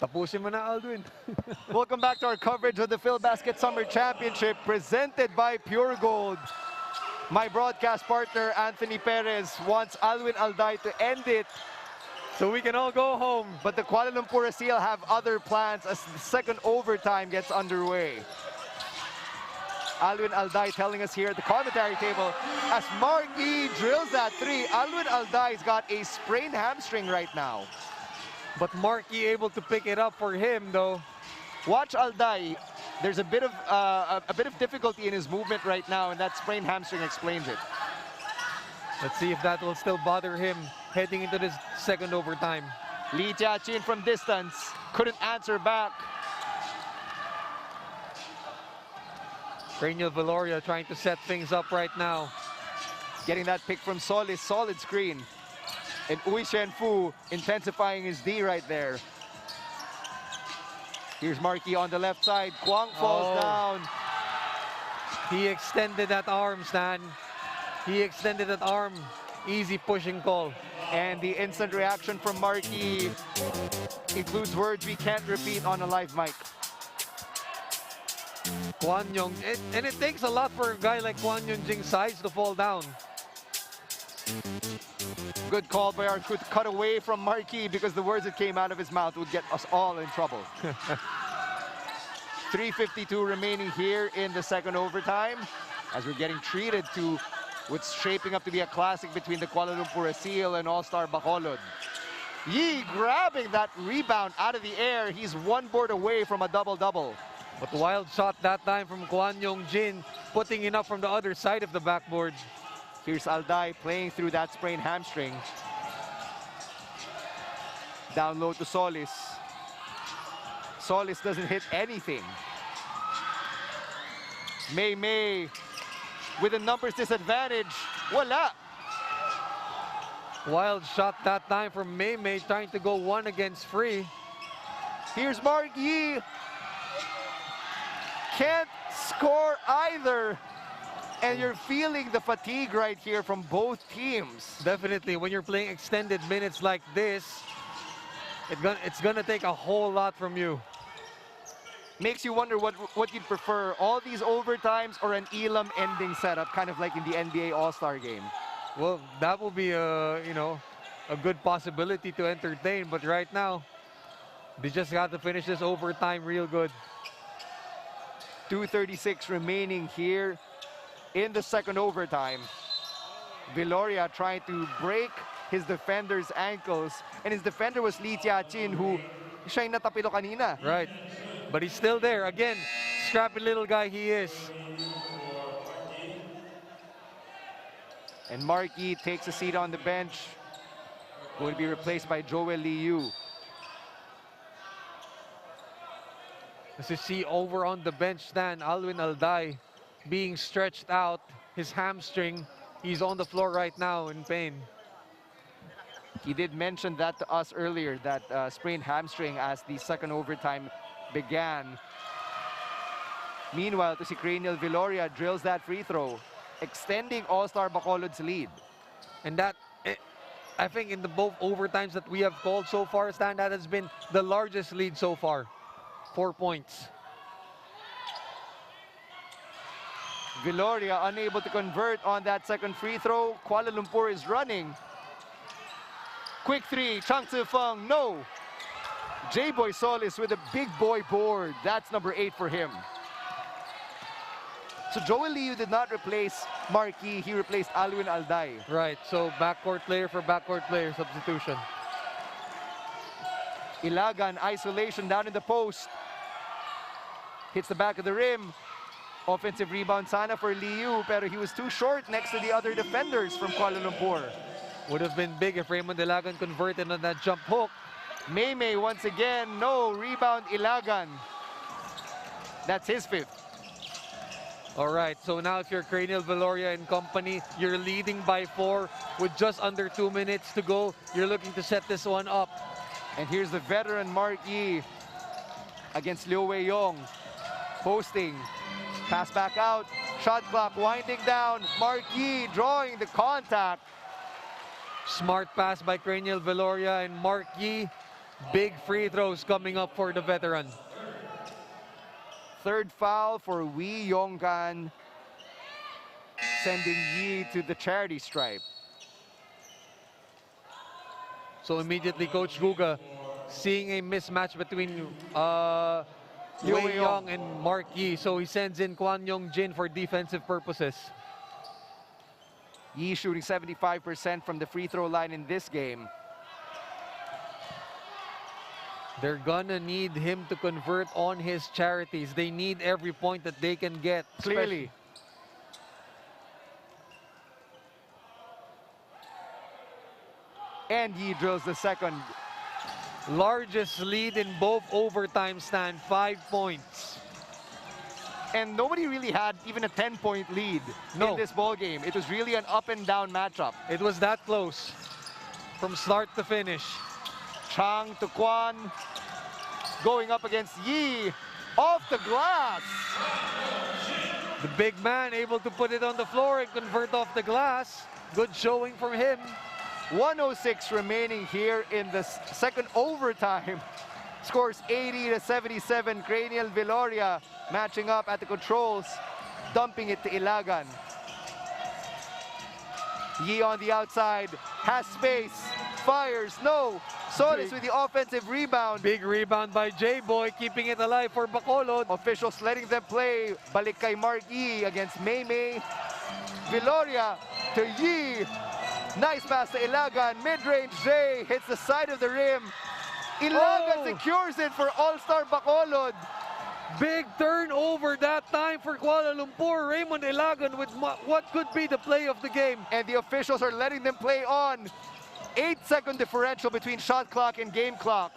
Tapusin mo na, Aldwin. Welcome back to our coverage of the PhilBasket Summer Championship presented by Pure Gold. My broadcast partner, Anthony Perez, wants Alwin Alday to end it So we can all go home. but the Kuala Lumpur Aseel have other plans as the second overtime gets underway. Alwin Alday telling us here at the commentary table as Mark E drills that three. Alwin Alday's got a sprained hamstring right now. But Marky able to pick it up for him, though. Watch Alday. There's a bit of difficulty in his movement right now, and that sprained hamstring explains it. Let's see if that will still bother him heading into this second overtime. Lee Jia-chin from distance couldn't answer back. Cranial Valoria trying to set things up right now. Getting that pick from Solis, solid screen. And Ui Shenfu intensifying his D right there. Here's Marky on the left side. Kwang falls down. He extended that arm, Stan. He extended that arm. Easy pushing call. And the instant reaction from Marky includes words we can't repeat on a live mic. Kwan Yong, and it takes a lot for a guy like Kwan Yong Jing's size to fall down. Good call by our crew to cut away from Marky because the words that came out of his mouth would get us all in trouble. 3:52 remaining here in the second overtime as we're getting treated to what's shaping up to be a classic between the Kuala Lumpur Aseel and All-Star Bacolod. Yi grabbing that rebound out of the air. He's one board away from a double-double. But wild shot that time from Kwan Yong Jin, putting it up from the other side of the backboard. Here's Alday playing through that sprained hamstring. Down low to Solis. Solis doesn't hit anything. May with a numbers disadvantage. Wala. Wild shot that time from May trying to go one against free. Here's Mark Yi. Can't score either. And you're feeling the fatigue right here from both teams. Definitely, when you're playing extended minutes like this, it's gonna take a whole lot from you. Makes you wonder what you'd prefer, all these overtimes or an Elam ending setup, kind of like in the NBA All-Star game. Well, that will be a good possibility to entertain, but right now, they just got to finish this overtime real good. 2:36 remaining here in the second overtime. Viloria trying to break his defender's ankles, and his defender was Lee Jia-chin, who siya yung natapilo kanina. Right, but he's still there. Again, scrappy little guy he is. And Marky takes a seat on the bench, going to be replaced by Joel Liu. As you see over on the bench, Stan, Alwin Alday being stretched out, his hamstring. He's on the floor right now in pain. He did mention that to us earlier, that sprained hamstring as the second overtime began. Meanwhile, to si Cranial Viloria drills that free throw, extending All-Star Bacolod's lead. And that, I think in the both overtimes that we have called so far, Stan, that has been the largest lead so far. 4 points. Viloria unable to convert on that second free throw. Kuala Lumpur is running. Quick three, Chang Tzu-Feng, no. J-Boy Solis with a big boy board. That's number 8 for him. So Joel Liu did not replace Marky, he replaced Alwin Alday. Right, so backcourt player for backcourt player substitution. Ilagan, isolation down in the post. Hits the back of the rim. Offensive rebound sana for Liu, pero he was too short next to the other defenders from Kuala Lumpur. Would have been big if Raymond Ilagan converted on that jump hook. May once again, no, rebound Ilagan. That's his 5th. All right, so now if you're Cranial Valoria and company, you're leading by 4 with just under 2 minutes to go. You're looking to set this one up. And here's the veteran Mark Yi against Liu Wei-yong. Posting, pass back out, shot clock winding down. Mark Yi drawing the contact. Smart pass by Cranial Valoria, and Mark Yi Big free throws coming up for the veteran. Third foul for Wee Yongkan, sending Yi to the charity stripe. So immediately, Coach Guga seeing a mismatch between Wei Young and Mark Yi. So he sends in Kwan Yong Jin for defensive purposes. Yi shooting 75% from the free throw line in this game. They're gonna need him to convert on his charities. They need every point that they can get. Clearly. And Yi drills the second. Largest lead in both overtime, Stan, 5 points. And nobody really had even a 10-point lead in this ball game. It was really an up and down matchup. It was that close from start to finish. Chang to Kwan, going up against Yi, off the glass. The big man able to put it on the floor and convert off the glass. Good showing from him. 106 remaining here in the second overtime. Scores 80-77. Cranial Viloria matching up at the controls, dumping it to Ilagan. Yi on the outside, has space, fires, no. Solis with the offensive rebound. Big rebound by J-Boy, keeping it alive for Bacolod. Officials letting them play. Balik kay Mark Yi against Maymay. Viloria to Yi. Nice pass to Ilagan. Mid-range J hits the side of the rim. Ilagan secures it for All-Star Bacolod. Big turnover that time for Kuala Lumpur. Raymond Ilagan with what could be the play of the game. And the officials are letting them play on. 8-second differential between shot clock and game clock.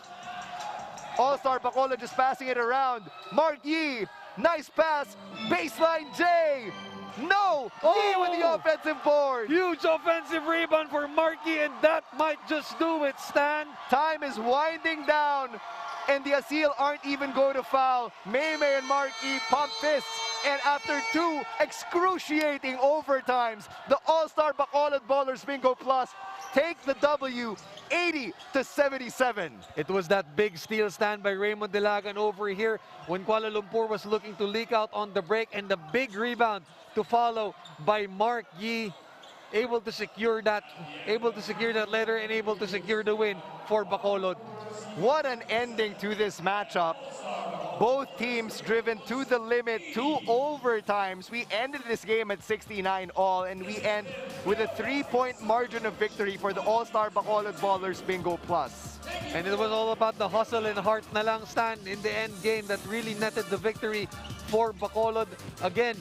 All-Star Bacolod just passing it around. Mark Yi, nice pass. Baseline J. No! Yi with the offensive board. Huge offensive rebound for Markey, and that might just do it, Stan. Time is winding down, and the Aseel aren't even going to foul. Maymay and Markey pump fists, and after 2 excruciating overtimes, the All-Star Bacolod Ballers Bingo Plus take the W, 80-77. It was that big steal stand by Raymond Delagan over here when Kuala Lumpur was looking to leak out on the break, and the big rebound to follow by Mark Yi, able to secure that letter and able to secure the win for Bacolod. What an ending to this matchup. Both teams driven to the limit, 2 overtimes. We ended this game at 69 all, and we end with a 3-point margin of victory for the All-Star Bacolod Ballers Bingo Plus. And it was all about the hustle and heart na lang, Stan, in the end game that really netted the victory for Bacolod. Again,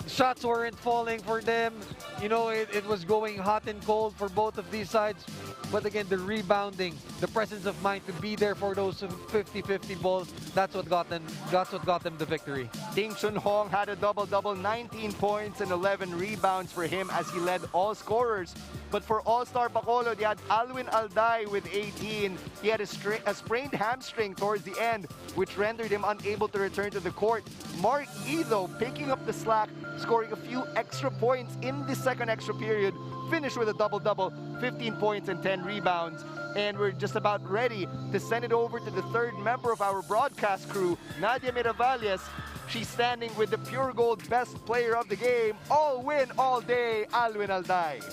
shots weren't falling for them. You know, it was going hot and cold for both of these sides. But again, the rebounding, the presence of mind to be there for those 50-50 balls, that's what got them the victory. Ding Chun Hong had a double-double, 19 points and 11 rebounds for him as he led all scorers. But for All-Star Bacolod, he had Alwin Alday with 18. He had a sprained hamstring towards the end, which rendered him unable to return to the court. Mark Yi, though, picking up the slack, scoring a few extra points in the second extra period, finished with a double-double, 15 points and 10 rebounds. And we're just about ready to send it over to the third member of our broadcast crew, Nadia Miravalles. She's standing with the Pure Gold Best Player of the Game. All win, all day, Alwin Alday.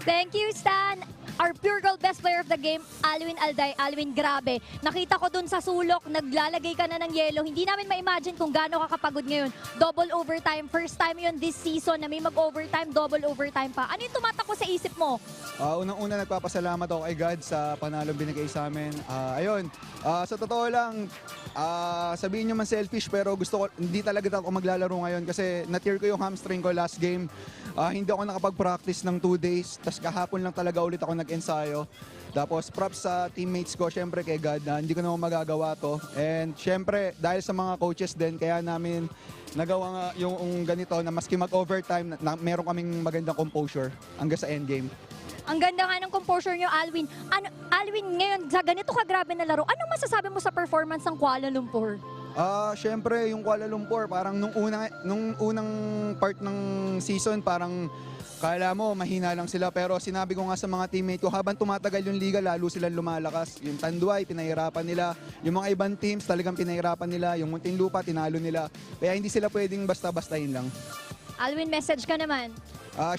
Thank you, Stan. Our Pure Gold Best Player of the Game, Alwin Alday. Alwin, grabe. Nakita ko dun sa sulok, naglalagay ka na ng yelo. Hindi namin ma-imagine kung gaano kakapagod ngayon. Double overtime. First time yun this season na may mag-overtime, double overtime pa. Ano yung tumatakbo sa isip mo? Unang-una, nagpapasalamat ako kay God sa panalong binigay sa amin. Sa totoo lang, sabihin nyo man selfish, pero gusto ko, hindi talaga ako maglalaro ngayon kasi na-tear ko yung hamstring ko last game. Hindi ako nakapag-practice ng 2 days. Tapos kahapon lang talaga ulit ako nag-ensayo. Tapos props sa teammates ko, syempre kay God, na hindi ko naman magagawa to. And syempre, dahil sa mga coaches din, kaya namin nagawa nga yung ganito na maski mag-overtime, meron kaming magandang composure hanggang sa endgame. Ang ganda nga ng composure nyo, Alwin. Alwin, ngayon sa ganito kagrabe na laro, anong masasabi mo sa performance ng Kuala Lumpur? Syempre, yung Kuala Lumpur, parang nung unang part ng season, parang kala mo mahina lang sila pero sinabi ko nga sa mga teammate ko habang tumatagal yung liga lalo silang lumalakas. Yung Tanduay pinahirapan nila, yung mga ibang teams talagang pinahirapan nila, yung Muntinlupa tinalo nila. Kaya hindi sila pwedeng basta-bastahin lang. Alwin, message ka naman.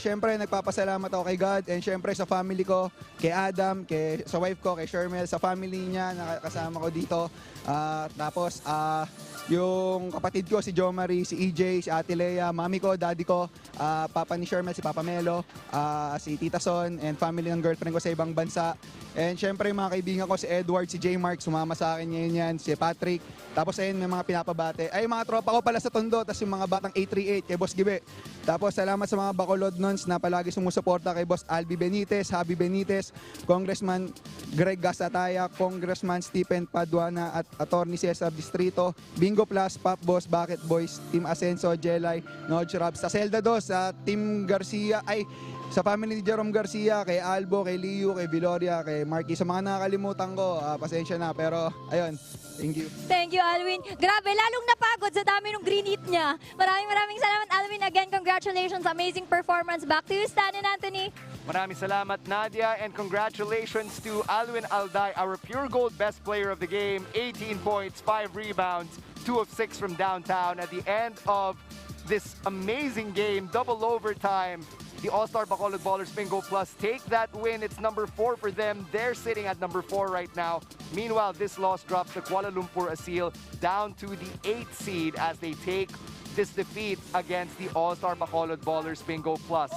Siyempre, nagpapasalamat ako kay God and siyempre sa family ko, kay Adam, sa wife ko, kay Shermel, sa family niya, nakakasama ko dito. Tapos, yung kapatid ko, si Jo Marie, si EJ, si Ate Lea, mami ko, daddy ko, papa ni Shermel, si Papa Melo, si Tita Son, and family ng girlfriend ko sa ibang bansa. And syempre, mga kaibigan ko, si Edward, si J. Mark, sumama sa akin ngayon yan, si Patrick. Tapos ayun, may mga pinapabate. Ay, mga tropa ko pala sa Tondo, tapos yung mga batang 838 kay Boss Gibe. Tapos salamat sa mga Bacolod Nons na palagi sumusuporta kay Boss Albi Benitez, Javi Benitez, Congressman Greg Gasataya, Congressman Stephen Paduana at Attorney Cesar Distrito, Bingo Plus, Pop Boss, Bucket Boys, Team Asenso, Jelay, Nodge Rabs, sa Zelda 2, sa Team Garcia, sa family ni Jerome Garcia, kay Albo, kay Liu, kay Viloria, kay Marky. Sa mga nakakalimutan ko, pasensya na. Pero, ayun, thank you. Thank you, Alwin. Grabe, lalong napagod sa dami ng green hit niya. Maraming salamat, Alwin. Again, congratulations. Amazing performance. Back to you, Stan and Anthony. Maraming salamat, Nadia, and congratulations to Alwin Alday, our pure gold best player of the game. 18 points, 5 rebounds, 2 of 6 from downtown. At the end of this amazing game, double overtime, the All-Star Bacolod Ballers Bingo Plus take that win. It's number 4 for them. They're sitting at number 4 right now. Meanwhile, this loss drops the Kuala Lumpur Aseel down to the 8th seed as they take this defeat against the All-Star Bacolod Ballers Bingo Plus.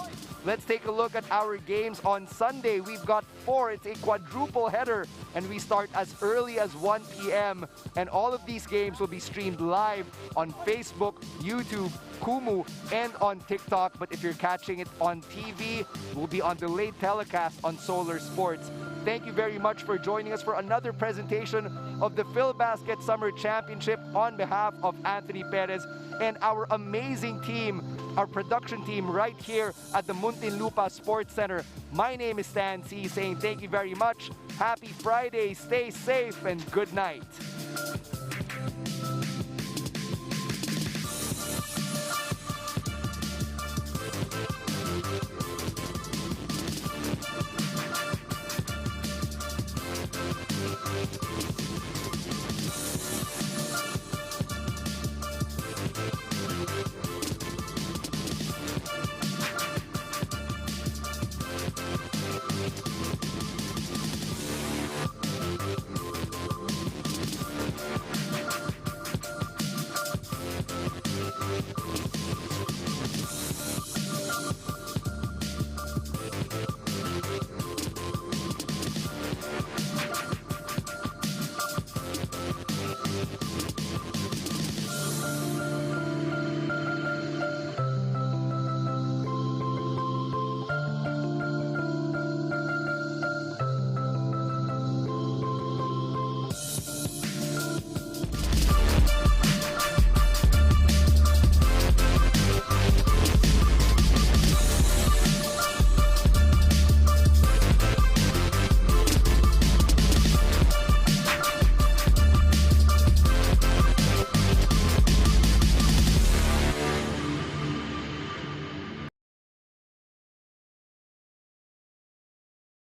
Let's take a look at our games on Sunday. We've got 4. It's a quadruple header, and we start as early as 1 p.m. And all of these games will be streamed live on Facebook, YouTube, Kumu, and on TikTok. But if you're catching it on TV, we'll be on delayed telecast on Solar Sports. Thank you very much for joining us for another presentation of the PhilBasket Summer Championship on behalf of Anthony Perez and our amazing team, our production team right here at the Muntinlupa Sports Center. My name is Stan C, saying thank you very much. Happy Friday, stay safe, and good night.